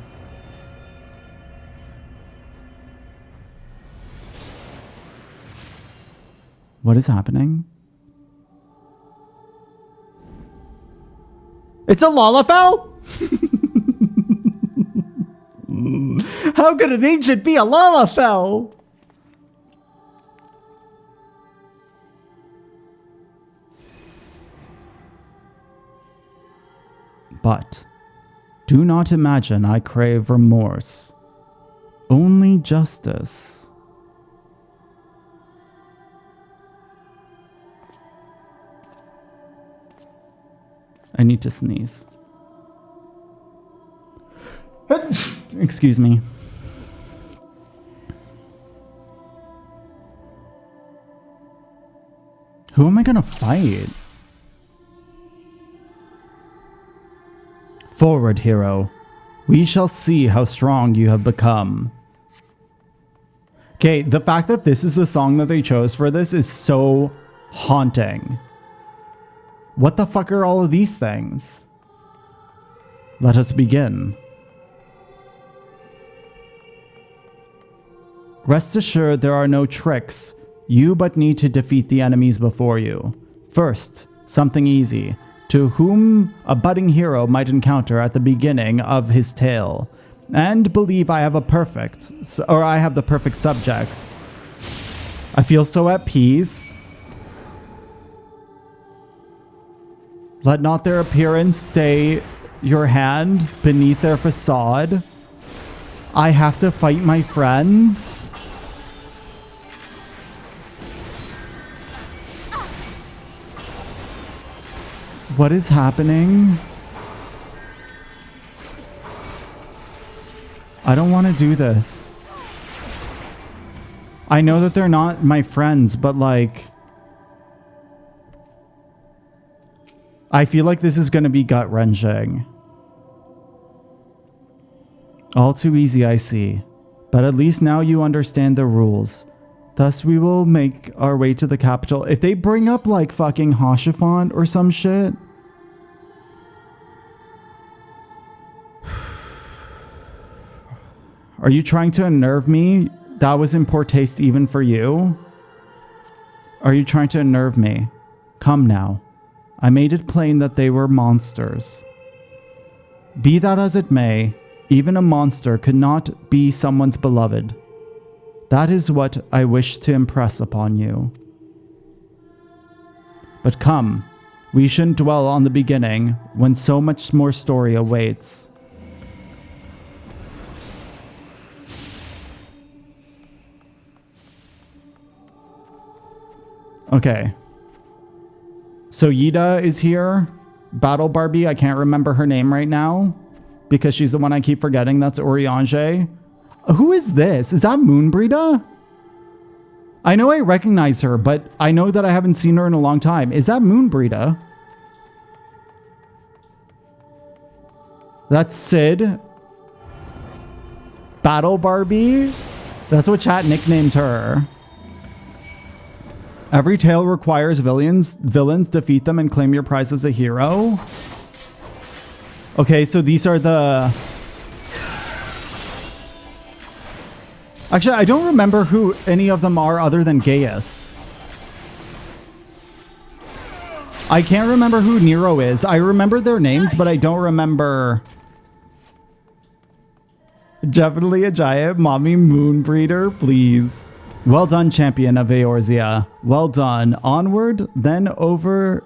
What is happening? It's a Lalafell? How could an ancient be a Lalafell? But do not imagine I crave remorse. Only justice. I need to sneeze. Excuse me. Who am I gonna fight? Forward, hero. We shall see how strong you have become. Okay, the fact that this is the song that they chose for this is so haunting. What the fuck are all of these things? Let us begin. Rest assured there are no tricks. You but need to defeat the enemies before you. First, something easy, to whom a budding hero might encounter at the beginning of his tale, and believe I have the perfect subjects. I feel so at peace. Let not their appearance stay your hand beneath their facade. I have to fight my friends. What is happening? I don't want to do this. I know that they're not my friends, but like... I feel like this is going to be gut-wrenching. All too easy, I see. But at least now you understand the rules. Thus we will make our way to the capital. If they bring up like fucking Hashafont or some shit... Are you trying to unnerve me? That was in poor taste even for you? Are you trying to unnerve me? Come now. I made it plain that they were monsters. Be that as it may, even a monster could not be someone's beloved. That is what I wish to impress upon you. But come, we shouldn't dwell on the beginning when so much more story awaits. Okay. So Yida is here. Battle Barbie, I can't remember her name right now because she's the one I keep forgetting. That's Oriange. Who is this? Is that Moonbrita? I know I recognize her, but I know that I haven't seen her in a long time. Is that Moonbrita? That's Sid. Battle Barbie? That's what chat nicknamed her. Every tale requires villains. Defeat them and claim your prize as a hero. Okay, so these are the... Actually, I don't remember who any of them are other than Gaius. I can't remember who Nero is. I remember their names, but I don't remember... Definitely a giant mommy moonbreeder, please. Well done, champion of Eorzea. Well done. Onward, then over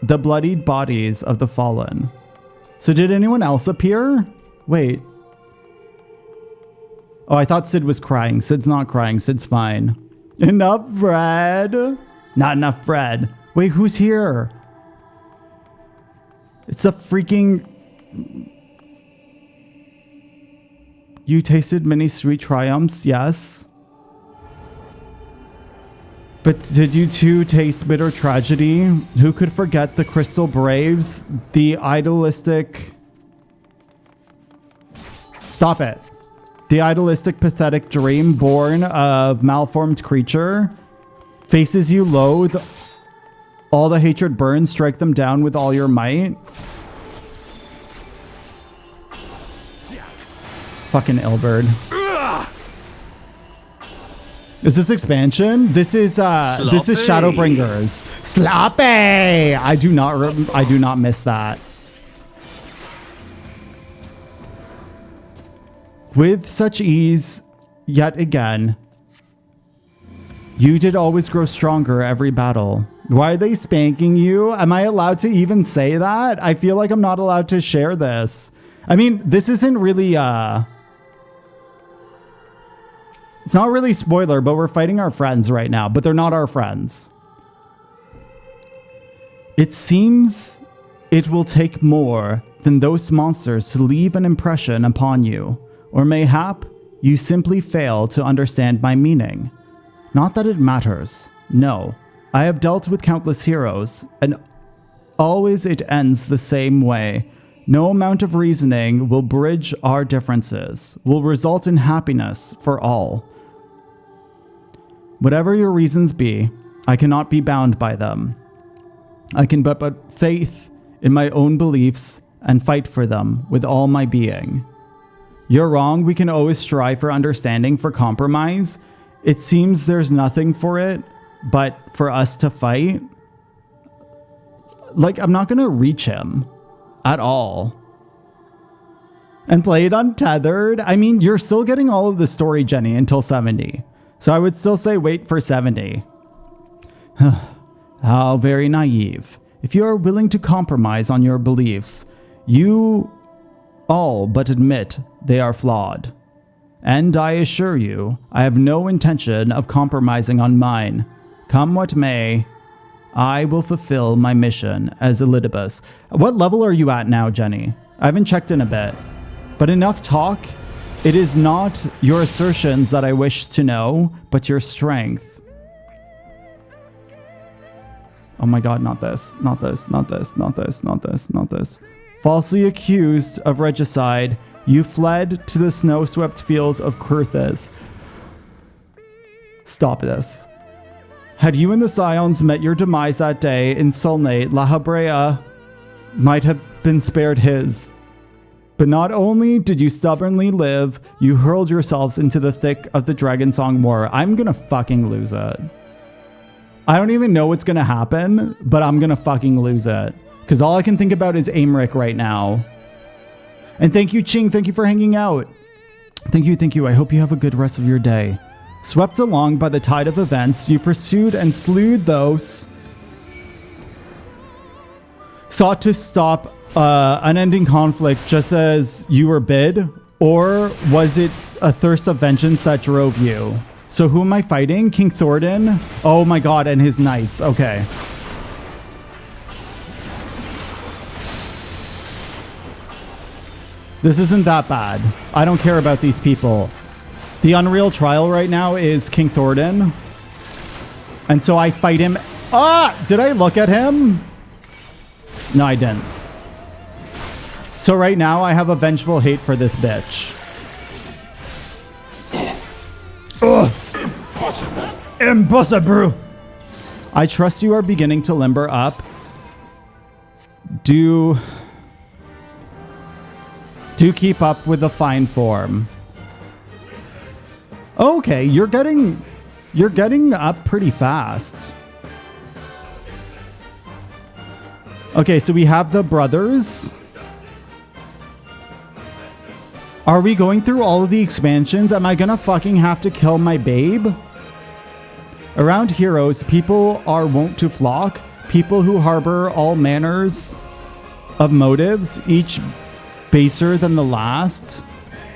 the bloodied bodies of the fallen. So did anyone else appear? Wait. Oh, I thought Sid was crying. Sid's not crying. Sid's fine. Enough bread? Not enough bread. Wait, who's here? It's a freaking... You tasted many sweet triumphs, yes. But did you too taste bitter tragedy? Who could forget the crystal braves, the idealistic... Stop it. The idealistic, pathetic dream born of malformed creature. Faces you loathe. All the hatred burns, strike them down with all your might. Fucking Ilberd. Is this expansion? This is Shadowbringers. Sloppy! I do not miss that. With such ease, yet again, you did always grow stronger every battle. Why are they spanking you? Am I allowed to even say that? I feel like I'm not allowed to share this. I mean, this isn't really, it's not really spoiler, but we're fighting our friends right now, but they're not our friends. It seems it will take more than those monsters to leave an impression upon you, or mayhap you simply fail to understand my meaning. Not that it matters. No, I have dealt with countless heroes, and always it ends the same way. No amount of reasoning will bridge our differences, will result in happiness for all. Whatever your reasons be, I cannot be bound by them. I can but put faith in my own beliefs and fight for them with all my being. You're wrong, we can always strive for understanding, for compromise. It seems there's nothing for it but for us to fight. Like, I'm not gonna reach him at all. And play it untethered. I mean, you're still getting all of the story, Jenny, until 70. So I would still say wait for 70. How very naive. If you are willing to compromise on your beliefs, you all but admit they are flawed. And I assure you, I have no intention of compromising on mine. Come what may, I will fulfill my mission as Elidibus. What level are you at now, Jenny? I haven't checked in a bit. But enough talk. It is not your assertions that I wish to know, but your strength. Oh my god, not this, not this, not this, not this, not this, not this. Falsely accused of regicide, you fled to the snow-swept fields of Kurthis. Stop this. Had you and the Scions met your demise that day in Sulnate, La Habrea might have been spared his. But not only did you stubbornly live, you hurled yourselves into the thick of the Dragonsong War. I'm gonna fucking lose it. I don't even know what's gonna happen, but I'm gonna fucking lose it. Because all I can think about is Aymeric right now. And thank you, Ching. Thank you for hanging out. Thank you, thank you. I hope you have a good rest of your day. Swept along by the tide of events, you pursued and slewed those. Sought to stop unending conflict just as you were bid? Or was it a thirst of vengeance that drove you? So who am I fighting? King Thordan? Oh my god, and his knights. Okay. This isn't that bad. I don't care about these people. The Unreal Trial right now is King Thordan. And so I fight him. Ah! Did I look at him? No, I didn't. So right now I have a vengeful hate for this bitch. Ugh. Impossible. I trust you are beginning to limber up. Do keep up with the fine form. Okay, you're getting up pretty fast. Okay, so we have the brothers. Are we going through all of the expansions? Am I gonna fucking have to kill my babe? Around heroes, people are wont to flock. People who harbor all manners of motives, each baser than the last.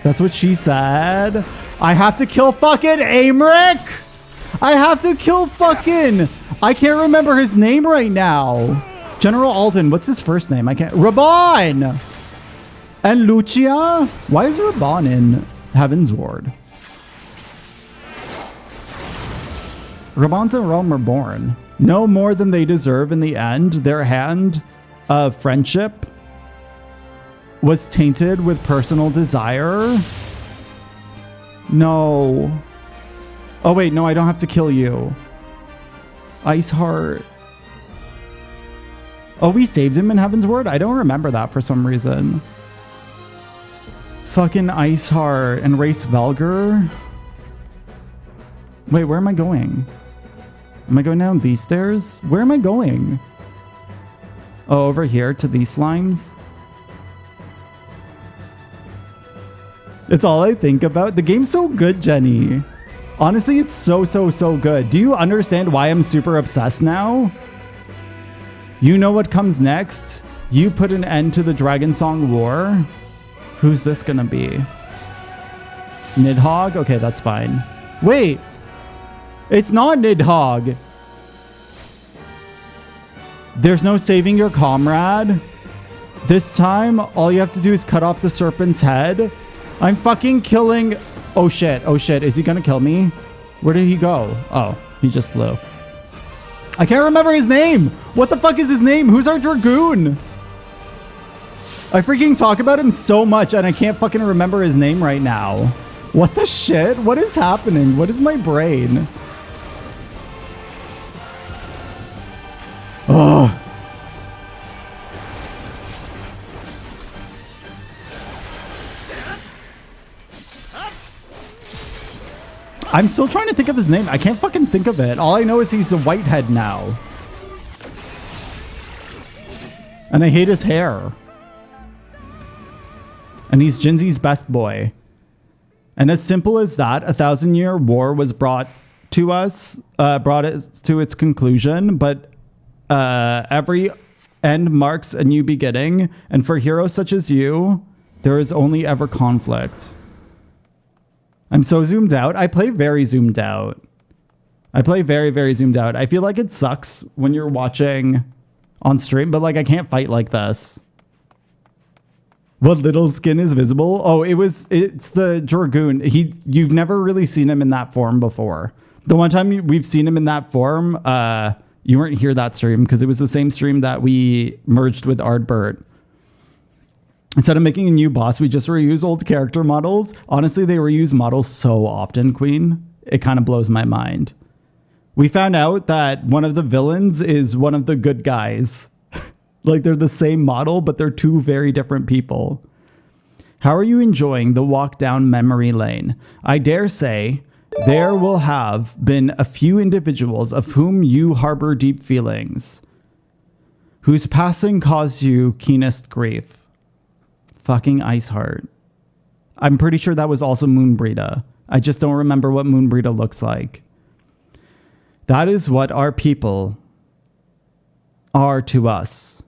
That's what she said. I have to kill fucking Aymeric? I have to kill fucking... I can't remember his name right now. General Alden, what's his first name? I can't... Raban! And Lucia? Why is Raban in Heaven's Ward? Raban's and Realm Reborn. No more than they deserve in the end. Their hand of friendship was tainted with personal desire. No. Oh wait, no, I don't have to kill you. Iceheart. Oh, we saved him in Heaven's Ward? I don't remember that for some reason. Fucking Iceheart and Race Velger. Wait, where am I going? Am I going down these stairs? Where am I going? Oh, over here to these slimes. It's all I think about. The game's so good, Jenny. Honestly, it's so good. Do you understand why I'm super obsessed now? You know what comes next? You put an end to the Dragon Song War? Who's this gonna be? Nidhogg? Okay, that's fine. Wait! It's not Nidhogg! There's no saving your comrade? This time, all you have to do is cut off the serpent's head? I'm fucking killing... Oh shit, is he gonna kill me? Where did he go? Oh, he just flew. I can't remember his name! What the fuck is his name? Who's our Dragoon? I freaking talk about him so much and I can't fucking remember his name right now. What the shit? What is happening? What is my brain? Oh. I'm still trying to think of his name. I can't fucking think of it. All I know is he's a whitehead now. And I hate his hair. And he's Jinzi's best boy. And as simple as that, 1,000-year war was brought to us, brought it to its conclusion, but every end marks a new beginning, and for heroes such as you, there is only ever conflict. I'm so zoomed out. I play very zoomed out. I play very zoomed out. I feel like it sucks when you're watching on stream, but like I can't fight like this. What little skin is visible? Oh, it's the Dragoon. You've never really seen him in that form before. The one time we've seen him in that form, you weren't here that stream because it was the same stream that we merged with Ardbert. Instead of making a new boss, we just reuse old character models. Honestly, they reuse models so often, Queen. It kind of blows my mind. We found out that one of the villains is one of the good guys. Like they're the same model, but they're two very different people. How are you enjoying the walk down memory lane? I dare say there will have been a few individuals of whom you harbor deep feelings, whose passing caused you keenest grief. Fucking Iceheart. I'm pretty sure that was also Moonbreeda. I just don't remember what Moonbreeda looks like. That is what our people are to us.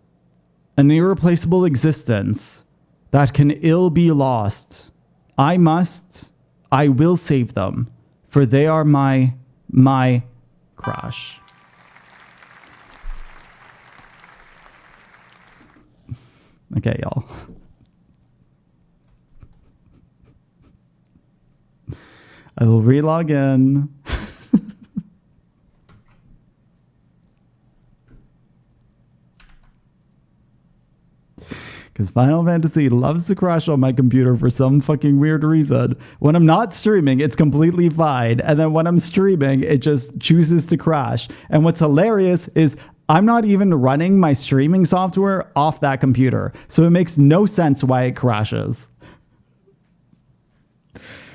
An irreplaceable existence that can ill be lost. I will save them, for they are my crush. Okay, y'all. I will relog in. Because Final Fantasy loves to crash on my computer for some fucking weird reason. When I'm not streaming, it's completely fine. And then when I'm streaming, it just chooses to crash. And what's hilarious is I'm not even running my streaming software off that computer. So it makes no sense why it crashes.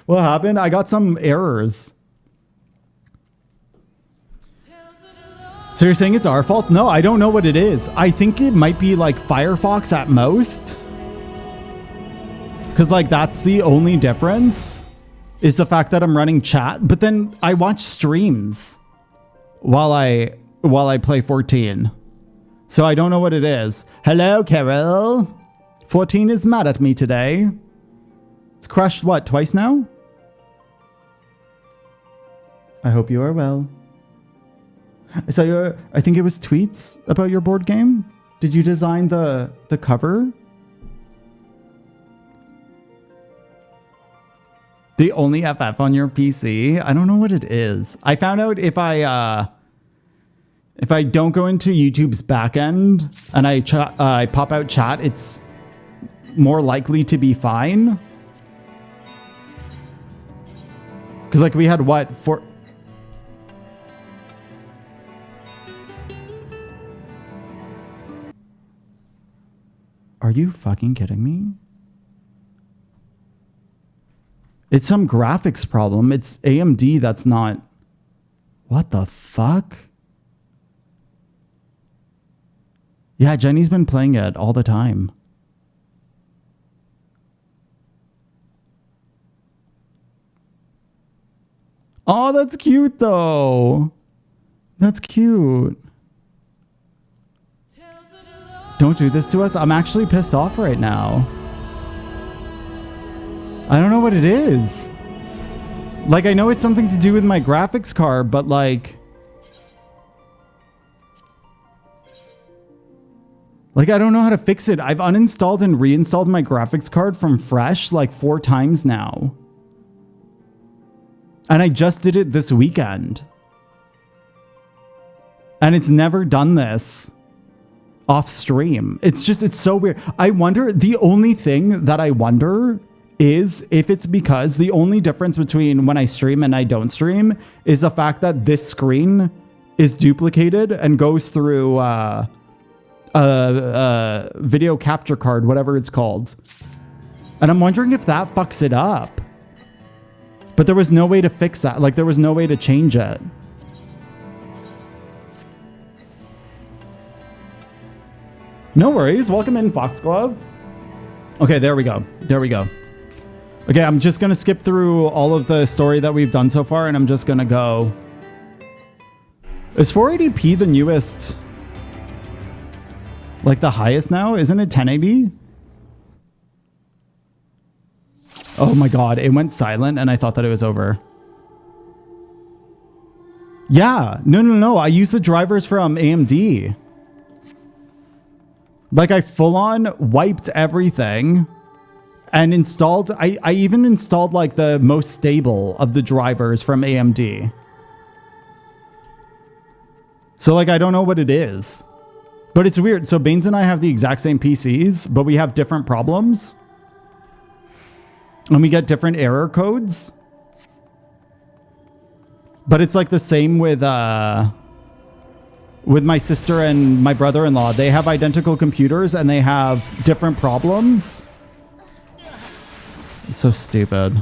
What happened? I got some errors. So you're saying it's our fault? No, I don't know what it is. I think it might be like Firefox at most. Because like that's the only difference is the fact that I'm running chat. But then I watch streams while I play 14. So I don't know what it is. Hello, Carol. 14 is mad at me today. It's crashed what, twice now? I hope you are well. I saw I think it was tweets about your board game. Did you design the cover? The only FF on your PC? I don't know what it is. I found out if I don't go into YouTube's backend and I pop out chat, it's more likely to be fine. Because like we had what for. Are you fucking kidding me? It's some graphics problem. It's AMD that's not... What the fuck? Yeah, Jenny's been playing it all the time. Oh, that's cute though. That's cute. Don't do this to us. I'm actually pissed off right now. I don't know what it is. Like, I know it's something to do with my graphics card, but like... Like, I don't know how to fix it. I've uninstalled and reinstalled my graphics card from fresh like 4 times now. And I just did it this weekend. And it's never done this off stream. It's so weird. I wonder, the only thing that I wonder is if it's because the only difference between when I stream and I don't stream is the fact that this screen is duplicated and goes through video capture card, whatever it's called. And I'm wondering if that fucks it up. But there was no way to fix that. Like, there was no way to change it. No worries. Welcome in, Foxglove. Okay, there we go. There we go. Okay, I'm just going to skip through all of the story that we've done so far, and I'm just going to go... Is 480p the newest... Like, the highest now? Isn't it 1080? Oh my god, it went silent, and I thought that it was over. Yeah, no. I use the drivers from AMD. Like, I full-on wiped everything and installed... I even installed, like, the most stable of the drivers from AMD. So, like, I don't know what it is. But it's weird. So, Baines and I have the exact same PCs, but we have different problems. And we get different error codes. But it's, like, the same with my sister and my brother-in-law. They have identical computers and they have different problems. It's so stupid.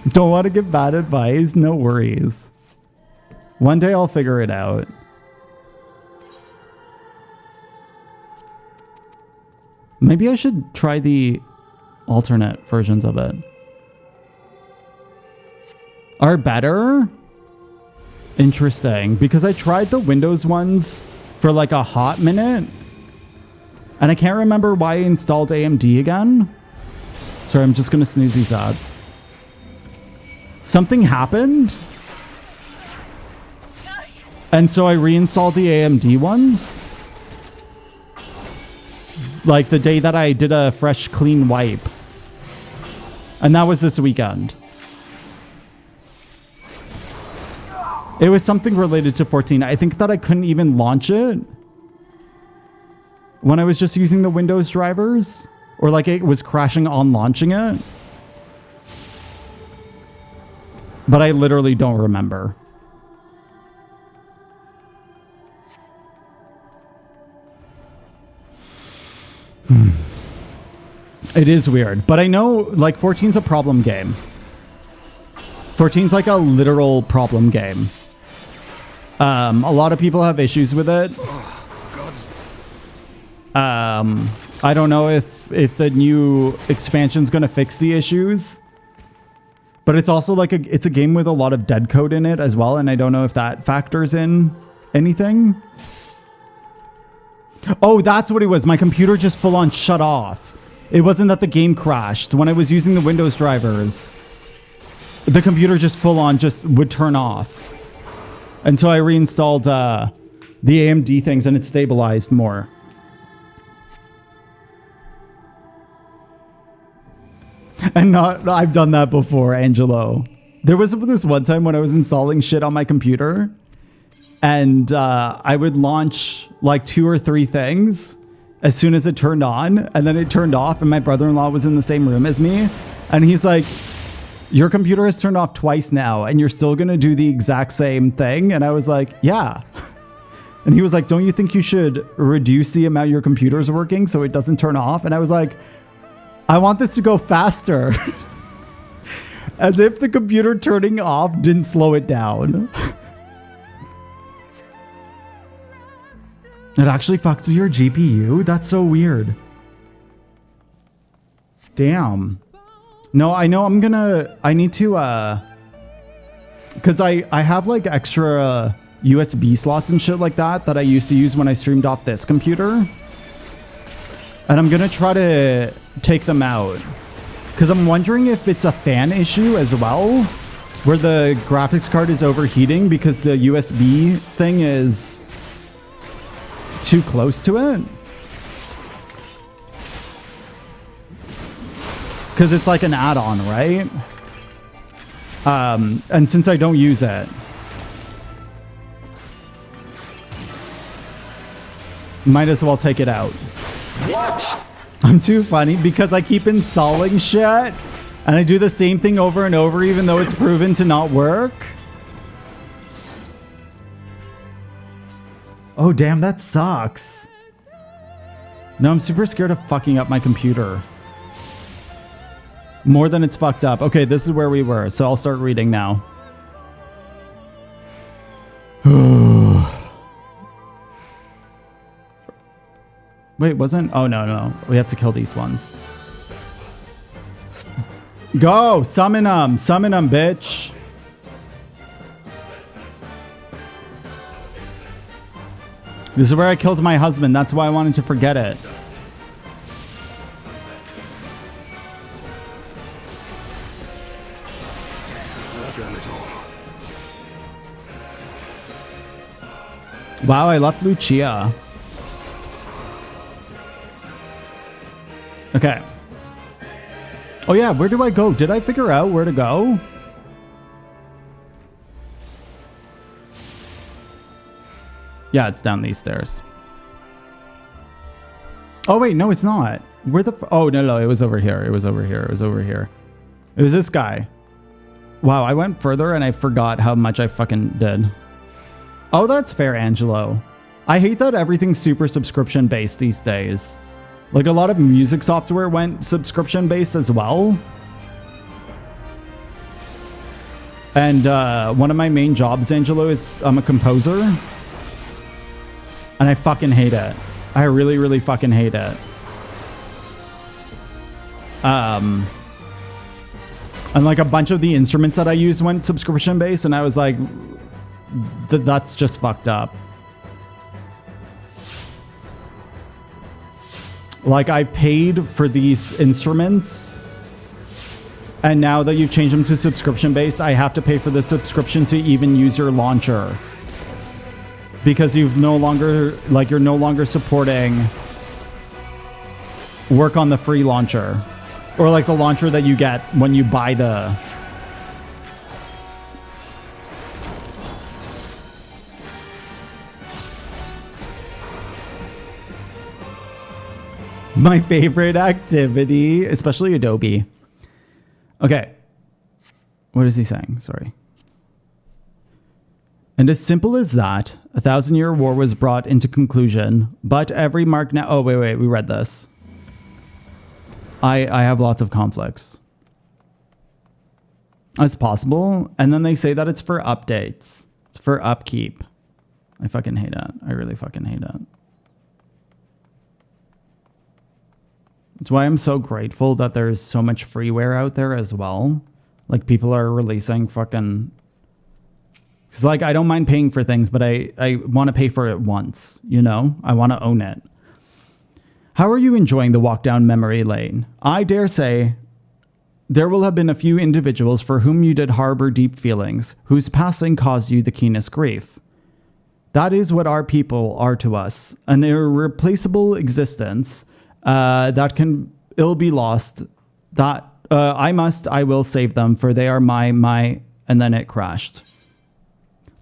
Don't want to give bad advice? No worries. One day I'll figure it out. Maybe I should try the alternate versions of it. Are better? Interesting. Because I tried the Windows ones for like a hot minute. And I can't remember why I installed AMD again. Sorry, I'm just going to snooze these ads. Something happened. And so I reinstalled the AMD ones. Like the day that I did a fresh clean wipe. And that was this weekend. It was something related to 14. I think that I couldn't even launch it when I was just using the Windows drivers. Or like it was crashing on launching it. But I literally don't remember. It is weird. But I know like 14's a problem game. 14's like a literal problem game. A lot of people have issues with it. I don't know if the new expansion's gonna fix the issues. But it's also like it's a game with a lot of dead code in it as well, and I don't know if that factors in anything. Oh, that's what it was. My computer just full on shut off. It wasn't that the game crashed. When I was using the Windows drivers, the computer just full on just would turn off. And so I reinstalled the AMD things and it stabilized more. And I've done that before, Angelo. There was this one time when I was installing shit on my computer and I would launch like 2 or 3 things as soon as it turned on, and then it turned off, and my brother-in-law was in the same room as me, and he's like, your computer has turned off twice now and you're still gonna do the exact same thing? And I was like, yeah. And he was like, don't you think you should reduce the amount your computer's working so it doesn't turn off? And I was like, I want this to go faster. As if the computer turning off didn't slow it down. It actually fucked with your GPU? That's so weird. Damn. No, I know I need to, because I have like extra USB slots and shit like that I used to use when I streamed off this computer. And I'm gonna try to take them out. Because I'm wondering if it's a fan issue as well, where the graphics card is overheating because the USB thing is too close to it. Because it's like an add-on, right? And since I don't use it, might as well take it out. What? I'm too funny because I keep installing shit and I do the same thing over and over even though it's proven to not work. Oh damn, that sucks. No, I'm super scared of fucking up my computer. More than it's fucked up. Okay, this is where we were, so I'll start reading now. Wait, wasn't? Oh, no. We have to kill these ones. Go! Summon them! Summon them, bitch! This is where I killed my husband. That's why I wanted to forget it. Wow, I left Lucia. Okay. Oh yeah, where do I go? Did I figure out where to go? Yeah, it's down these stairs. Oh wait, no, it's not. Where the oh no, it was over here. It was over here. It was over here. It was this guy. Wow, I went further and I forgot how much I fucking did. Oh, that's fair, Angelo. I hate that everything's super subscription based these days. Like a lot of music software went subscription based as well. And one of my main jobs, Angelo, is I'm a composer. And I fucking hate it. I really, really fucking hate it. And like a bunch of the instruments that I used went subscription based, and I was like, that's just fucked up. Like I paid for these instruments, and now that you've changed them to subscription based, I have to pay for the subscription to even use your launcher. Because you've no longer, like you're no longer supporting work on the free launcher. Or like the launcher that you get when you buy the... My favorite activity, especially Adobe. Okay. What is he saying? Sorry. And as simple as that, 1,000-year war was brought into conclusion, but every mark now... Oh, wait, we read this. I have lots of conflicts. That's possible. And then they say that it's for updates. It's for upkeep. I fucking hate it. I really fucking hate it. That's why I'm so grateful that there's so much freeware out there as well. Like people are releasing fucking... Because like I don't mind paying for things, but I want to pay for it once, you know? I want to own it. How are you enjoying the walk down memory lane? I dare say there will have been a few individuals for whom you did harbor deep feelings, whose passing caused you the keenest grief. That is what our people are to us, an irreplaceable existence that can ill be lost. That I will save them, for they are my, and then it crashed.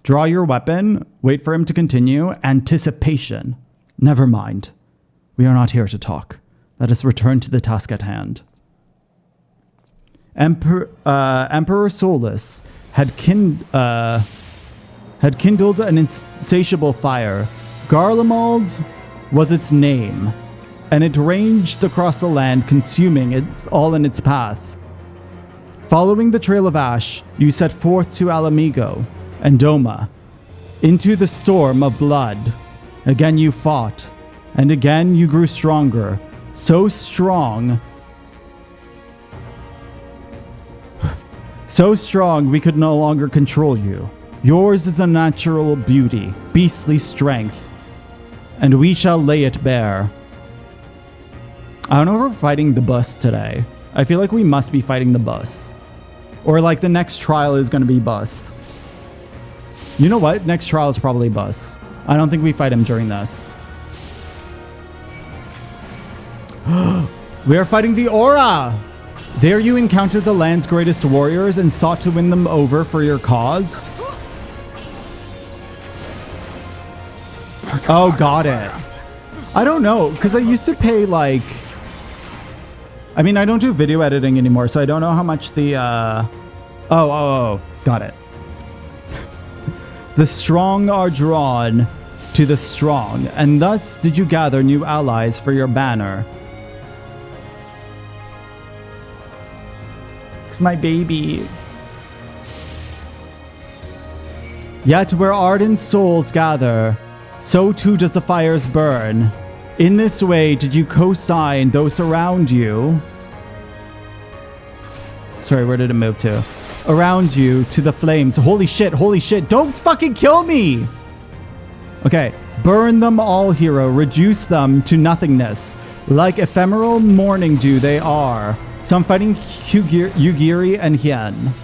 Draw your weapon, wait for him to continue. Anticipation. Never mind. We are not here to talk. Let us return to the task at hand. Emperor Solus had kindled an insatiable fire. Garlemald was its name, and it ranged across the land, consuming it all in its path. Following the trail of ash, you set forth to Alamigo and Doma, into the storm of blood. Again you fought, and again you grew stronger, so strong So strong we could no longer control you. Yours is a natural beauty, beastly strength, and we shall lay it bare. I don't know if we're fighting the bus today. I feel like we must be fighting the bus. Or like the next trial is going to be bus. You know what? Next trial is probably bus. I don't think we fight him during this. We are fighting the Aura! There you encountered the land's greatest warriors and sought to win them over for your cause. Oh, got it. I don't know, because I used to pay like... I mean, I don't do video editing anymore, so I don't know how much the... Oh, got it. The strong are drawn to the strong, and thus did you gather new allies for your banner. It's my baby. Yet where ardent souls gather, so too does the fires burn. In this way did you co-sign those around you. Sorry, where did it move to? Around you to the flames. Holy shit, don't fucking kill me! Okay, burn them all, hero. Reduce them to nothingness. Like ephemeral morning dew they are. So I'm fighting Yugiri and Hien.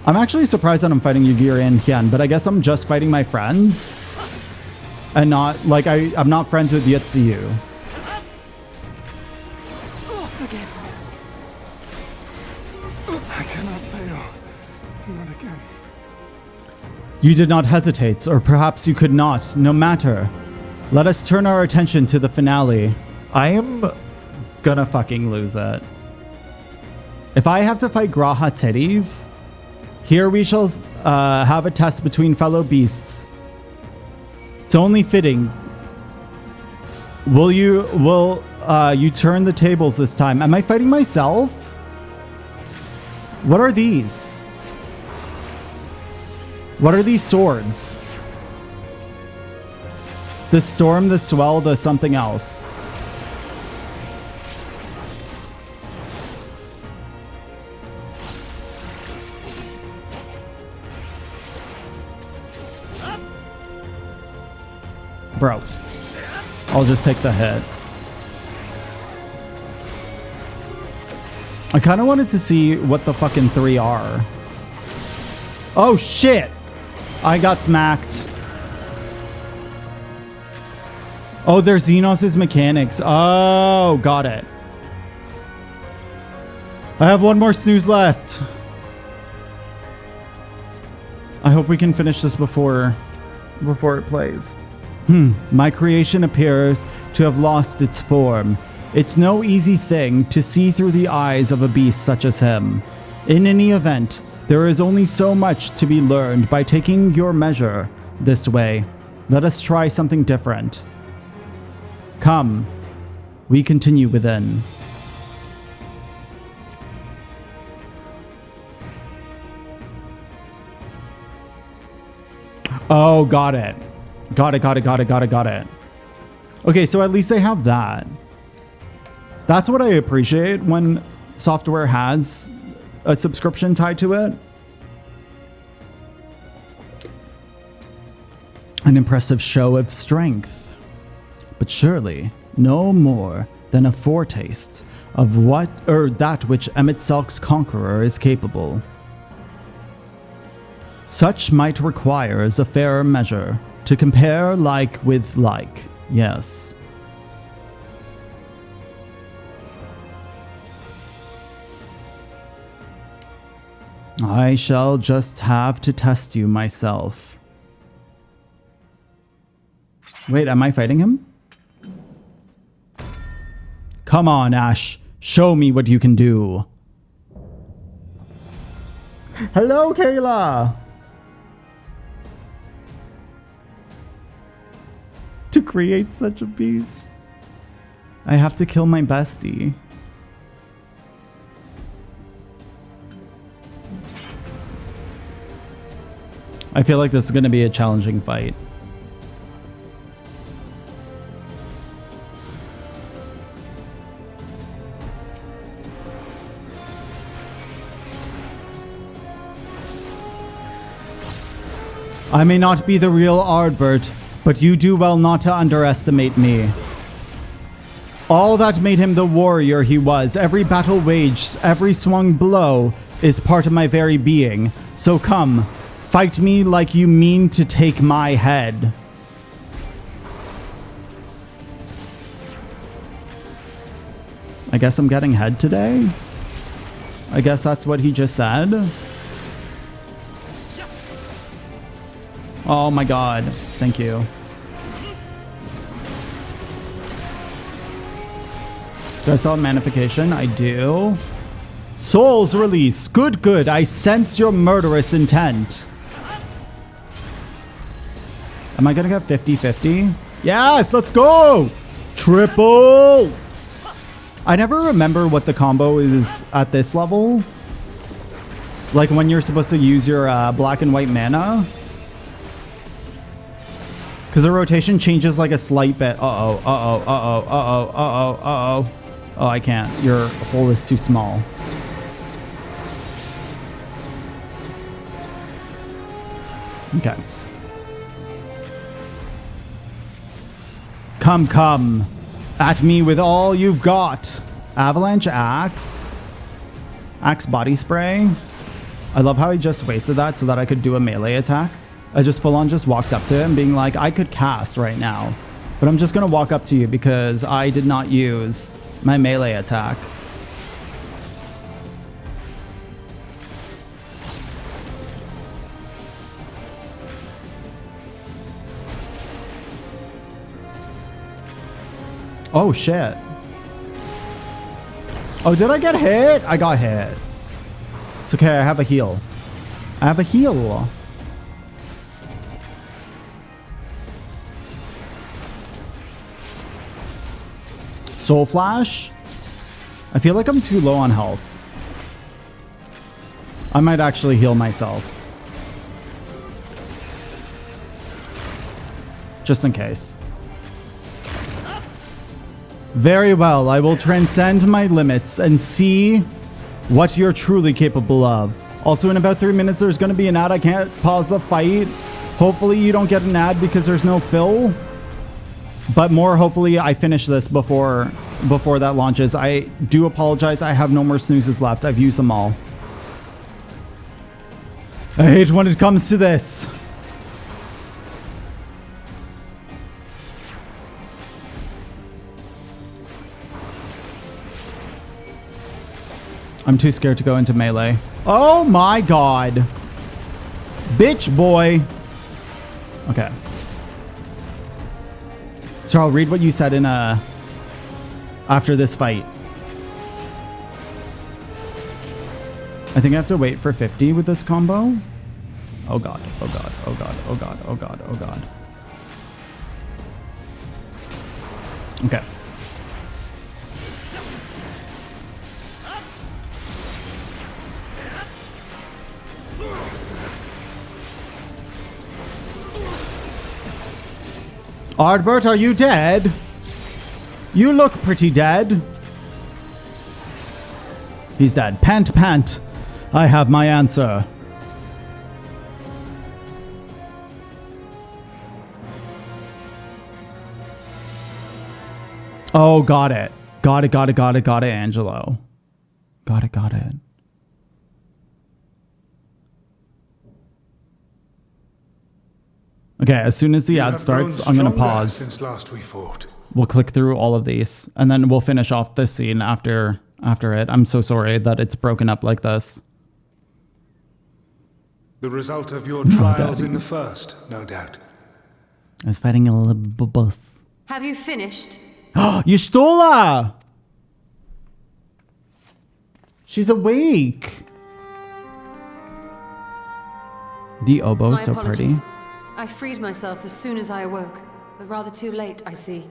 I'm actually surprised that I'm fighting Yugiri and Hien, but I guess I'm just fighting my friends. And not, like, I'm not friends with Yetsuyu. I cannot fail. Not again. You did not hesitate, or perhaps you could not. No matter. Let us turn our attention to the finale. I am gonna fucking lose it. If I have to fight Graha titties, here we shall have a test between fellow beasts. It's only fitting. Will you turn the tables this time? Am I fighting myself? What are these? What are these swords? The storm, the swell, the something else. Bro, I'll just take the hit. I kind of wanted to see what the fucking three are. Oh shit! I got smacked. Oh, they're Xenos' mechanics. Oh, got it. I have one more snooze left. I hope we can finish this before it plays. My creation appears to have lost its form. It's no easy thing to see through the eyes of a beast such as him. In any event, there is only so much to be learned by taking your measure this way. Let us try something different. Come, we continue within. Oh, got it. Got it. Okay, so at least I have that. That's what I appreciate when software has a subscription tied to it. An impressive show of strength. But surely no more than a foretaste of that which Emitsalk's conqueror is capable. Such might requires a fairer measure, to compare like with like, yes. I shall just have to test you myself. Wait, am I fighting him? Come on, Ash. Show me what you can do. Hello, Kayla. To create such a beast, I have to kill my bestie. I feel like this is going to be a challenging fight. I may not be the real Ardbert, but you do well not to underestimate me. All that made him the warrior he was, every battle waged, every swung blow, is part of my very being. So come, fight me like you mean to take my head. I guess I'm getting head today? I guess that's what he just said. Oh my god. Thank you. Do I still have Manification? I do. Soul's release. Good, good. I sense your murderous intent. Am I gonna get 50-50? Yes, let's go! Triple! I never remember what the combo is at this level. Like when you're supposed to use your black and white mana. Because the rotation changes like a slight bit. Uh-oh, uh-oh, uh-oh, uh-oh, uh-oh, uh-oh. Oh, I can't. Your hole is too small. Okay. Come, come. At me with all you've got. Avalanche Axe. Axe Body Spray. I love how he just wasted that so that I could do a melee attack. I just full on just walked up to him being like, I could cast right now. But I'm just going to walk up to you because I did not use my melee attack. Oh, shit. Oh, did I get hit? I got hit. It's okay, I have a heal. I have a heal. Soul Flash? I feel like I'm too low on health. I might actually heal myself. Just in case. Very well, I will transcend my limits and see what you're truly capable of. Also, in about 3 minutes, there's going to be an ad. I can't pause the fight. Hopefully, you don't get an ad because there's no fill. But more, hopefully, I finish this before that launches. I do apologize. I have no more snoozes left. I've used them all. I hate when it comes to this. I'm too scared to go into melee. Oh my god. Bitch boy. Okay. So I'll read what you said in after this fight. I think I have to wait for 50 with this combo. Oh god, oh god, oh god, oh god, oh god, oh god. Okay. Ardbert, are you dead? You look pretty dead. He's dead. Pant, pant. I have my answer. Oh, got it. Got it, got it, got it, got it, Angelo. Got it, got it. Okay, as soon as the ad starts, I'm going to pause. Since last we fought. We'll click through all of these, and then we'll finish off this scene after it. I'm so sorry that it's broken up like this. The result of your trials in the first, no doubt. I was fighting Elidibus. Have you finished? You stole her! She's awake. The oboe's so pretty. I freed myself as soon as I awoke, but rather too late, I see.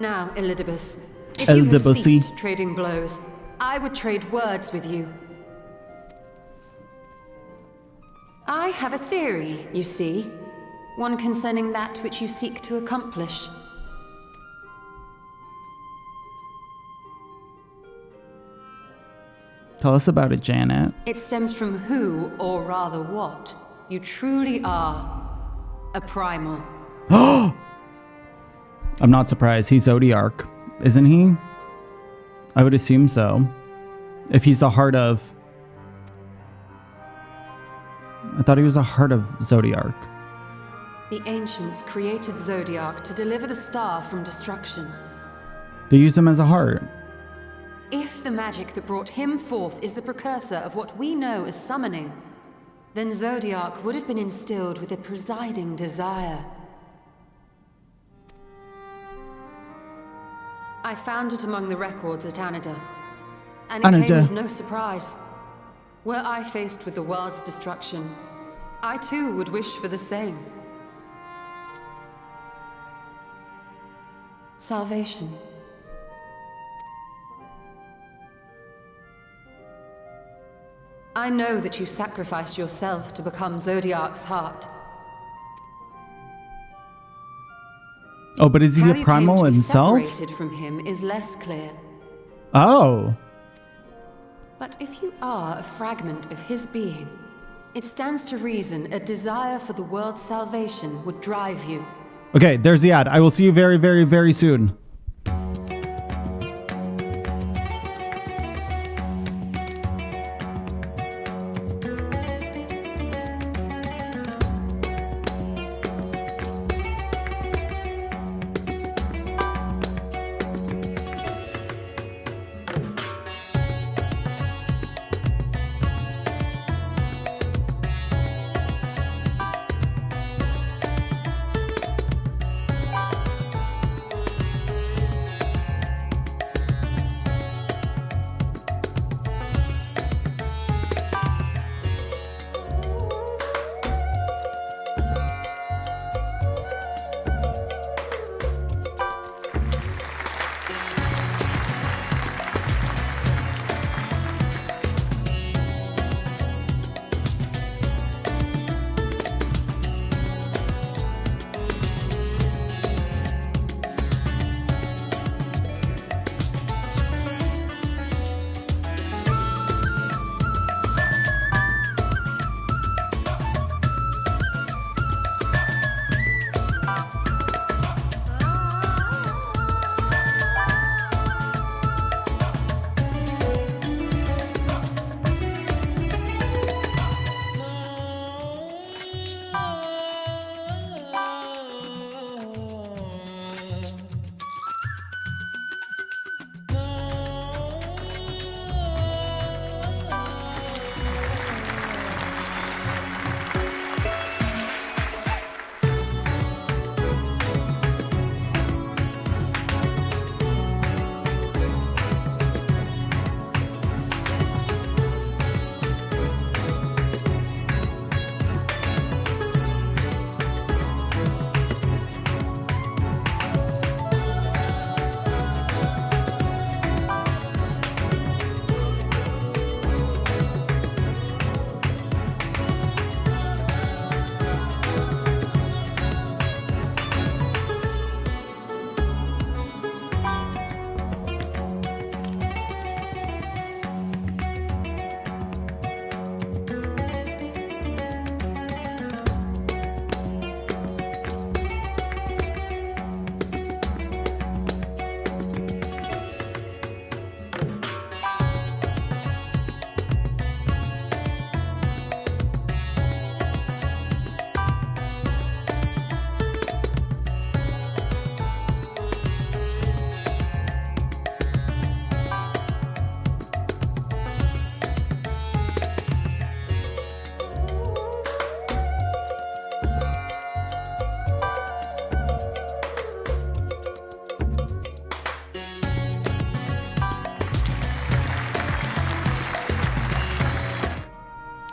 Now, Elidibus, if you have ceased trading blows, I would trade words with you. I have a theory, you see. One concerning that which you seek to accomplish. Tell us about it, Janet. It stems from who, or rather what, you truly are. A primal. I'm not surprised. He's Zodiark, isn't he? I would assume so. If he's the heart of... I thought he was the heart of Zodiark. The ancients created Zodiark to deliver the star from destruction. They used him as a heart. If the magic that brought him forth is the precursor of what we know as summoning, then Zodiark would have been instilled with a presiding desire. I found it among the records at Anida, and it came as no surprise. Were I faced with the world's destruction, I too would wish for the same. Salvation. I know that you sacrificed yourself to become Zodiark's heart. Oh, but is he a primal himself? How you came to be separated from him is less clear. Oh. But if you are a fragment of his being, it stands to reason a desire for the world's salvation would drive you. Okay, there's the ad. I will see you very, very, very soon.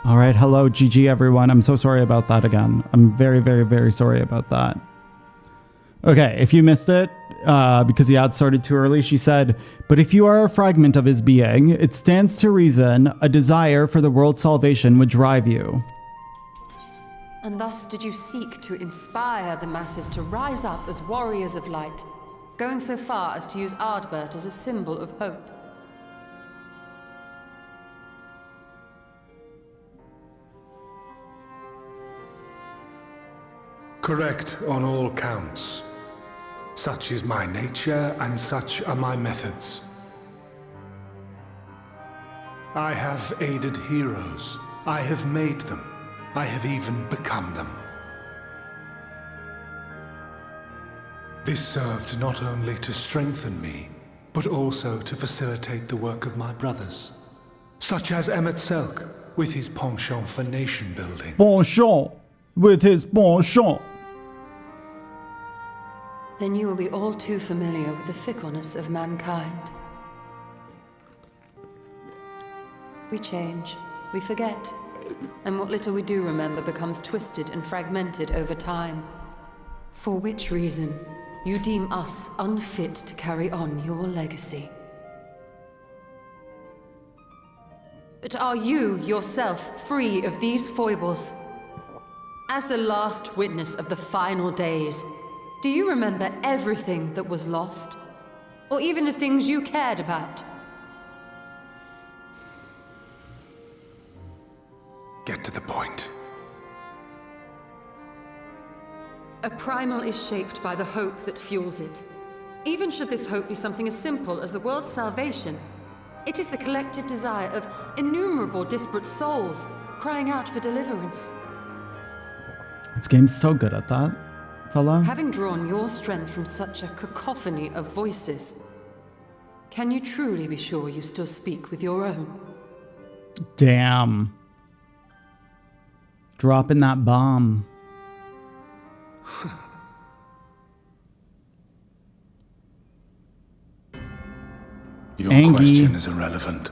All right, hello, GG everyone. I'm so sorry about that again. I'm very, very, very sorry about that. Okay, if you missed it, because the ad started too early, she said, but if you are a fragment of his being, it stands to reason a desire for the world's salvation would drive you. And thus did you seek to inspire the masses to rise up as warriors of light, going so far as to use Ardbert as a symbol of hope. Correct on all counts. Such is my nature, and such are my methods. I have aided heroes. I have made them. I have even become them. This served not only to strengthen me, but also to facilitate the work of my brothers, such as Selk, with his penchant for nation building. Penchant! With his penchant! Then you will be all too familiar with the fickleness of mankind. We change, we forget, and what little we do remember becomes twisted and fragmented over time. For which reason, you deem us unfit to carry on your legacy. But are you, yourself, free of these foibles? As the last witness of the final days, do you remember everything that was lost? Or even the things you cared about? Get to the point. A primal is shaped by the hope that fuels it. Even should this hope be something as simple as the world's salvation, it is the collective desire of innumerable disparate souls crying out for deliverance. This game's so good at that, fella. Having drawn your strength from such a cacophony of voices, can you truly be sure you still speak with your own? Damn. Dropping that bomb. Your Angie. question is irrelevant.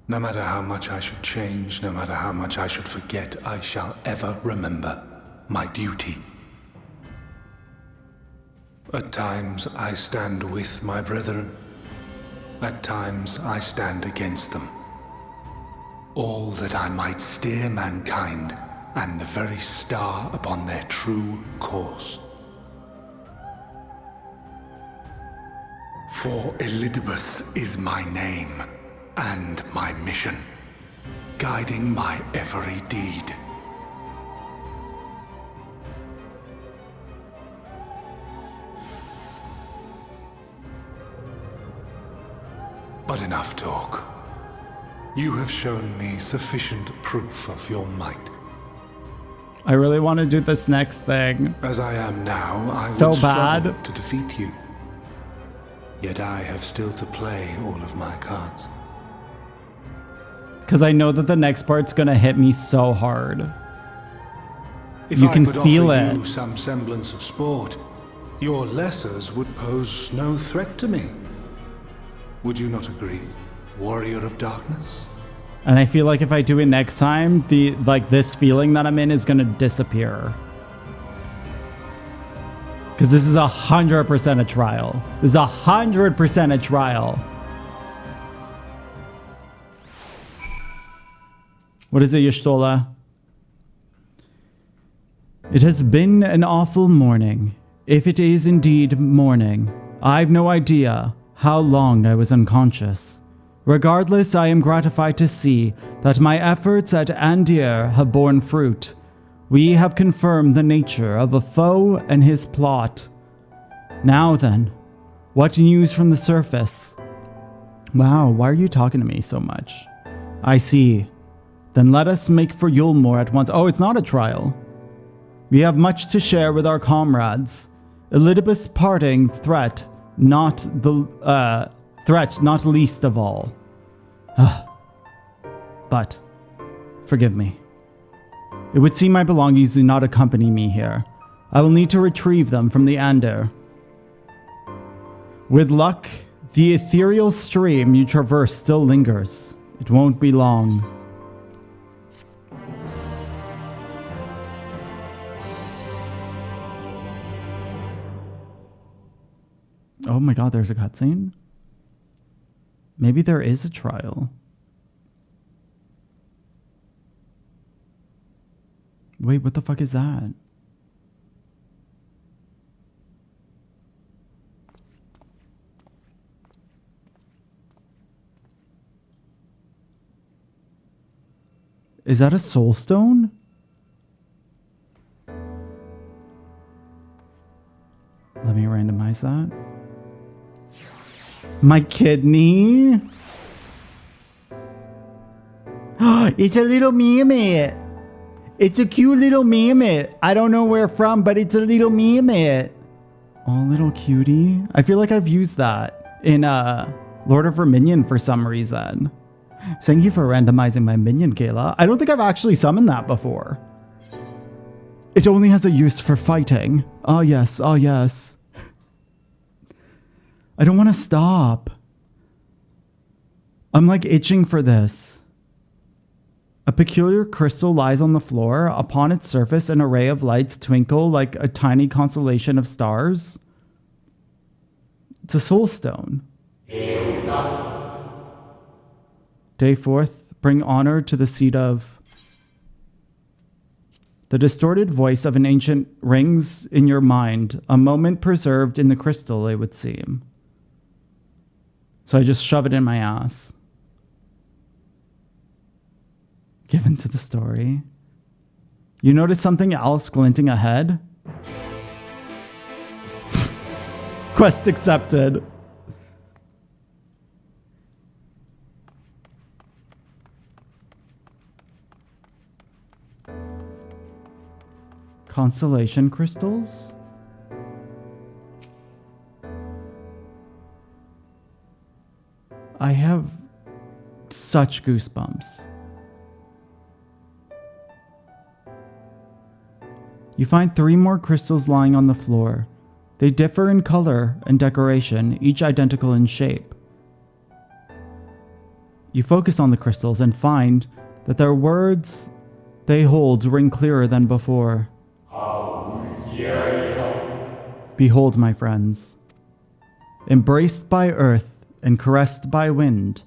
No matter how much I should change, no matter how much I should forget, I shall ever remember my duty. At times I stand with my brethren. At times I stand against them. All that I might steer mankind and the very star upon their true course. For Elidibus is my name and my mission, guiding my every deed. But enough talk. You have shown me sufficient proof of your might. I really want to do this next thing. As I am now, I so would struggle bad to defeat you. Yet I have still to play all of my cards. Because I know that the next part's gonna hit me so hard. If you I can could feel offer it. you some semblance of sport, your lessers would pose no threat to me. Would you not agree, Warrior of Darkness? And I feel like if I do it next time, this feeling that I'm in is gonna disappear. Because this is 100% a trial. This is 100% a trial. What is it, Y'shtola? It has been an awful morning. If it is indeed morning, I've no idea how long I was unconscious. Regardless, I am gratified to see that my efforts at Andir have borne fruit. We have confirmed the nature of a foe and his plot. Now then, what news from the surface? Wow, why are you talking to me so much? I see. Then let us make for Yulmore at once. Oh, it's not a trial. We have much to share with our comrades. Elidibus parting threat, not least of all. But, forgive me. It would seem my belongings do not accompany me here. I will need to retrieve them from the Ander. With luck, the ethereal stream you traverse still lingers. It won't be long. Oh my god, there's a cutscene? Maybe there is a trial. Wait, what the fuck is that? Is that a soul stone? Let me randomize that. My kidney. It's a little mermaid. It's a cute little mermaid. I don't know where from, but it's a little mermaid. Oh, little cutie. I feel like I've used that in Lord of Verminion for some reason. Thank you for randomizing my minion, Kayla. I don't think I've actually summoned that before. It only has a use for fighting. Oh, yes. Oh, yes. I don't want to stop. I'm like itching for this. A peculiar crystal lies on the floor. Upon its surface, an array of lights twinkle like a tiny constellation of stars. It's a soul stone. Day 4th, bring honor to the seat of... The distorted voice of an ancient rings in your mind, a moment preserved in the crystal, it would seem. So I just shove it in my ass. Given to the story. You notice something else glinting ahead? Quest accepted. Constellation crystals? I have such goosebumps. You find 3 more crystals lying on the floor. They differ in color and decoration, each identical in shape. You focus on the crystals and find that their words they hold ring clearer than before. Behold, my friends, embraced by earth and caressed by wind,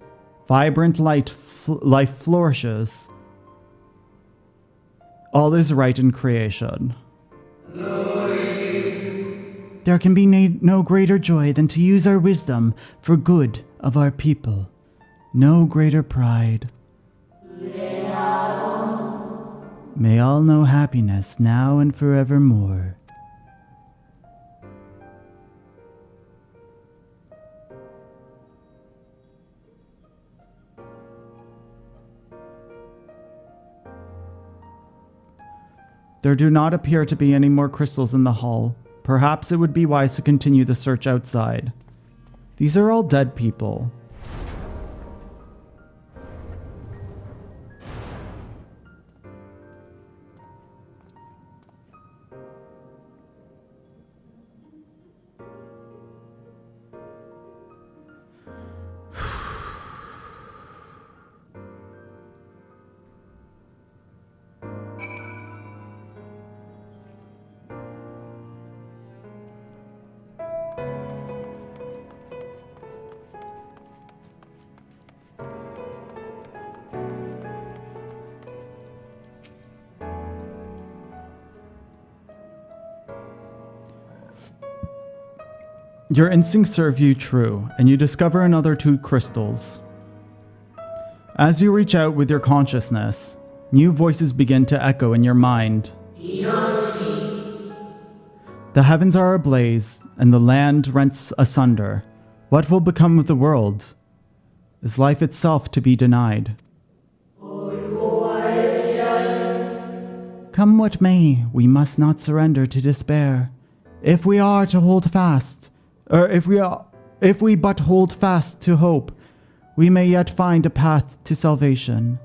vibrant life flourishes. All is right in creation. There can be no greater joy than to use our wisdom for good of our people. No greater pride. May all know happiness now and forevermore. There do not appear to be any more crystals in the hall. Perhaps it would be wise to continue the search outside. These are all dead people. Your instincts serve you true, and you discover another 2 crystals. As you reach out with your consciousness, new voices begin to echo in your mind. The heavens are ablaze, and the land rents asunder. What will become of the world? Is life itself to be denied? Come what may, we must not surrender to despair. If we are to hold fast, or if we but hold fast to hope, we may yet find a path to salvation.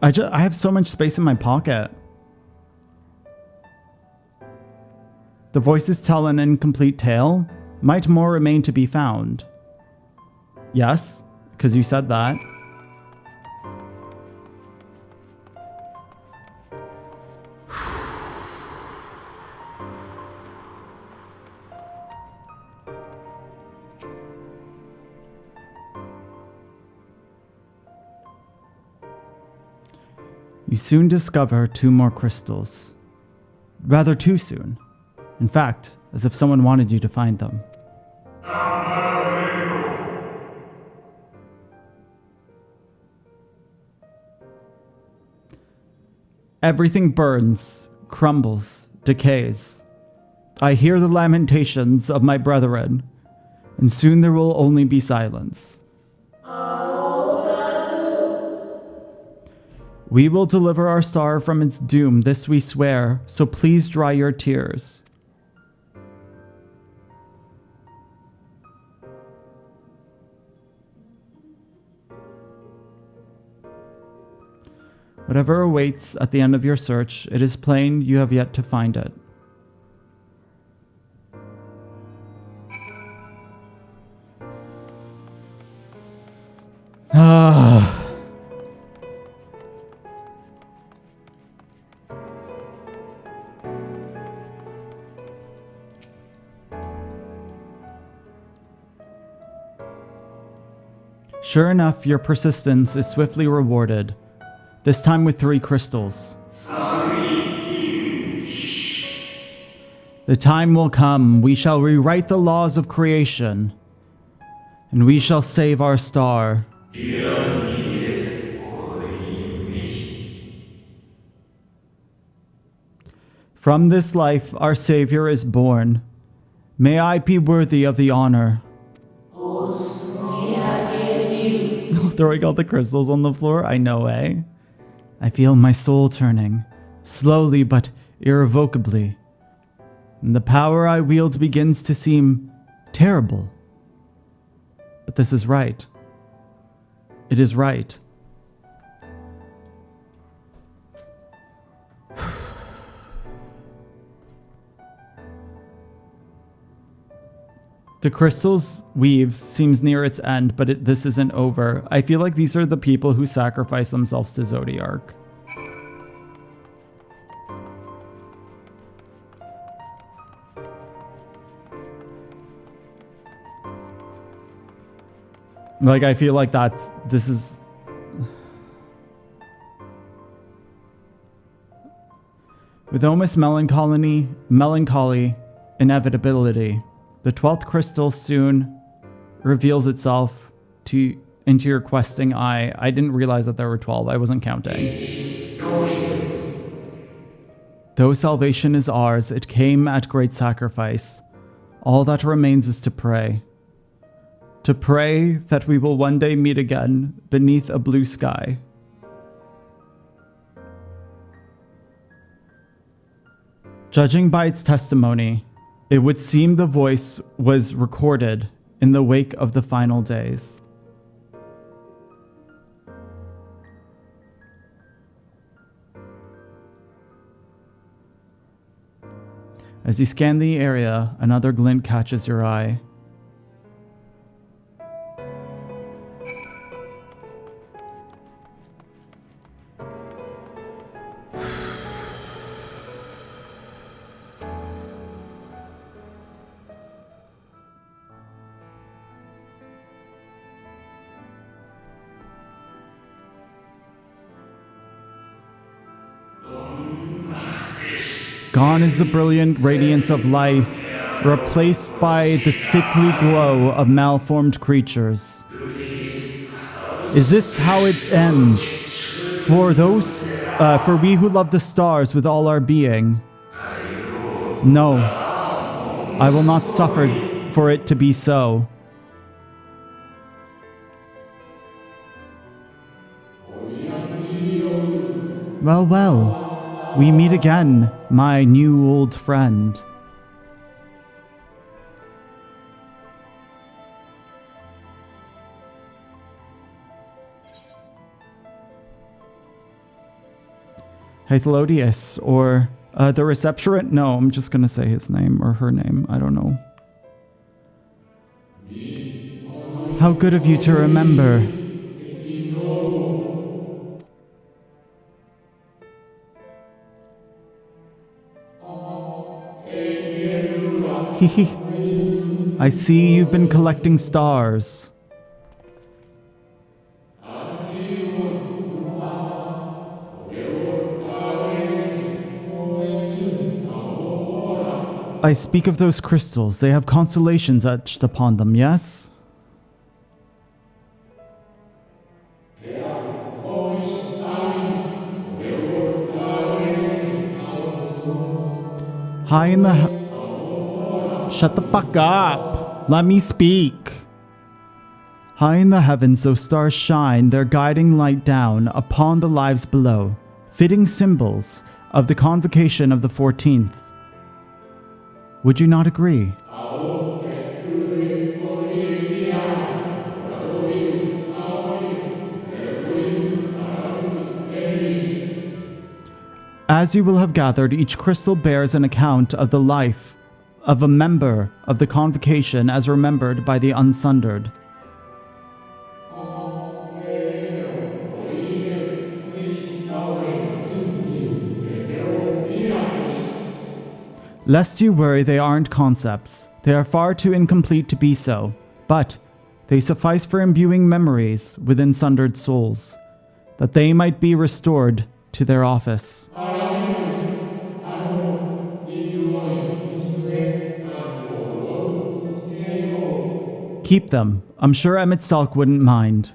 I have so much space in my pocket. The voices tell an incomplete tale. Might more remain to be found? Yes, because you said that. You soon discover 2 more crystals. Rather too soon. In fact, as if someone wanted you to find them. Everything burns, crumbles, decays. I hear the lamentations of my brethren, and soon there will only be silence. We will deliver our star from its doom, this we swear, so please dry your tears. Whatever awaits at the end of your search, it is plain you have yet to find it. Sure enough, your persistence is swiftly rewarded, this time with 3 crystals. The time will come, we shall rewrite the laws of creation, and we shall save our star. From this life, our Savior is born. May I be worthy of the honor. Throwing all the crystals on the floor? I know, eh? I feel my soul turning, slowly but irrevocably. And the power I wield begins to seem terrible. But this is right. It is right. The crystal's weaves seems near its end, but this isn't over. I feel like these are the people who sacrifice themselves to Zodiark. Like, I feel like this is... With almost melancholy, inevitability, the 12th crystal soon reveals itself into your questing eye. I didn't realize that there were 12. I wasn't counting. Though salvation is ours, it came at great sacrifice. All that remains is to pray. To pray that we will one day meet again beneath a blue sky. Judging by its testimony, it would seem the voice was recorded in the wake of the final days. As you scan the area, another glint catches your eye. Gone is the brilliant radiance of life, replaced by the sickly glow of malformed creatures. Is this how it ends? For we who love the stars with all our being? No, I will not suffer for it to be so. Well, well. We meet again, my new old friend. Hydaelyn, or the receptionist? No, I'm just gonna say his name or her name. I don't know. How good of you to remember. I see you've been collecting stars. I speak of those crystals. They have constellations etched upon them, yes? High in the... Shut the fuck up! Let me speak! High in the heavens, those stars shine their guiding light down upon the lives below, fitting symbols of the convocation of the 14th. Would you not agree? As you will have gathered, each crystal bears an account of the life of a member of the convocation as remembered by the Unsundered. Lest you worry, they aren't concepts. They are far too incomplete to be so, but they suffice for imbuing memories within sundered souls, that they might be restored to their office. Keep them. I'm sure Emet-Salk wouldn't mind.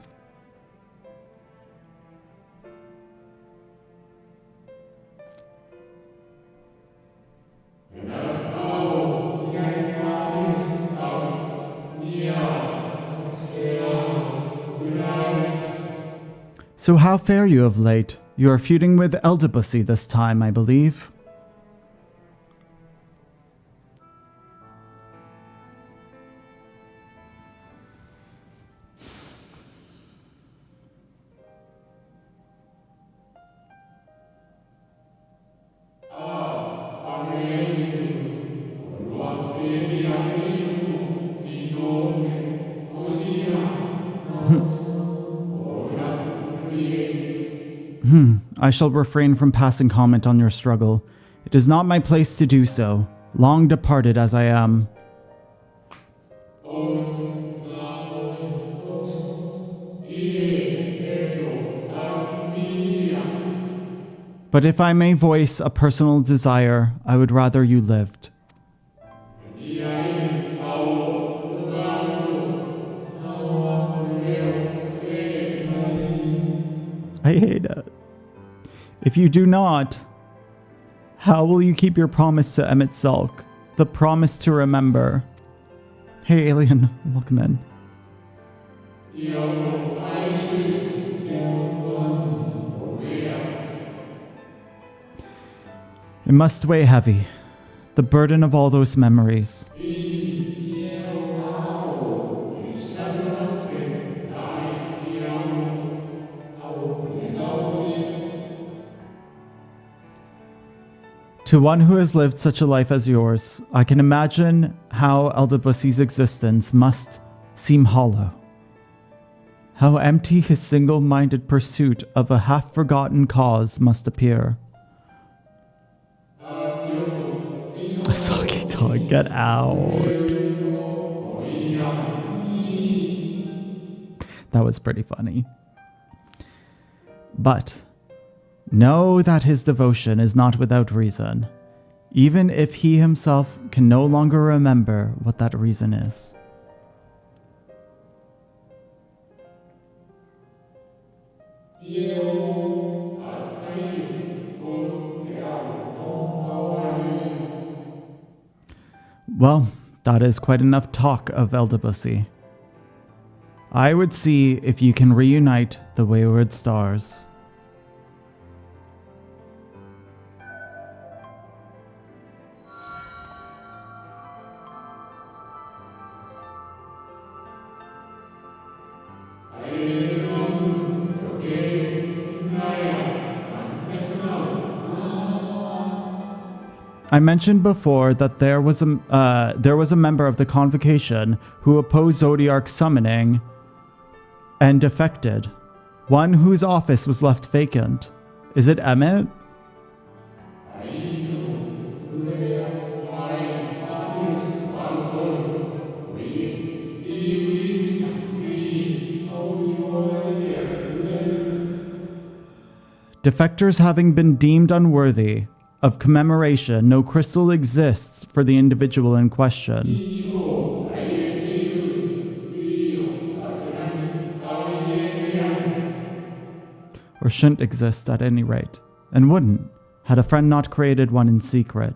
So how fare you of late? You are feuding with Elidibus this time, I believe. I shall refrain from passing comment on your struggle. It is not my place to do so, long departed as I am. But if I may voice a personal desire, I would rather you lived. I hate it. If you do not, how will you keep your promise to Emet-Salk? The promise to remember. Hey, alien, welcome in. It must weigh heavy, the burden of all those memories. To one who has lived such a life as yours, I can imagine how Elidibus's existence must seem hollow. How empty his single-minded pursuit of a half-forgotten cause must appear. A soggy dog, get out. That was pretty funny. But know that his devotion is not without reason, even if he himself can no longer remember what that reason is. Well, that is quite enough talk of Elidibus. I would see if you can reunite the wayward stars. I mentioned before that there was a member of the convocation who opposed Zodiark's summoning and defected. One whose office was left vacant. Is it Emmet? Defectors having been deemed unworthy of commemoration, no crystal exists for the individual in question. Or shouldn't exist at any rate, and wouldn't, had a friend not created one in secret.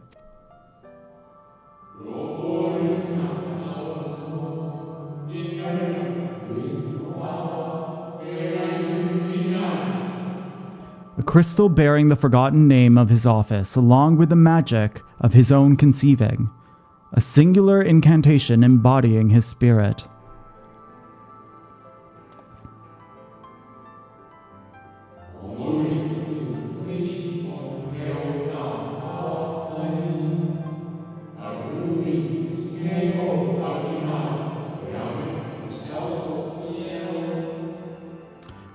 crystal bearing the forgotten name of his office, along with the magic of his own conceiving, a singular incantation embodying his spirit.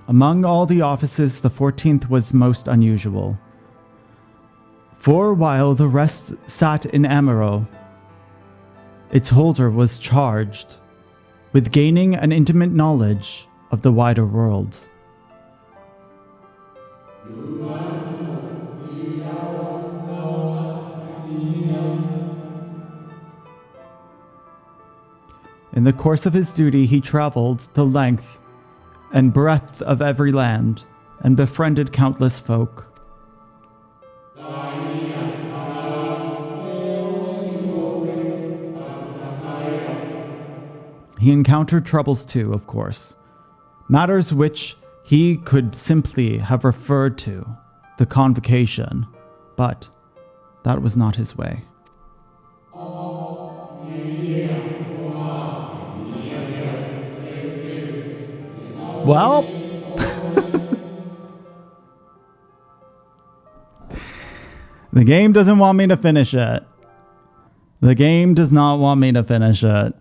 Among all the offices, the 14th was most unusual. For while the rest sat in Amaro, its holder was charged with gaining an intimate knowledge of the wider world. In the course of his duty, he traveled the length and breadth of every land and befriended countless folk. He encountered troubles too, of course. Matters which he could simply have referred to the convocation, but that was not his way. Well, the game doesn't want me to finish it. The game does not want me to finish it.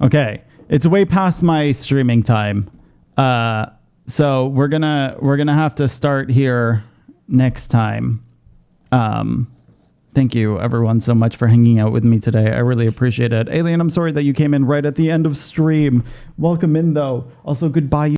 Okay, it's way past my streaming time. So we're gonna have to start here next time. Thank you everyone so much for hanging out with me today. I really appreciate it. Alien, I'm sorry that you came in right at the end of stream. Welcome in though. Also, goodbye.